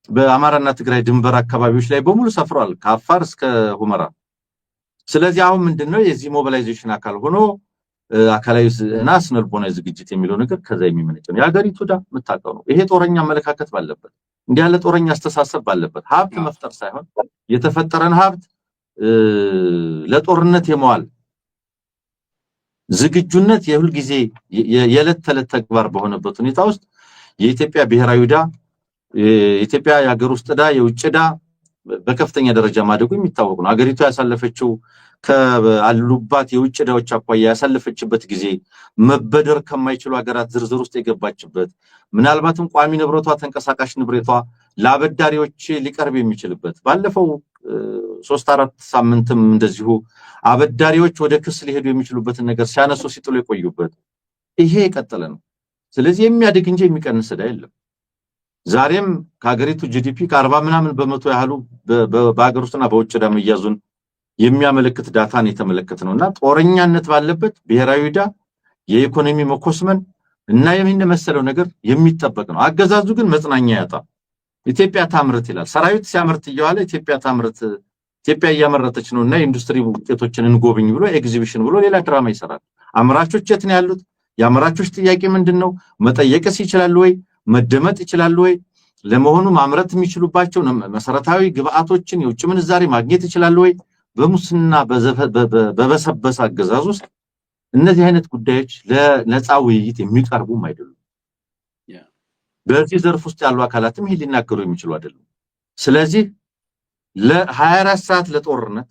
[SPEAKER 2] በአማራና ትግራይ ድንበር አካባቢዎች ላይ በሙሉ ሰፍሯል ከአፋር እስከ ሁመራ። ስለዚህ አሁን ምንድነው የዚህ ሞቢላይዜሽን አካል ሆኖ አካላዊ እና ስነልቦናዊ ዝግጅት የሚለው ነገር ከዛ የሚመነጭ ነው። የሀገሪቱ ዳ የምታውቀው ነው። ይሄ ጦረኛ አመለካከት ባለበት እንዲህ ያለ ጦረኛ አስተሳሰብ ባለበት ሀብት መፍጠር ሳይሆን የተፈጠረን ሀብት ለጦርነት የመዋል ዝግጁነት የሁል ጊዜ የዕለት ተዕለት ተግባር በሆነበት ሁኔታ ውስጥ የኢትዮጵያ ብሔራዊ ዳ የኢትዮጵያ የሀገር ውስጥ ዳ የውጭ ዳ በከፍተኛ ደረጃ ማደጉ የሚታወቅ ነው። ሀገሪቱ ያሳለፈችው ከአሉባት የውጭ ዕዳዎች አኳያ ያሳለፈችበት ጊዜ መበደር ከማይችሉ ሀገራት ዝርዝር ውስጥ የገባችበት ምናልባትም ቋሚ ንብረቷ ተንቀሳቃሽ ንብረቷ ለአበዳሪዎች ሊቀርብ የሚችልበት ባለፈው 3-4 ሳምንትም እንደዚሁ አበዳሪዎች ወደ ክስ ሊሄዱ የሚችሉበትን ነገር ሲያነሱ ሲጥሉ የቆዩበት ይሄ የቀጠለ ነው። ስለዚህ የሚያድግ እንጂ የሚቀንስ ዕዳ የለም። ዛሬም ከሀገሪቱ ጂዲፒ ከ40 ምናምን በመቶ ያህሉ በሀገር ውስጥና በውጭ ዕዳ መያዙን የሚያመለክት ዳታን የተመለከተ ነውና ጦረኛነት ባለበት ብሔራዊ ዕዳ የኢኮኖሚ መኮስመን እና የሚመሰለው ነገር የሚጠበቅ ነው። አገዛዙ ግን መጽናኛ ያጣ ኢትዮጵያ ታምርት ይላል። ሰራዊት ሲያመርት እየዋለ ኢትዮጵያ ታምርት ኢትዮጵያ እያመረተች ነውና የኢንዱስትሪ ውጤቶችን እንጎብኝ ብሎ ኤግዚቢሽን ብሎ ሌላ ድራማ ይሰራል። አምራቾች የት ነው ያሉት? የአምራቾች ጥያቄ ምንድነው? መጠየቅስ ይችላሉ ወይ? መደመጥ ይችላሉ ወይ? ለመሆኑ ማምረት የሚችሉባቸው መሰረታዊ ግብአቶችን የውጭ ምንዛሬ ማግኘት ይችላሉ ወይ? በሙስና በበሰበሰ አገዛዝ ውስጥ እነዚህ አይነት ጉዳዮች ለነፃ ውይይት የሚቀርቡም አይደሉም። በዚህ ዘርፍ ውስጥ ያሉ አካላትም ይሄ ሊናገሩ የሚችሉ አይደሉም። ስለዚህ ለ24 ሰዓት ለጦርነት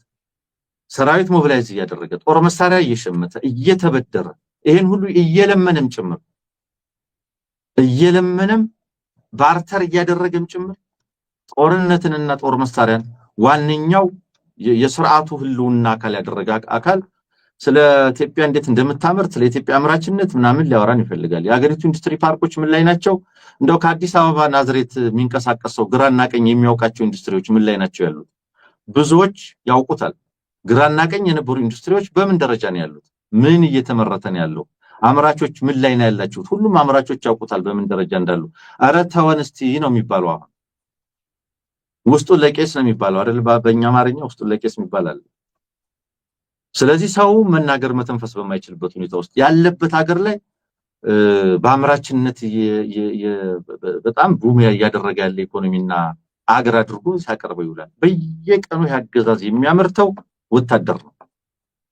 [SPEAKER 2] ሰራዊት ሞቢላይዝ እያደረገ ጦር መሳሪያ እየሸመተ እየተበደረ ይሄን ሁሉ እየለመነም ጭምር እየለመነም ባርተር እያደረገም ጭምር ጦርነትንና ጦር መሳሪያን ዋነኛው የሥርዓቱ ህልውና አካል ያደረገ አካል ስለ ኢትዮጵያ እንዴት እንደምታመርት ስለ ኢትዮጵያ አምራችነት ምናምን ሊያወራን ይፈልጋል። የሀገሪቱ ኢንዱስትሪ ፓርኮች ምን ላይ ናቸው? እንደው ከአዲስ አበባ ናዝሬት የሚንቀሳቀሰው ግራና ቀኝ የሚያውቃቸው ኢንዱስትሪዎች ምን ላይ ናቸው ያሉት? ብዙዎች ያውቁታል። ግራና ቀኝ የነበሩ ኢንዱስትሪዎች በምን ደረጃ ነው ያሉት? ምን እየተመረተ ነው ያለው? አምራቾች ምን ላይ ነው ያላችሁት? ሁሉም አምራቾች ያውቁታል በምን ደረጃ እንዳሉ። ኧረ ተወን እስቲ ነው የሚባለው። አሁን ውስጡ ለቄስ ነው የሚባለው አይደል? በእኛ አማርኛ ውስጡ ለቄስ ይባላል። ስለዚህ ሰው መናገር መተንፈስ በማይችልበት ሁኔታ ውስጥ ያለበት ሀገር ላይ በአምራችነት በጣም ቡም ያደረገ ያለ ኢኮኖሚና አገር አድርጎ ሲያቀርበው ይውላል። በየቀኑ ያገዛዝ የሚያመርተው ወታደር ነው።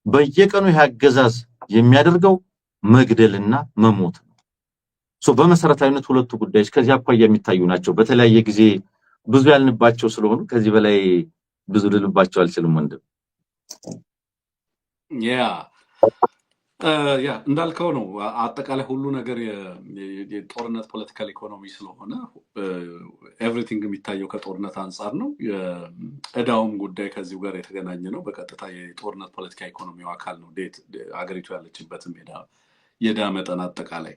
[SPEAKER 2] በየቀኑ ያገዛዝ የሚያደርገው መግደልና መሞት ነው። በመሰረታዊነት ሁለቱ ጉዳዮች ከዚህ አኳያ የሚታዩ ናቸው። በተለያየ ጊዜ ብዙ ያልንባቸው ስለሆኑ ከዚህ በላይ ብዙ ልልባቸው አልችልም ወንድም።
[SPEAKER 1] ያ እንዳልከው ነው። አጠቃላይ ሁሉ ነገር የጦርነት ፖለቲካል ኢኮኖሚ ስለሆነ ኤቭሪቲንግ የሚታየው ከጦርነት አንጻር ነው። የዕዳውም ጉዳይ ከዚሁ ጋር የተገናኘ ነው። በቀጥታ የጦርነት ፖለቲካ ኢኮኖሚው አካል ነው። አገሪቱ ያለችበትም የዕዳ መጠን አጠቃላይ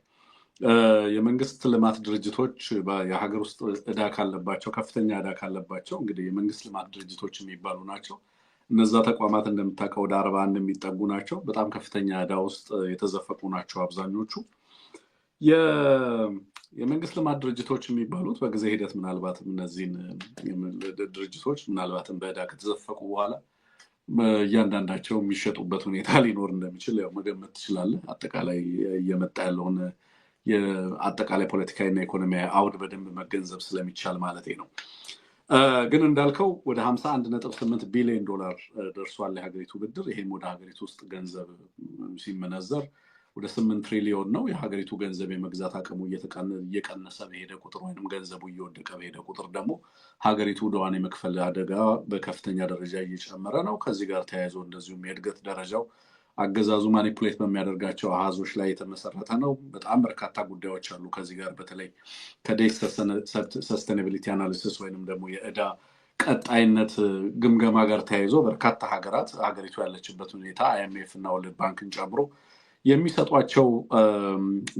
[SPEAKER 1] የመንግስት ልማት ድርጅቶች የሀገር ውስጥ ዕዳ ካለባቸው ከፍተኛ ዕዳ ካለባቸው እንግዲህ የመንግስት ልማት ድርጅቶች የሚባሉ ናቸው። እነዛ ተቋማት እንደምታውቀው ወደ 41 የሚጠጉ ናቸው። በጣም ከፍተኛ ዕዳ ውስጥ የተዘፈቁ ናቸው አብዛኞቹ። የመንግስት ልማት ድርጅቶች የሚባሉት በጊዜ ሂደት ምናልባትም እነዚህን ድርጅቶች ምናልባትም በዕዳ ከተዘፈቁ በኋላ እያንዳንዳቸው የሚሸጡበት ሁኔታ ሊኖር እንደሚችል ያው መገመት ትችላለህ። አጠቃላይ እየመጣ ያለውን የአጠቃላይ ፖለቲካዊና ኢኮኖሚያዊ አውድ በደንብ መገንዘብ ስለሚቻል ማለት ነው። ግን እንዳልከው ወደ 51.8 ቢሊዮን ዶላር ደርሷል የሀገሪቱ ብድር። ይሄም ወደ ሀገሪቱ ውስጥ ገንዘብ ሲመነዘር ወደ 8 ትሪሊዮን ነው። የሀገሪቱ ገንዘብ የመግዛት አቅሙ እየቀነሰ በሄደ ቁጥር ወይም ገንዘቡ እየወደቀ በሄደ ቁጥር ደግሞ ሀገሪቱ ዕዳዋን የመክፈል አደጋ በከፍተኛ ደረጃ እየጨመረ ነው። ከዚህ ጋር ተያይዞ እንደዚሁም የእድገት ደረጃው አገዛዙ ማኒፑሌት በሚያደርጋቸው አሃዞች ላይ የተመሰረተ ነው። በጣም በርካታ ጉዳዮች አሉ ከዚህ ጋር በተለይ ከዴት ሰስተናቢሊቲ አናሊሲስ ወይንም ደግሞ የዕዳ ቀጣይነት ግምገማ ጋር ተያይዞ በርካታ ሀገራት ሀገሪቱ ያለችበት ሁኔታ አይኤምኤፍ እና ወርልድ ባንክን ጨምሮ የሚሰጧቸው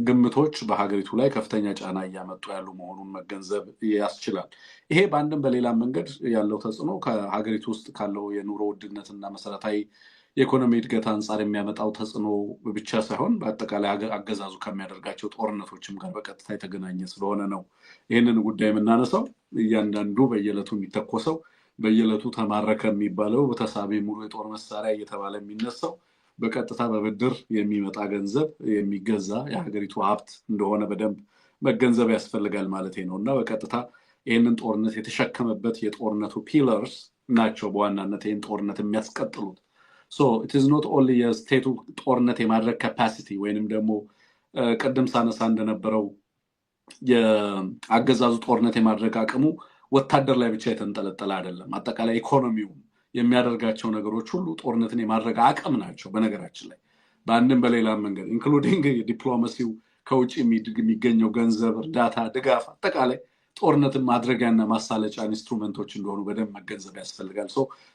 [SPEAKER 1] ግምቶች በሀገሪቱ ላይ ከፍተኛ ጫና እያመጡ ያሉ መሆኑን መገንዘብ ያስችላል። ይሄ በአንድም በሌላ መንገድ ያለው ተጽዕኖ ከሀገሪቱ ውስጥ ካለው የኑሮ ውድነትና መሰረታዊ የኢኮኖሚ እድገት አንጻር የሚያመጣው ተጽዕኖ ብቻ ሳይሆን በአጠቃላይ አገዛዙ ከሚያደርጋቸው ጦርነቶችም ጋር በቀጥታ የተገናኘ ስለሆነ ነው ይህንን ጉዳይ የምናነሳው። እያንዳንዱ በየዕለቱ የሚተኮሰው በየዕለቱ ተማረከ የሚባለው በተሳቢ ሙሉ የጦር መሳሪያ እየተባለ የሚነሳው በቀጥታ በብድር የሚመጣ ገንዘብ የሚገዛ የሀገሪቱ ሀብት እንደሆነ በደንብ መገንዘብ ያስፈልጋል ማለት ነው እና በቀጥታ ይህንን ጦርነት የተሸከመበት የጦርነቱ ፒለርስ ናቸው በዋናነት ይህን ጦርነት የሚያስቀጥሉት። it is not only የስቴቱ ጦርነት የማድረግ ካፓሲቲ ወይንም ደግሞ ቅድም ሳነሳ እንደነበረው የአገዛዙ ጦርነት የማድረግ አቅሙ ወታደር ላይ ብቻ የተንጠለጠለ አይደለም። አጠቃላይ ኢኮኖሚው የሚያደርጋቸው ነገሮች ሁሉ ጦርነትን የማድረግ አቅም ናቸው። በነገራችን ላይ በአንድም በሌላም መንገድ ኢንክሉዲንግ ዲፕሎማሲው፣ ከውጭ የሚገኘው ገንዘብ፣ እርዳታ፣ ድጋፍ አጠቃላይ ጦርነትን ማድረጊያና ማሳለጫ ኢንስትሩመንቶች እንደሆኑ በደንብ መገንዘብ ያስፈልጋል።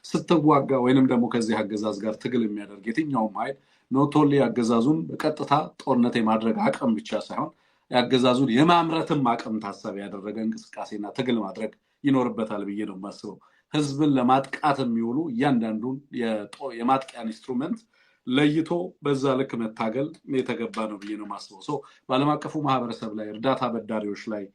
[SPEAKER 1] ስትዋጋ ወይንም ደግሞ ከዚህ አገዛዝ ጋር ትግል የሚያደርግ የትኛውም ኃይል ኖቶሊ አገዛዙን በቀጥታ ጦርነት የማድረግ አቅም ብቻ ሳይሆን የአገዛዙን የማምረትም አቅም ታሳቢ ያደረገ እንቅስቃሴና ትግል ማድረግ ይኖርበታል ብዬ ነው የማስበው። ህዝብን ለማጥቃት የሚውሉ እያንዳንዱን የማጥቂያ ኢንስትሩመንት ለይቶ በዛ ልክ መታገል የተገባ ነው ብዬ ነው የማስበው። በዓለም አቀፉ ማህበረሰብ ላይ እርዳታ በዳሪዎች ላይ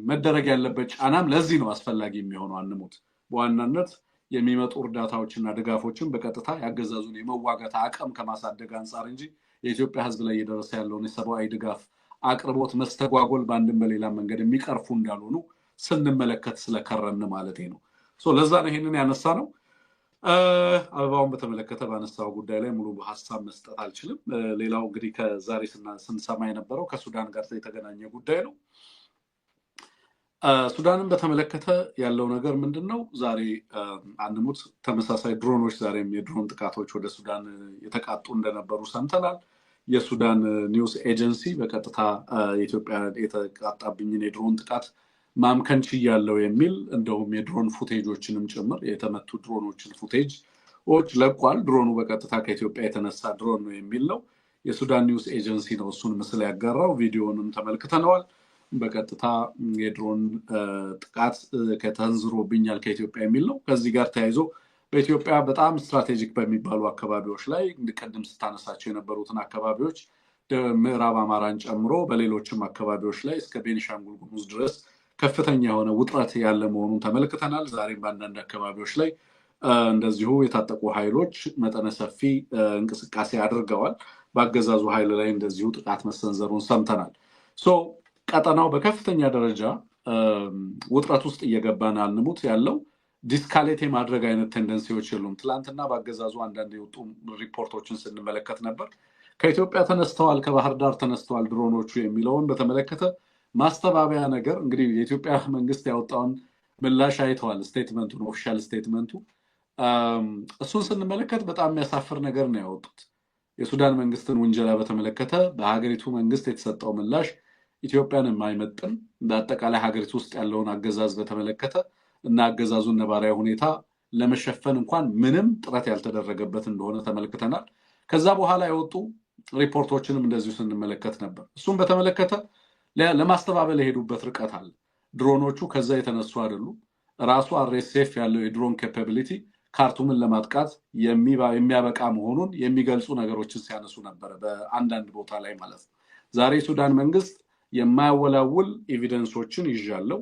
[SPEAKER 1] መደረግ ያለበት ጫናም ለዚህ ነው አስፈላጊ የሚሆነው። አንሙት በዋናነት የሚመጡ እርዳታዎችና ድጋፎችን በቀጥታ ያገዛዙን የመዋጋት አቅም ከማሳደግ አንጻር እንጂ የኢትዮጵያ ህዝብ ላይ እየደረሰ ያለውን የሰብአዊ ድጋፍ አቅርቦት መስተጓጎል በአንድም በሌላ መንገድ የሚቀርፉ እንዳልሆኑ ስንመለከት ስለከረን ማለት ነው። ለዛ ነው ይሄንን ያነሳ ነው። አበባውን በተመለከተ ባነሳው ጉዳይ ላይ ሙሉ ሀሳብ መስጠት አልችልም። ሌላው እንግዲህ ከዛሬ ስንሰማ የነበረው ከሱዳን ጋር የተገናኘ ጉዳይ ነው። ሱዳንን በተመለከተ ያለው ነገር ምንድን ነው? ዛሬ አንሙት ተመሳሳይ ድሮኖች፣ ዛሬም የድሮን ጥቃቶች ወደ ሱዳን የተቃጡ እንደነበሩ ሰምተናል። የሱዳን ኒውስ ኤጀንሲ በቀጥታ የኢትዮጵያ የተቃጣብኝን የድሮን ጥቃት ማምከን ችያለሁ የሚል እንደውም የድሮን ፉቴጆችንም ጭምር የተመቱ ድሮኖችን ፉቴጆች ለቋል። ድሮኑ በቀጥታ ከኢትዮጵያ የተነሳ ድሮን ነው የሚል ነው። የሱዳን ኒውስ ኤጀንሲ ነው እሱን ምስል ያጋራው። ቪዲዮንም ተመልክተነዋል። በቀጥታ የድሮን ጥቃት ከተንዝሮብኛል ከኢትዮጵያ የሚል ነው። ከዚህ ጋር ተያይዞ በኢትዮጵያ በጣም ስትራቴጂክ በሚባሉ አካባቢዎች ላይ ቅድም ስታነሳቸው የነበሩትን አካባቢዎች ምዕራብ አማራን ጨምሮ በሌሎችም አካባቢዎች ላይ እስከ ቤኒሻንጉል ጉሙዝ ድረስ ከፍተኛ የሆነ ውጥረት ያለ መሆኑን ተመልክተናል። ዛሬም በአንዳንድ አካባቢዎች ላይ እንደዚሁ የታጠቁ ኃይሎች መጠነ ሰፊ እንቅስቃሴ አድርገዋል። በአገዛዙ ኃይል ላይ እንደዚሁ ጥቃት መሰንዘሩን ሰምተናል። ቀጠናው በከፍተኛ ደረጃ ውጥረት ውስጥ እየገባን አንሙት ያለው ዲስካሌት የማድረግ አይነት ቴንደንሲዎች የሉም። ትላንትና በአገዛዙ አንዳንድ የወጡ ሪፖርቶችን ስንመለከት ነበር። ከኢትዮጵያ ተነስተዋል፣ ከባህር ዳር ተነስተዋል ድሮኖቹ የሚለውን በተመለከተ ማስተባበያ ነገር እንግዲህ የኢትዮጵያ መንግስት ያወጣውን ምላሽ አይተዋል። ስቴትመንቱን ኦፊሻል ስቴትመንቱ እሱን ስንመለከት በጣም የሚያሳፍር ነገር ነው ያወጡት። የሱዳን መንግስትን ውንጀላ በተመለከተ በሀገሪቱ መንግስት የተሰጠው ምላሽ ኢትዮጵያን የማይመጥን በአጠቃላይ ሀገሪቱ ውስጥ ያለውን አገዛዝ በተመለከተ እና አገዛዙን ነባራዊ ሁኔታ ለመሸፈን እንኳን ምንም ጥረት ያልተደረገበት እንደሆነ ተመልክተናል። ከዛ በኋላ የወጡ ሪፖርቶችንም እንደዚሁ ስንመለከት ነበር። እሱም በተመለከተ ለማስተባበል የሄዱበት ርቀት አለ። ድሮኖቹ ከዛ የተነሱ አይደሉም። ራሱ አርኤስኤፍ ያለው የድሮን ካፓቢሊቲ ካርቱምን ለማጥቃት የሚያበቃ መሆኑን የሚገልጹ ነገሮችን ሲያነሱ ነበረ በአንዳንድ ቦታ ላይ ማለት ነው። ዛሬ ሱዳን መንግስት የማያወላውል ኤቪደንሶችን ይዣለው፣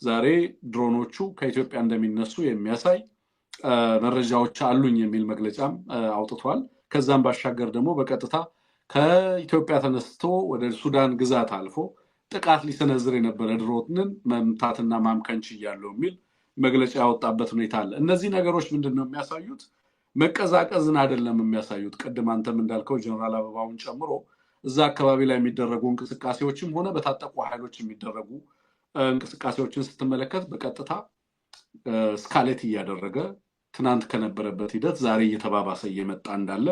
[SPEAKER 1] ዛሬ ድሮኖቹ ከኢትዮጵያ እንደሚነሱ የሚያሳይ መረጃዎች አሉኝ የሚል መግለጫም አውጥቷል። ከዛም ባሻገር ደግሞ በቀጥታ ከኢትዮጵያ ተነስቶ ወደ ሱዳን ግዛት አልፎ ጥቃት ሊሰነዝር የነበረ ድሮንን መምታትና ማምከን ችያለሁ የሚል መግለጫ ያወጣበት ሁኔታ አለ። እነዚህ ነገሮች ምንድን ነው የሚያሳዩት? መቀዛቀዝን አይደለም የሚያሳዩት። ቅድም አንተም እንዳልከው ጀነራል አበባውን ጨምሮ እዛ አካባቢ ላይ የሚደረጉ እንቅስቃሴዎችም ሆነ በታጠቁ ኃይሎች የሚደረጉ እንቅስቃሴዎችን ስትመለከት በቀጥታ ስካሌት እያደረገ ትናንት ከነበረበት ሂደት ዛሬ እየተባባሰ እየመጣ እንዳለ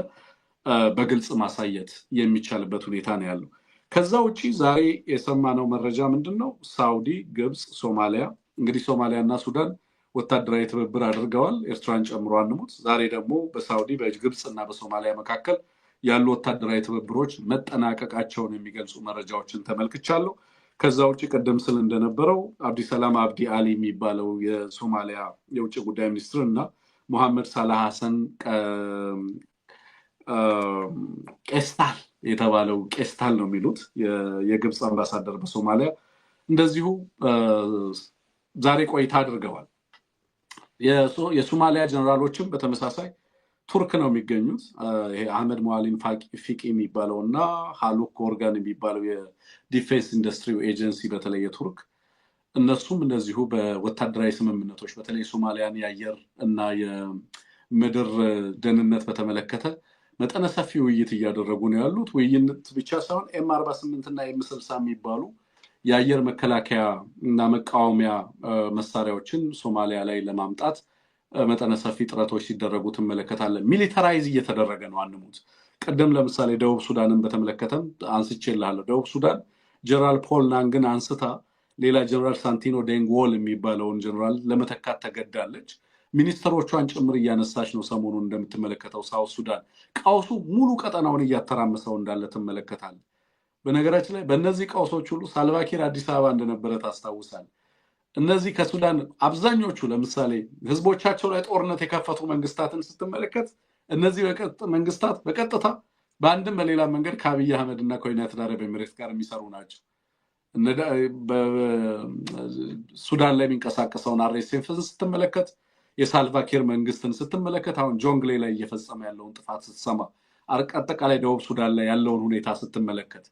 [SPEAKER 1] በግልጽ ማሳየት የሚቻልበት ሁኔታ ነው ያለው። ከዛ ውጪ ዛሬ የሰማነው መረጃ ምንድን ነው? ሳውዲ፣ ግብፅ፣ ሶማሊያ እንግዲህ ሶማሊያ እና ሱዳን ወታደራዊ ትብብር አድርገዋል፣ ኤርትራን ጨምሮ አንሙት። ዛሬ ደግሞ በሳውዲ በግብፅ እና በሶማሊያ መካከል ያሉ ወታደራዊ ትብብሮች መጠናቀቃቸውን የሚገልጹ መረጃዎችን ተመልክቻለሁ። ከዛ ውጭ ቀደም ስል እንደነበረው አብዲሰላም አብዲ አሊ የሚባለው የሶማሊያ የውጭ ጉዳይ ሚኒስትር እና ሙሐመድ ሳላህ ሐሰን ቄስታል የተባለው ቄስታል ነው የሚሉት የግብፅ አምባሳደር በሶማሊያ እንደዚሁ ዛሬ ቆይታ አድርገዋል። የሶማሊያ ጀነራሎችም በተመሳሳይ ቱርክ ነው የሚገኙት። ይሄ አህመድ ሙአሊም ፊቂ የሚባለው እና ሃሉክ ኦርጋን የሚባለው የዲፌንስ ኢንዱስትሪ ኤጀንሲ በተለይ የቱርክ እነሱም እንደዚሁ በወታደራዊ ስምምነቶች በተለይ ሶማሊያን የአየር እና የምድር ደህንነት በተመለከተ መጠነ ሰፊ ውይይት እያደረጉ ነው ያሉት። ውይይት ብቻ ሳይሆን ኤም48 እና ኤም60 የሚባሉ የአየር መከላከያ እና መቃወሚያ መሳሪያዎችን ሶማሊያ ላይ ለማምጣት መጠነ ሰፊ ጥረቶች ሲደረጉ ትመለከታለን። ሚሊታራይዝ እየተደረገ ነው አንሙት። ቅድም ለምሳሌ ደቡብ ሱዳንን በተመለከተም አንስቼልሃለሁ። ደቡብ ሱዳን ጀነራል ፖል ናንግን አንስታ ሌላ ጀነራል ሳንቲኖ ዴንግዎል የሚባለውን ጀነራል ለመተካት ተገዳለች። ሚኒስትሮቿን ጭምር እያነሳች ነው። ሰሞኑን እንደምትመለከተው ሳውት ሱዳን ቀውሱ ሙሉ ቀጠናውን እያተራመሰው እንዳለ ትመለከታለህ። በነገራችን ላይ በእነዚህ ቀውሶች ሁሉ ሳልቫኪር አዲስ አበባ እንደነበረ ታስታውሳል። እነዚህ ከሱዳን አብዛኞቹ ለምሳሌ ህዝቦቻቸው ላይ ጦርነት የከፈቱ መንግስታትን ስትመለከት እነዚህ መንግስታት በቀጥታ በአንድም በሌላ መንገድ ከአብይ አህመድ እና ከዩናይትድ አረብ ኤሚሬትስ ጋር የሚሰሩ ናቸው። ሱዳን ላይ የሚንቀሳቀሰውን አርኤስኤፍን ስትመለከት፣ የሳልቫኪር መንግስትን ስትመለከት፣ አሁን ጆንግሌ ላይ እየፈጸመ ያለውን ጥፋት ስትሰማ፣ አጠቃላይ ደቡብ ሱዳን ላይ ያለውን ሁኔታ ስትመለከት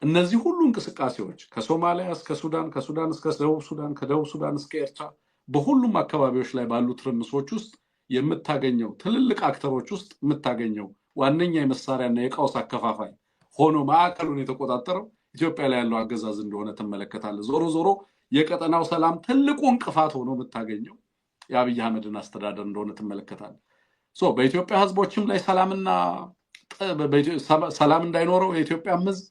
[SPEAKER 1] እነዚህ ሁሉ እንቅስቃሴዎች ከሶማሊያ እስከ ሱዳን፣ ከሱዳን እስከ ደቡብ ሱዳን፣ ከደቡብ ሱዳን እስከ ኤርትራ በሁሉም አካባቢዎች ላይ ባሉ ትርምሶች ውስጥ የምታገኘው ትልልቅ አክተሮች ውስጥ የምታገኘው ዋነኛ የመሳሪያና የቀውስ አከፋፋይ ሆኖ ማዕከሉን የተቆጣጠረው ኢትዮጵያ ላይ ያለው አገዛዝ እንደሆነ ትመለከታለህ። ዞሮ ዞሮ የቀጠናው ሰላም ትልቁ እንቅፋት ሆኖ የምታገኘው የአብይ አህመድን አስተዳደር እንደሆነ ትመለከታለህ። በኢትዮጵያ ህዝቦችም ላይ ሰላም እንዳይኖረው የኢትዮጵያ ህዝብ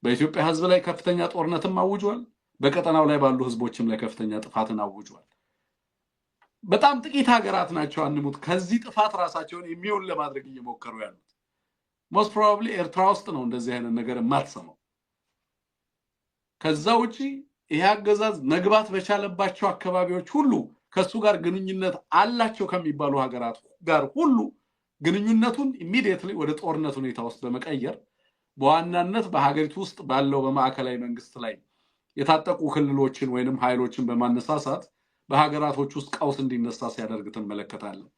[SPEAKER 1] በኢትዮጵያ ህዝብ ላይ ከፍተኛ ጦርነትም አውጇል። በቀጠናው ላይ ባሉ ህዝቦችም ላይ ከፍተኛ ጥፋትን አውጇል። በጣም ጥቂት ሀገራት ናቸው አንሙት ከዚህ ጥፋት ራሳቸውን የሚሆን ለማድረግ እየሞከሩ ያሉት። ሞስት ፕሮባብሊ ኤርትራ ውስጥ ነው እንደዚህ አይነት ነገር የማትሰማው። ከዛ ውጪ ይሄ አገዛዝ መግባት በቻለባቸው አካባቢዎች ሁሉ ከሱ ጋር ግንኙነት አላቸው ከሚባሉ ሀገራት ጋር ሁሉ ግንኙነቱን ኢሚዲየትሊ ወደ ጦርነት ሁኔታ ውስጥ በመቀየር በዋናነት በሀገሪቱ ውስጥ ባለው በማዕከላዊ መንግስት ላይ የታጠቁ ክልሎችን ወይንም ኃይሎችን በማነሳሳት በሀገራቶች ውስጥ ቀውስ እንዲነሳ ሲያደርግ ትመለከታለህ።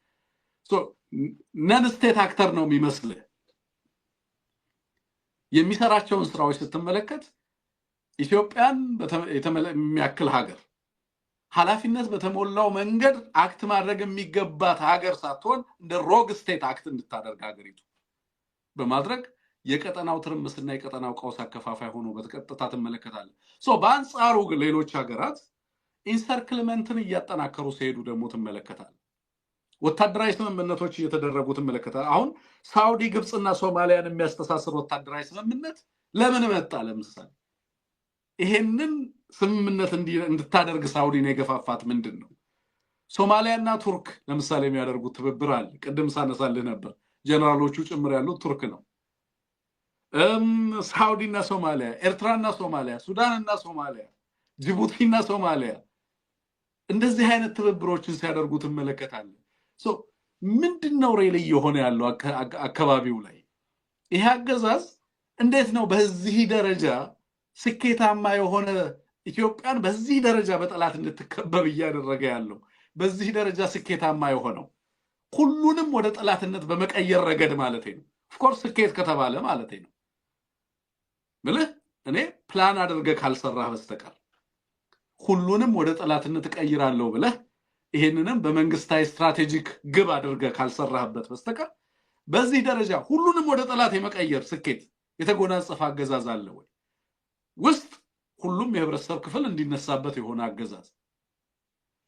[SPEAKER 1] ነን ስቴት አክተር ነው የሚመስልህ። የሚሰራቸውን ስራዎች ስትመለከት ኢትዮጵያን የሚያክል ሀገር ኃላፊነት በተሞላው መንገድ አክት ማድረግ የሚገባት ሀገር ሳትሆን እንደ ሮግ ስቴት አክት እንድታደርግ ሀገሪቱ በማድረግ የቀጠናው ትርምስና የቀጠናው ቀውስ አከፋፋይ ሆኖ በተቀጥታ ትመለከታለህ። በአንጻሩ ሌሎች ሀገራት ኢንሰርክልመንትን እያጠናከሩ ሲሄዱ ደግሞ ትመለከታለህ። ወታደራዊ ስምምነቶች እየተደረጉ ትመለከታለህ። አሁን ሳውዲ፣ ግብፅና ሶማሊያን የሚያስተሳስር ወታደራዊ ስምምነት ለምን መጣ? ለምሳሌ ይሄንን ስምምነት እንድታደርግ ሳውዲን የገፋፋት ምንድን ነው? ሶማሊያና ቱርክ ለምሳሌ የሚያደርጉት ትብብር አለ። ቅድም ሳነሳልህ ነበር። ጀነራሎቹ ጭምር ያሉት ቱርክ ነው። ሳውዲና ሶማሊያ፣ ኤርትራና ሶማሊያ፣ ሱዳንና ሶማሊያ፣ ጅቡቲና ሶማሊያ እንደዚህ አይነት ትብብሮችን ሲያደርጉ ትመለከታለህ። ምንድነው ሬሊ የሆነ ያለው አካባቢው ላይ? ይሄ አገዛዝ እንዴት ነው በዚህ ደረጃ ስኬታማ የሆነ ኢትዮጵያን በዚህ ደረጃ በጠላት እንድትከበብ እያደረገ ያለው? በዚህ ደረጃ ስኬታማ የሆነው ሁሉንም ወደ ጠላትነት በመቀየር ረገድ ማለት ነው። ኦፍኮርስ ስኬት ከተባለ ማለት ነው ምልህ እኔ ፕላን አድርገህ ካልሰራህ በስተቀር ሁሉንም ወደ ጠላትነት እቀይራለሁ ብለህ ይሄንንም በመንግስታዊ ስትራቴጂክ ግብ አድርገህ ካልሰራህበት በስተቀር በዚህ ደረጃ ሁሉንም ወደ ጠላት የመቀየር ስኬት የተጎናጸፈ አገዛዝ አለ ወይ? ውስጥ ሁሉም የህብረተሰብ ክፍል እንዲነሳበት የሆነ አገዛዝ፣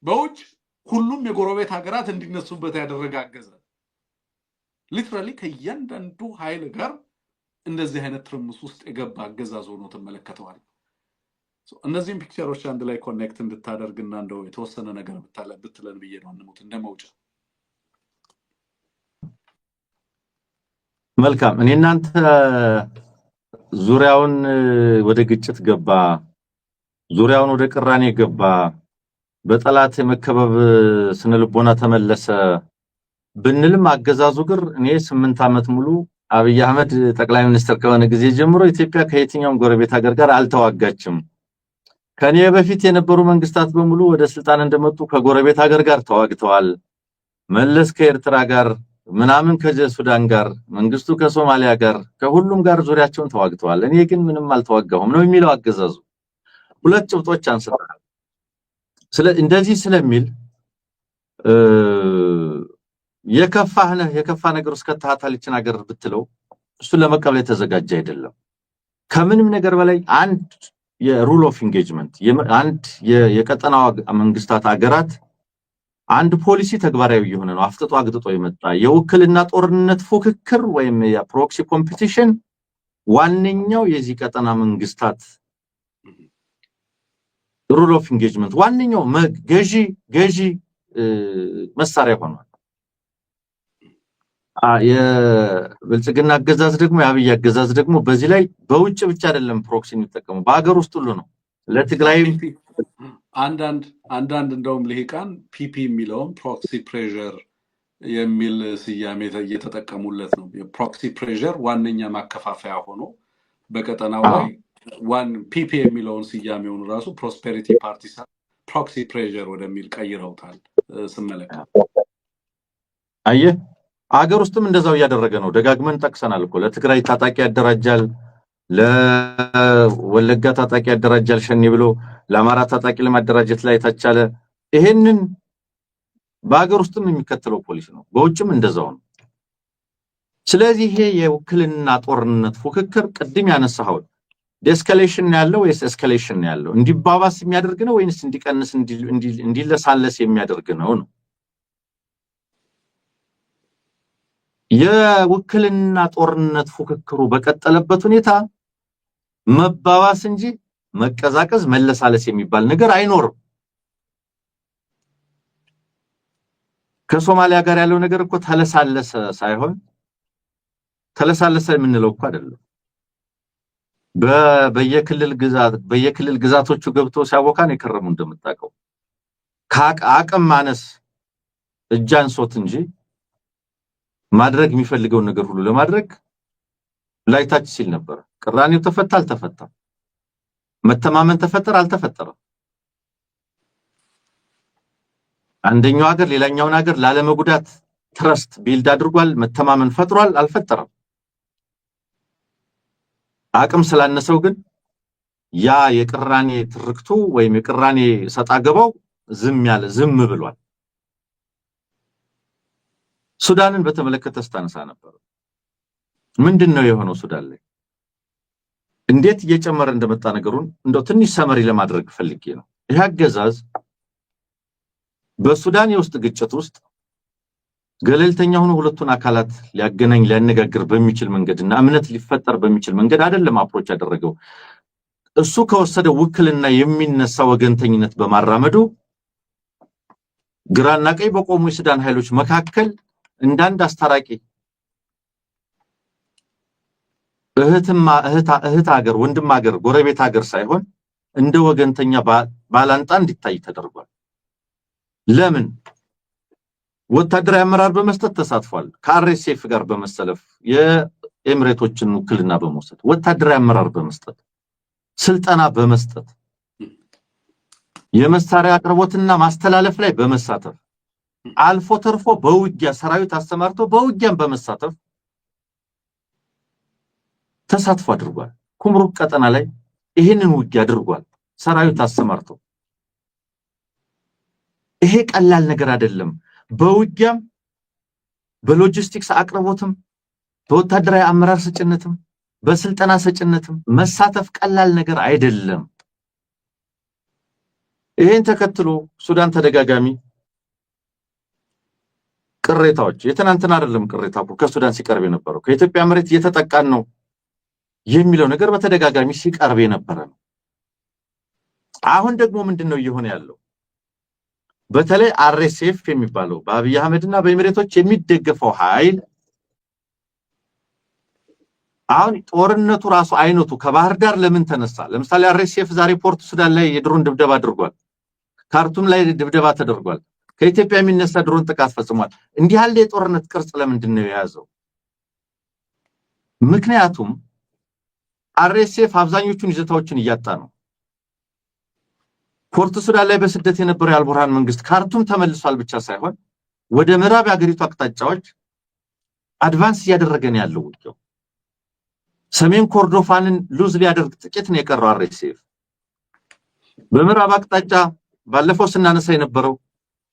[SPEAKER 1] በውጭ ሁሉም የጎረቤት ሀገራት እንዲነሱበት ያደረገ አገዛዝ፣ ሊትራሊ ከእያንዳንዱ ኃይል ጋር እንደዚህ አይነት ትርምስ ውስጥ የገባ አገዛዝ ሆኖ ትመለከተዋል። እነዚህም ፒክቸሮች አንድ ላይ ኮኔክት እንድታደርግና እንደው የተወሰነ ነገር ብትለን ብዬ ነው አንሙት እንደመውጫ።
[SPEAKER 2] መልካም። እኔ እናንተ ዙሪያውን ወደ ግጭት ገባ፣ ዙሪያውን ወደ ቅራኔ ገባ፣ በጠላት የመከበብ ስነልቦና ተመለሰ ብንልም አገዛዙ ግን እኔ 8 ዓመት ሙሉ አብይ አህመድ ጠቅላይ ሚኒስትር ከሆነ ጊዜ ጀምሮ ኢትዮጵያ ከየትኛውም ጎረቤት ሀገር ጋር አልተዋጋችም። ከኔ በፊት የነበሩ መንግስታት በሙሉ ወደ ስልጣን እንደመጡ ከጎረቤት ሀገር ጋር ተዋግተዋል። መለስ ከኤርትራ ጋር፣ ምናምን ከሱዳን ጋር፣ መንግስቱ ከሶማሊያ ጋር፣ ከሁሉም ጋር ዙሪያቸውን ተዋግተዋል። እኔ ግን ምንም አልተዋጋሁም ነው የሚለው አገዛዙ። ሁለት ጭብጦች አንስተናል። እንደዚህ ስለሚል የከፋ ነገር ውስጥ ከተሃታልችን ሀገር ብትለው እሱን ለመቀበል የተዘጋጀ አይደለም። ከምንም ነገር በላይ አንድ የሩል ኦፍ ኢንጌጅመንት አንድ የቀጠናው መንግስታት ሀገራት አንድ ፖሊሲ ተግባራዊ የሆነ ነው አፍጥጦ አግጥጦ የመጣ የውክልና ጦርነት ፉክክር ወይም የፕሮክሲ ኮምፒቲሽን ዋነኛው የዚህ ቀጠና መንግስታት ሩል ኦፍ ኢንጌጅመንት ዋነኛው ገዢ መሳሪያ ሆኗል። የብልጽግና አገዛዝ ደግሞ የአብይ አገዛዝ ደግሞ በዚህ ላይ በውጭ ብቻ አይደለም ፕሮክሲ የሚጠቀመው በአገር ውስጥ ሁሉ ነው። ለትግራይ
[SPEAKER 1] አንዳንድ እንደውም ልሂቃን ፒፒ የሚለውን ፕሮክሲ ፕሬዠር የሚል ስያሜ እየተጠቀሙለት ነው። የፕሮክሲ ፕሬዠር ዋነኛ ማከፋፈያ ሆኖ በቀጠናው ላይ ፒፒ የሚለውን ስያሜውን ራሱ ፕሮስፔሪቲ ፓርቲ ፕሮክሲ ፕሬዠር ወደሚል ቀይረውታል። ስመለከት
[SPEAKER 2] አየህ አገር ውስጥም እንደዛው እያደረገ ነው። ደጋግመን ጠቅሰናል እኮ ለትግራይ ታጣቂ ያደራጃል፣ ለወለጋ ታጣቂ ያደራጃል ሸኔ ብሎ ለአማራ ታጣቂ ለማደራጀት ላይ ታቻለ። ይሄንን በአገር ውስጥም የሚከተለው ፖሊሲ ነው፣ በውጭም እንደዛው ነው። ስለዚህ ይሄ የውክልና ጦርነት ፉክክር ቅድም ያነሳው ዴስካሌሽን ያለው ወይስ ኤስካሌሽን ያለው እንዲባባስ የሚያደርግ ነው ወይስ እንዲቀንስ እንዲለሳለስ የሚያደርግ ነው? የውክልና ጦርነት ፉክክሩ በቀጠለበት ሁኔታ መባባስ እንጂ መቀዛቀዝ መለሳለስ የሚባል ነገር አይኖርም። ከሶማሊያ ጋር ያለው ነገር እኮ ተለሳለሰ ሳይሆን ተለሳለሰ የምንለው እኮ አይደለም። በየክልል ግዛቶቹ ገብቶ ሲያወካን የከረሙ እንደምታውቀው ከአቅም ማነስ እጃንሶት እንጂ ማድረግ የሚፈልገው ነገር ሁሉ ለማድረግ ላይታች ሲል ነበር። ቅራኔው ተፈታ አልተፈታም፣ መተማመን ተፈጠረ አልተፈጠረም፣ አንደኛው ሀገር ሌላኛውን ሀገር ላለመጉዳት ትረስት ቢልድ አድርጓል፣ መተማመን ፈጥሯል አልፈጠረም። አቅም ስላነሰው ግን ያ የቅራኔ ትርክቱ ወይም የቅራኔ ሰጣ ገባው ዝም ብሏል። ሱዳንን በተመለከተ ስታነሳ ነበር። ምንድነው የሆነው ሱዳን ላይ እንዴት እየጨመረ እንደመጣ ነገሩን እንደው ትንሽ ሰመሪ ለማድረግ ፈልጌ ነው። ይህ አገዛዝ በሱዳን የውስጥ ግጭት ውስጥ ገለልተኛ ሆኖ ሁለቱን አካላት ሊያገናኝ ሊያነጋግር በሚችል መንገድና እምነት ሊፈጠር በሚችል መንገድ አይደለም አፕሮች ያደረገው። እሱ ከወሰደ ውክልና የሚነሳ ወገንተኝነት በማራመዱ ግራና ቀኝ በቆሙ የሱዳን ኃይሎች መካከል እንዳንድ አስታራቂ እህት ሀገር ወንድም ሀገር ጎረቤት ሀገር ሳይሆን እንደ ወገንተኛ ባላንጣ እንዲታይ ተደርጓል። ለምን? ወታደራዊ አመራር በመስጠት ተሳትፏል። ከአርኤስኤፍ ጋር በመሰለፍ የኤምሬቶችን ውክልና በመውሰድ ወታደራዊ አመራር በመስጠት ስልጠና በመስጠት የመሳሪያ አቅርቦትና ማስተላለፍ ላይ በመሳተፍ አልፎ ተርፎ በውጊያ ሰራዊት አስተማርቶ በውጊያም በመሳተፍ ተሳትፎ አድርጓል። ኩምሩክ ቀጠና ላይ ይሄንን ውጊያ አድርጓል ሰራዊት አስተማርቶ። ይሄ ቀላል ነገር አይደለም። በውጊያም በሎጂስቲክስ አቅርቦትም በወታደራዊ አመራር ሰጭነትም በስልጠና ሰጭነትም መሳተፍ ቀላል ነገር አይደለም። ይሄን ተከትሎ ሱዳን ተደጋጋሚ ቅሬታዎች የትናንትና አይደለም ቅሬታው ከሱዳን ሲቀርብ የነበረው ከኢትዮጵያ መሬት እየተጠቃን ነው የሚለው ነገር በተደጋጋሚ ሲቀርብ የነበረ ነው። አሁን ደግሞ ምንድነው እየሆነ ያለው? በተለይ አርኤስኤፍ የሚባለው በአብይ አህመድና በኤሚሬቶች የሚደገፈው ኃይል አሁን ጦርነቱ ራሱ አይነቱ ከባህር ዳር ለምን ተነሳ? ለምሳሌ አርኤስኤፍ ዛሬ ፖርት ሱዳን ላይ የድሮን ድብደባ አድርጓል። ካርቱም ላይ ድብደባ ተደርጓል። ከኢትዮጵያ የሚነሳ ድሮን ጥቃት ፈጽሟል። እንዲህ ያለ የጦርነት ቅርጽ ለምንድን ነው የያዘው? ምክንያቱም አርኤስኤፍ አብዛኞቹን ይዘታዎችን እያጣ ነው። ፖርት ሱዳን ላይ በስደት የነበረው የአልቡርሃን መንግስት ካርቱም ተመልሷል ብቻ ሳይሆን ወደ ምዕራብ የሀገሪቱ አቅጣጫዎች አድቫንስ እያደረገ ነው ያለው ውጊያው። ሰሜን ኮርዶፋንን ሉዝ ሊያደርግ ጥቂት ነው የቀረው አርኤስኤፍ። በምዕራብ አቅጣጫ ባለፈው ስናነሳ የነበረው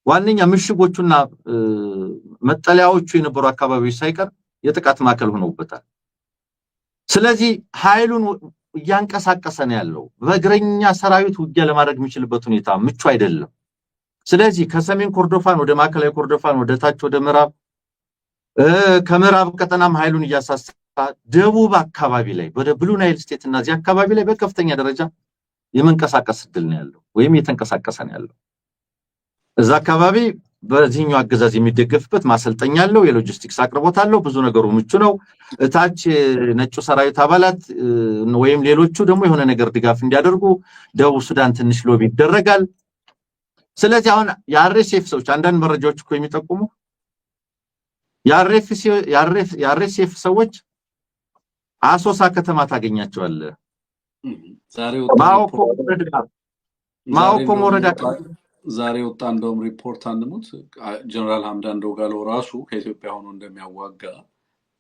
[SPEAKER 2] ዋነኛ ምሽጎቹና መጠለያዎቹ የነበሩ አካባቢዎች ሳይቀር የጥቃት ማዕከል ሆነውበታል። ስለዚህ ኃይሉን እያንቀሳቀሰ ነው ያለው። በእግረኛ ሰራዊት ውጊያ ለማድረግ የሚችልበት ሁኔታ ምቹ አይደለም። ስለዚህ ከሰሜን ኮርዶፋን ወደ ማዕከላዊ ኮርዶፋን ወደ ታች ወደ ምዕራብ ከምዕራብ ቀጠናም ኃይሉን እያሳሳ ደቡብ አካባቢ ላይ ወደ ብሉ ናይል ስቴት እና እዚህ አካባቢ ላይ በከፍተኛ ደረጃ የመንቀሳቀስ እድል ነው ያለው ወይም የተንቀሳቀሰ ነው ያለው። እዛ አካባቢ በዚህኛው አገዛዝ የሚደገፍበት ማሰልጠኛ አለው፣ የሎጂስቲክስ አቅርቦት አለው፣ ብዙ ነገሩ ምቹ ነው። እታች ነጩ ሰራዊት አባላት ወይም ሌሎቹ ደግሞ የሆነ ነገር ድጋፍ እንዲያደርጉ ደቡብ ሱዳን ትንሽ ሎቢ ይደረጋል። ስለዚህ አሁን የአርኤስኤፍ ሰዎች አንዳንድ መረጃዎች እኮ የሚጠቁሙ የአርኤስኤፍ ሰዎች አሶሳ ከተማ ታገኛቸዋለህ። ማኦኮ ወረዳ
[SPEAKER 1] ዛሬ ወጣ እንደውም ሪፖርት አንሙት ጀነራል ሐምዳን ዶጋሎ ራሱ ከኢትዮጵያ ሆኖ እንደሚያዋጋ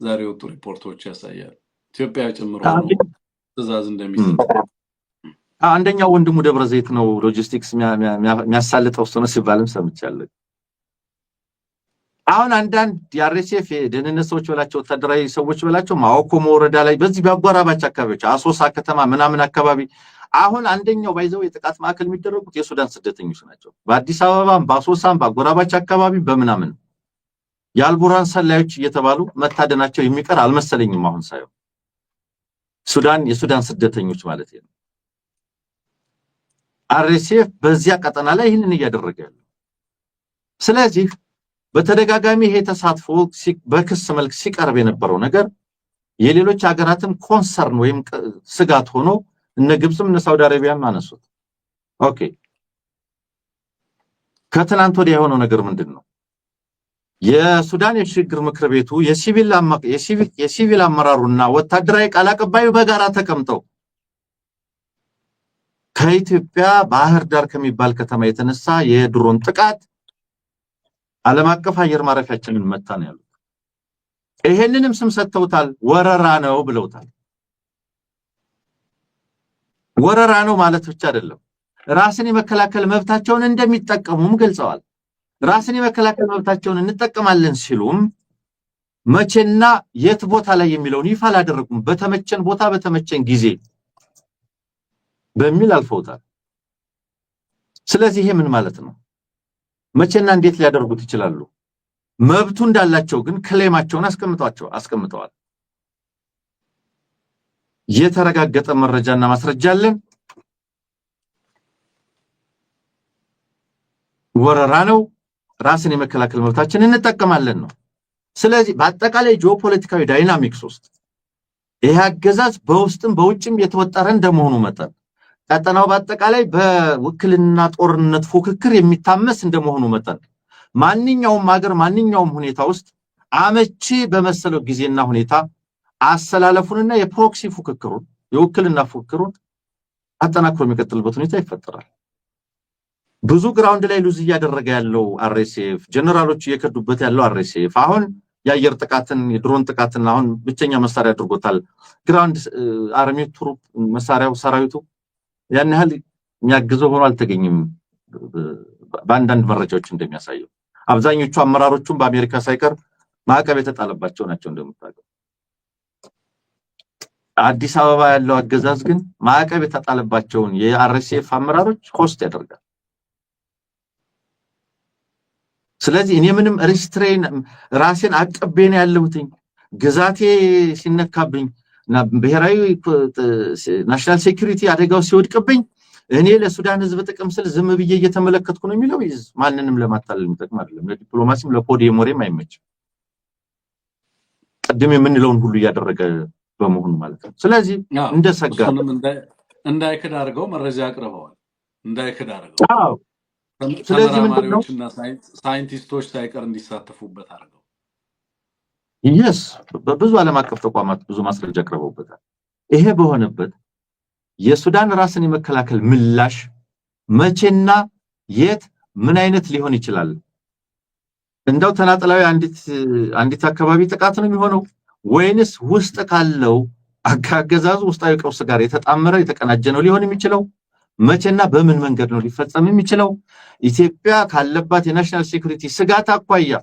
[SPEAKER 1] ዛሬ ወጡ ሪፖርቶች ያሳያሉ። ኢትዮጵያ ጭምሮ ትዕዛዝ እንደሚሰጥ
[SPEAKER 2] አንደኛው ወንድሙ ደብረ ዘይት ነው ሎጂስቲክስ የሚያሳልጠው ነው ሲባልም ሰምቻለሁ። አሁን አንዳንድ የአርኤስኤፍ ደህንነት ሰዎች በላቸው ወታደራዊ ሰዎች በላቸው ማኦኮ ወረዳ ላይ በዚህ በአጓራባች አካባቢዎች አሶሳ ከተማ ምናምን አካባቢ አሁን አንደኛው ባይዘው የጥቃት ማዕከል የሚደረጉት የሱዳን ስደተኞች ናቸው። በአዲስ አበባም በአሶሳም በአጎራባች አካባቢ በምናምን የአልቡራን ሰላዮች እየተባሉ መታደናቸው የሚቀር አልመሰለኝም። አሁን ሳይሆን የሱዳን ስደተኞች ማለት ነው። አርኤስኤፍ በዚያ ቀጠና ላይ ይህንን እያደረገ ያለው። ስለዚህ በተደጋጋሚ ይሄ ተሳትፎ በክስ መልክ ሲቀርብ የነበረው ነገር የሌሎች ሀገራትም ኮንሰርን ወይም ስጋት ሆኖ እነ ግብጽም እነ ሳውዲ አረቢያም አነሱት። ኦኬ ከትናንት ወዲያ የሆነው ነገር ምንድነው? የሱዳን የሽግግር ምክር ቤቱ የሲቪል አመራሩና ወታደራዊ ቃል አቀባዩ በጋራ ተቀምጠው ከኢትዮጵያ ባህር ዳር ከሚባል ከተማ የተነሳ የድሮን ጥቃት ዓለም አቀፍ አየር ማረፊያችንን መታ ነው ያሉት። ይሄንንም ስም ሰጥተውታል፣ ወረራ ነው ብለውታል። ወረራ ነው ማለት ብቻ አይደለም፣ ራስን የመከላከል መብታቸውን እንደሚጠቀሙም ገልጸዋል። ራስን የመከላከል መብታቸውን እንጠቀማለን ሲሉም መቼና የት ቦታ ላይ የሚለውን ይፋ አላደረጉም። በተመቸን ቦታ በተመቸን ጊዜ በሚል አልፈውታል። ስለዚህ ይሄ ምን ማለት ነው? መቼና እንዴት ሊያደርጉት ይችላሉ? መብቱ እንዳላቸው ግን ክሌማቸውን አስቀምጠዋል። የተረጋገጠ መረጃና ማስረጃ አለን። ወረራ ነው፣ ራስን የመከላከል መብታችንን እንጠቀማለን ነው። ስለዚህ በአጠቃላይ ጂኦፖለቲካዊ ዳይናሚክስ ውስጥ ይሄ አገዛዝ በውስጥም በውጭም የተወጠረ እንደመሆኑ መጠን ቀጠናው በአጠቃላይ በውክልና ጦርነት ፉክክር የሚታመስ እንደመሆኑ መጠን ማንኛውም ሀገር ማንኛውም ሁኔታ ውስጥ አመቺ በመሰለው ጊዜና ሁኔታ አሰላለፉንና የፕሮክሲ ፉክክሩን የውክልና ፉክክሩን አጠናክሮ የሚቀጥልበት ሁኔታ ይፈጠራል። ብዙ ግራውንድ ላይ ሉዝ እያደረገ ያለው አርኤስኤፍ ጀነራሎች እየከዱበት ያለው አርኤስኤፍ አሁን የአየር ጥቃትን የድሮን ጥቃትን አሁን ብቸኛ መሳሪያ አድርጎታል። ግራውንድ አርሚ ትሩፕ መሳሪያው ሰራዊቱ ያን ያህል የሚያግዘው ሆኖ አልተገኘም። በአንዳንድ መረጃዎች እንደሚያሳየው አብዛኞቹ አመራሮቹም በአሜሪካ ሳይቀር ማዕቀብ የተጣለባቸው ናቸው። እንደምታውቀው አዲስ አበባ ያለው አገዛዝ ግን ማዕቀብ የተጣለባቸውን የአርኤስኤፍ አመራሮች ኮስት ያደርጋል። ስለዚህ እኔ ምንም ሪስትሬን ራሴን አቀቤን ያለሁትኝ ግዛቴ ሲነካብኝ እና ብሔራዊ ናሽናል ሴኩሪቲ አደጋው ሲወድቅብኝ እኔ ለሱዳን ህዝብ ጥቅም ስል ዝም ብዬ እየተመለከትኩ ነው የሚለው ማንንም ለማታለል የሚጠቅም አይደለም። ለዲፕሎማሲም ለፖዲየም ወሬም አይመችም። ቀድም የምንለውን ሁሉ እያደረገ በመሆኑ ማለት ነው። ስለዚህ እንደሰጋ
[SPEAKER 1] እንዳይክድ አድርገው መረጃ አቅርበዋል። እንዳይክድ አድርገው
[SPEAKER 2] ስለዚህ ምንድነው
[SPEAKER 1] ሳይንቲስቶች ሳይቀር እንዲሳተፉበት አድርገው
[SPEAKER 2] ይስ በብዙ ዓለም አቀፍ ተቋማት ብዙ ማስረጃ አቅርበውበታል። ይሄ በሆነበት የሱዳን ራስን የመከላከል ምላሽ መቼና የት ምን አይነት ሊሆን ይችላል? እንደው ተናጠላዊ አንዲት አካባቢ ጥቃት ነው የሚሆነው ወይንስ ውስጥ ካለው አገዛዙ ውስጣዊ ቀውስ ጋር የተጣመረ የተቀናጀ ነው ሊሆን የሚችለው? መቼና በምን መንገድ ነው ሊፈጸም የሚችለው? ኢትዮጵያ ካለባት የናሽናል ሴኩሪቲ ስጋት አኳያ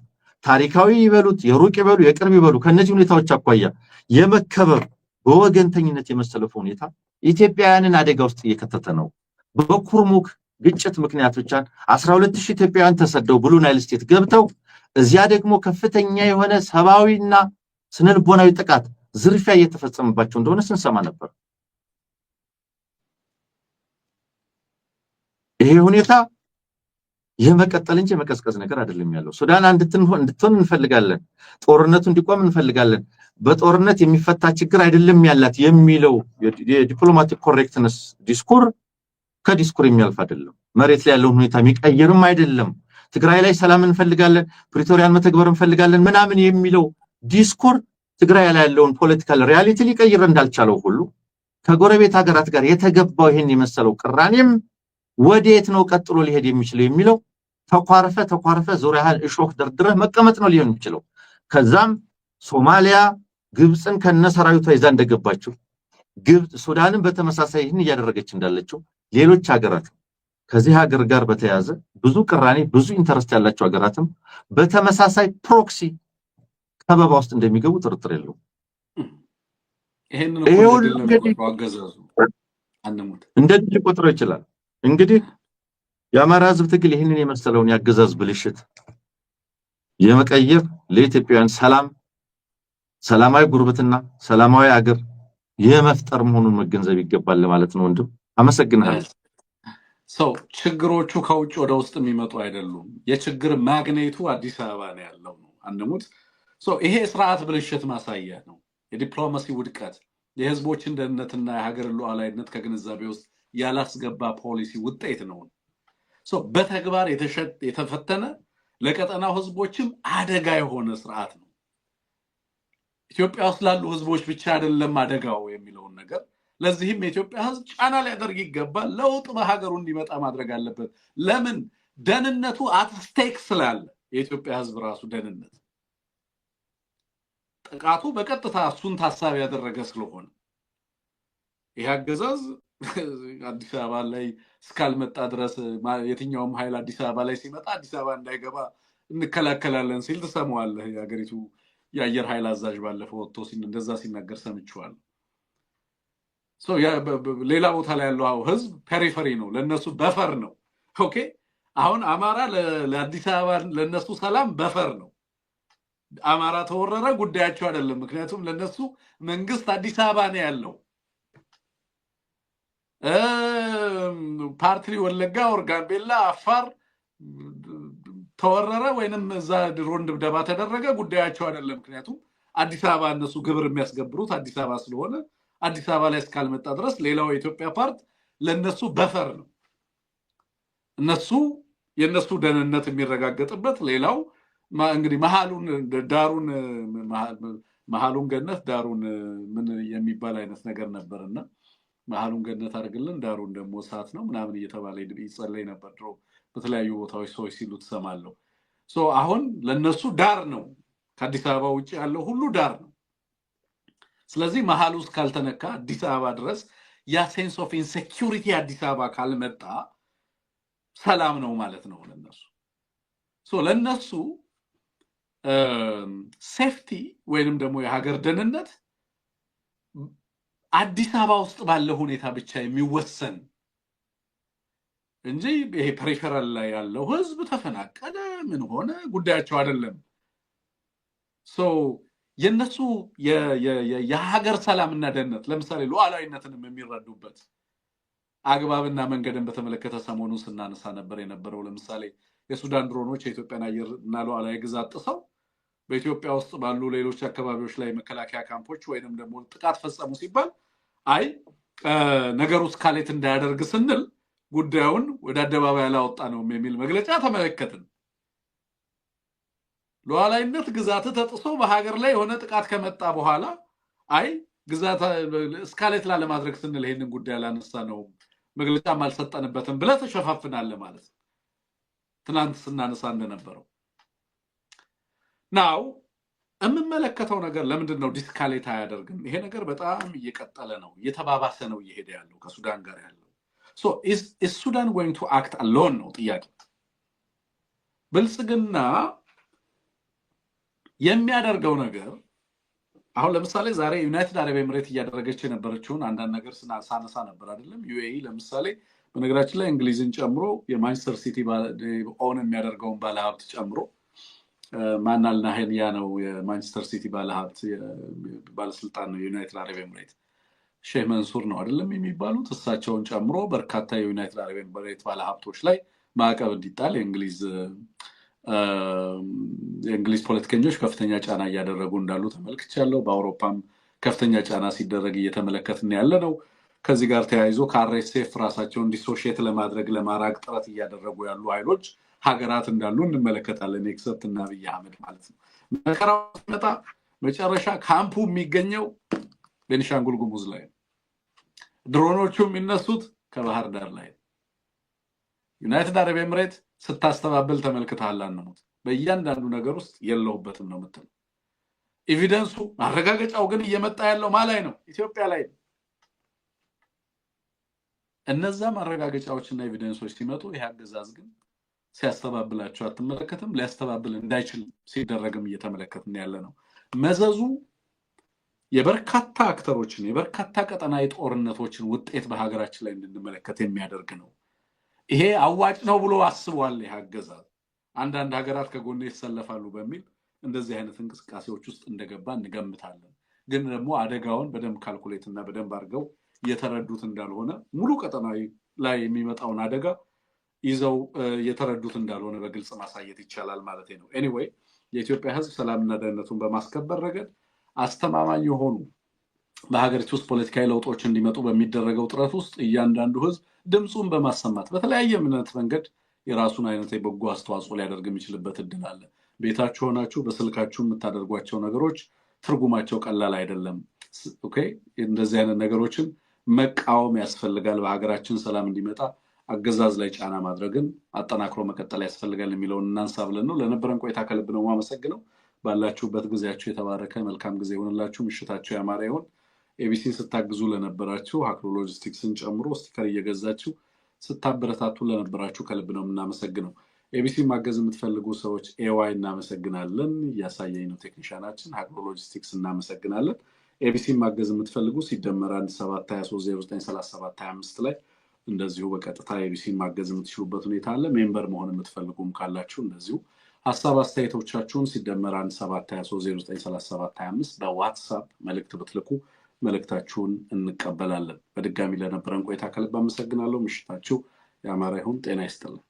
[SPEAKER 2] ታሪካዊ ይበሉት የሩቅ ይበሉ የቅርብ ይበሉ ከነዚህ ሁኔታዎች አኳያ የመከበር በወገንተኝነት የመሰለፈው ሁኔታ ኢትዮጵያውያንን አደጋ ውስጥ እየከተተ ነው። በኩርሙክ ግጭት ምክንያት ብቻ 12000 ኢትዮጵያውያን ተሰደው ብሉ ናይል ስቴት ገብተው እዚያ ደግሞ ከፍተኛ የሆነ ሰብአዊና ስነልቦናዊ ጥቃት ዝርፊያ እየተፈጸመባቸው እንደሆነ ስንሰማ ነበር። ይሄ ሁኔታ የመቀጠል እንጂ መቀዝቀዝ ነገር አይደለም ያለው። ሱዳን እንድትሆን እንፈልጋለን፣ ጦርነቱ እንዲቆም እንፈልጋለን፣ በጦርነት የሚፈታ ችግር አይደለም ያላት የሚለው የዲፕሎማቲክ ኮሬክትነስ ዲስኩር ከዲስኩር የሚያልፍ አይደለም። መሬት ላይ ያለውን ሁኔታ የሚቀየርም አይደለም። ትግራይ ላይ ሰላም እንፈልጋለን፣ ፕሪቶሪያን መተግበር እንፈልጋለን ምናምን የሚለው ዲስኩር ትግራይ ላይ ያለውን ፖለቲካል ሪያሊቲ ሊቀይር እንዳልቻለው ሁሉ ከጎረቤት ሀገራት ጋር የተገባው ይሄን የመሰለው ቅራኔም ወዴት ነው ቀጥሎ ሊሄድ የሚችለው የሚለው ተኳርፈ ዙሪያህን እሾህ ደርድረህ መቀመጥ ነው ሊሆን የሚችለው። ከዛም ሶማሊያ ግብፅን ከነሰራዊቷ ይዛ እንደገባችው ግብፅ ሱዳንን በተመሳሳይ ይህን እያደረገች እንዳለችው ሌሎች ሀገራት ከዚህ ሀገር ጋር በተያያዘ ብዙ ቅራኔ ብዙ ኢንተረስት ያላቸው ሀገራትም በተመሳሳይ ፕሮክሲ ከበባ ውስጥ እንደሚገቡ ጥርጥር የለውም።
[SPEAKER 1] ይሄንን
[SPEAKER 2] እንደዚህ ሊቆጥረው ይችላል። እንግዲህ የአማራ ህዝብ ትግል ይህንን የመሰለውን ያገዛዝ ብልሽት የመቀየር ለኢትዮጵያውያን ሰላማዊ ጉርብትና ሰላማዊ አገር የመፍጠር መሆኑን መገንዘብ ይገባል ለማለት ነው። ወንድም አመሰግናለሁ።
[SPEAKER 1] ችግሮቹ ከውጭ ወደ ውስጥ የሚመጡ አይደሉም። የችግር ማግኔቱ አዲስ አበባ ነው ያለው ነው አንሙት። ይሄ ስርዓት ብልሽት ማሳያ ነው። የዲፕሎማሲ ውድቀት፣ የህዝቦችን ደህንነትና የሀገር ሉዓላዊነት ከግንዛቤ ውስጥ ያላስገባ ፖሊሲ ውጤት ነው። በተግባር የተፈተነ ለቀጠናው ህዝቦችም አደጋ የሆነ ስርዓት ነው። ኢትዮጵያ ውስጥ ላሉ ህዝቦች ብቻ አይደለም አደጋው የሚለውን ነገር ለዚህም የኢትዮጵያ ህዝብ ጫና ሊያደርግ ይገባል። ለውጥ በሀገሩ እንዲመጣ ማድረግ አለበት። ለምን? ደህንነቱ አትስቴክ ስላለ የኢትዮጵያ ህዝብ ራሱ ደህንነት ጥቃቱ በቀጥታ እሱን ታሳቢ ያደረገ ስለሆነ ይህ አገዛዝ አዲስ አበባ ላይ እስካልመጣ ድረስ የትኛውም ኃይል አዲስ አበባ ላይ ሲመጣ አዲስ አበባ እንዳይገባ እንከላከላለን ሲል ትሰማዋለህ። የሀገሪቱ የአየር ኃይል አዛዥ ባለፈው ወጥቶ እንደዛ ሲናገር ሰምቼዋለሁ። ሌላ ቦታ ላይ ያለው ህዝብ ፔሪፈሪ ነው፣ ለነሱ በፈር ነው። ኦኬ አሁን አማራ ለአዲስ አበባ ለነሱ ሰላም በፈር ነው። አማራ ተወረረ ጉዳያቸው አይደለም። ምክንያቱም ለነሱ መንግስት አዲስ አበባ ነው ያለው። ፓርትሪ ወለጋ፣ ጋምቤላ፣ አፋር ተወረረ ወይንም እዛ ድሮን ድብደባ ተደረገ ጉዳያቸው አይደለም። ምክንያቱም አዲስ አበባ እነሱ ግብር የሚያስገብሩት አዲስ አበባ ስለሆነ አዲስ አበባ ላይ እስካልመጣ ድረስ ሌላው የኢትዮጵያ ፓርት ለነሱ በፈር ነው። እነሱ የነሱ ደህንነት የሚረጋገጥበት ሌላው እንግዲህ መሀሉን ገነት ዳሩን ምን የሚባል አይነት ነገር ነበርና መሀሉን ገነት አድርግልን ዳሩን ደግሞ እሳት ነው ምናምን እየተባለ ይጸለይ ነበር ድሮ በተለያዩ ቦታዎች ሰዎች ሲሉ ትሰማለሁ። አሁን ለነሱ ዳር ነው፣ ከአዲስ አበባ ውጭ ያለው ሁሉ ዳር ነው። ስለዚህ መሀሉ ውስጥ ካልተነካ አዲስ አበባ ድረስ ያ ሴንስ ኦፍ ኢንሴኪዩሪቲ አዲስ አበባ ካልመጣ ሰላም ነው ማለት ነው ለነሱ። ለነሱ ሴፍቲ ወይንም ደግሞ የሀገር ደህንነት አዲስ አበባ ውስጥ ባለው ሁኔታ ብቻ የሚወሰን እንጂ ይሄ ፐሪፈራል ላይ ያለው ህዝብ ተፈናቀለ ምን ሆነ ጉዳያቸው አይደለም። የነሱ የሀገር ሰላምና ደህንነት ለምሳሌ ሉዓላዊነትንም የሚረዱበት አግባብና መንገድን በተመለከተ ሰሞኑን ስናነሳ ነበር የነበረው። ለምሳሌ የሱዳን ድሮኖች የኢትዮጵያን አየርና ሉዓላዊ ግዛት ጥሰው በኢትዮጵያ ውስጥ ባሉ ሌሎች አካባቢዎች ላይ መከላከያ ካምፖች ወይንም ደግሞ ጥቃት ፈጸሙ ሲባል አይ ነገሩ ስካሌት እንዳያደርግ ስንል ጉዳዩን ወደ አደባባይ አላወጣ ነው የሚል መግለጫ ተመለከትን። ሉዓላዊነት ግዛት ተጥሶ በሀገር ላይ የሆነ ጥቃት ከመጣ በኋላ አይ ግዛት ስካሌት ላለማድረግ ስንል ይሄንን ጉዳይ አላነሳ ነው መግለጫም አልሰጠንበትም ብለህ ተሸፋፍናለህ ማለት ነው። ትናንት ስናነሳ እንደነበረው ናው የምመለከተው ነገር ለምንድን ነው ዲስካሌት አያደርግም? ይሄ ነገር በጣም እየቀጠለ ነው፣ እየተባባሰ ነው እየሄደ ያለው ከሱዳን ጋር ያለው። is Sudan going to act alone ነው ጥያቄ። ብልጽግና የሚያደርገው ነገር አሁን ለምሳሌ ዛሬ ዩናይትድ አረብ ኤምሬት እያደረገች የነበረችውን አንዳንድ ነገር ሳነሳ ነበር አይደለም። ዩኤኢ ለምሳሌ በነገራችን ላይ እንግሊዝን ጨምሮ የማንቸስተር ሲቲ ኦን የሚያደርገውን ባለሀብት ጨምሮ ማናልናህን ያ ነው የማንቸስተር ሲቲ ባለሀብት ባለስልጣን ነው የዩናይትድ አረብ ኤምሬት ሼህ መንሱር ነው አይደለም የሚባሉት። እሳቸውን ጨምሮ በርካታ የዩናይትድ አረብ ኤምሬት ባለሀብቶች ላይ ማዕቀብ እንዲጣል የእንግሊዝ ፖለቲከኞች ከፍተኛ ጫና እያደረጉ እንዳሉ ተመልክቻለሁ። በአውሮፓም ከፍተኛ ጫና ሲደረግ እየተመለከትን ያለ ነው። ከዚህ ጋር ተያይዞ ከአርኤስኤፍ ራሳቸውን ዲሶሺየት ለማድረግ ለማራቅ ጥረት እያደረጉ ያሉ ኃይሎች ሀገራት እንዳሉ እንመለከታለን። ኤክሰፕት እና አብይ አህመድ ማለት ነው። መከራው ሲመጣ መጨረሻ ካምፑ የሚገኘው ቤኒሻንጉል ጉሙዝ ላይ ነው። ድሮኖቹ የሚነሱት ከባህር ዳር ላይ ነው። ዩናይትድ አረብ ኤምሬት ስታስተባብል ተመልክተሃል። አንሙት በእያንዳንዱ ነገር ውስጥ የለውበትም ነው የምትለው። ኤቪደንሱ ማረጋገጫው ግን እየመጣ ያለው ማላይ ነው? ኢትዮጵያ ላይ ነው። እነዛ ማረጋገጫዎችና ኤቪደንሶች ሲመጡ ይህ አገዛዝ ግን ሲያስተባብላቸው አትመለከትም። ሊያስተባብል እንዳይችል ሲደረግም እየተመለከትን ያለ ነው። መዘዙ የበርካታ አክተሮችን የበርካታ ቀጠናዊ ጦርነቶችን ውጤት በሀገራችን ላይ እንድንመለከት የሚያደርግ ነው። ይሄ አዋጭ ነው ብሎ አስቧል ይህ አገዛዝ። አንዳንድ ሀገራት ከጎን ይሰለፋሉ በሚል እንደዚህ አይነት እንቅስቃሴዎች ውስጥ እንደገባ እንገምታለን። ግን ደግሞ አደጋውን በደንብ ካልኩሌት እና በደንብ አድርገው የተረዱት እንዳልሆነ ሙሉ ቀጠናዊ ላይ የሚመጣውን አደጋ ይዘው የተረዱት እንዳልሆነ በግልጽ ማሳየት ይቻላል ማለት ነው። ኤኒዌይ የኢትዮጵያ ሕዝብ ሰላምና ደህንነቱን በማስከበር ረገድ አስተማማኝ የሆኑ በሀገሪቱ ውስጥ ፖለቲካዊ ለውጦች እንዲመጡ በሚደረገው ጥረት ውስጥ እያንዳንዱ ሕዝብ ድምፁን በማሰማት በተለያየ እምነት መንገድ የራሱን አይነት የበጎ አስተዋጽኦ ሊያደርግ የሚችልበት እድል አለ። ቤታችሁ ሆናችሁ በስልካችሁ የምታደርጓቸው ነገሮች ትርጉማቸው ቀላል አይደለም። ኦኬ፣ እንደዚህ አይነት ነገሮችን መቃወም ያስፈልጋል። በሀገራችን ሰላም እንዲመጣ አገዛዝ ላይ ጫና ማድረግን አጠናክሮ መቀጠል ያስፈልጋል የሚለውን እናንሳ ብለን ነው። ለነበረን ቆይታ ከልብ ነው የማመሰግነው። ባላችሁበት ጊዜያችሁ የተባረከ መልካም ጊዜ ይሆንላችሁ። ምሽታችሁ ያማረ ይሆን። ኤቢሲን ስታግዙ ለነበራችሁ አክሮ ሎጂስቲክስን ጨምሮ ስቲከር እየገዛችሁ ስታበረታቱ ለነበራችሁ ከልብ ነው የምናመሰግነው። ኤቢሲን ማገዝ የምትፈልጉ ሰዎች ኤዋይ እናመሰግናለን። እያሳየኝ ነው ቴክኒሻናችን። አክሮ ሎጂስቲክስ እናመሰግናለን። ኤቢሲን ማገዝ የምትፈልጉ ሲደመር 1723093725 ላይ እንደዚሁ በቀጥታ ኤቢሲን ማገዝ የምትችሉበት ሁኔታ አለ። ሜምበር መሆን የምትፈልጉም ካላችሁ እንደዚሁ ሀሳብ አስተያየቶቻችሁን ሲደመር 1723093725 በዋትሳፕ መልእክት ብትልኩ መልእክታችሁን እንቀበላለን። በድጋሚ ለነበረን ቆይታ ከልብ አመሰግናለሁ። ምሽታችሁ ያማረ ይሁን። ጤና ይስጥልን።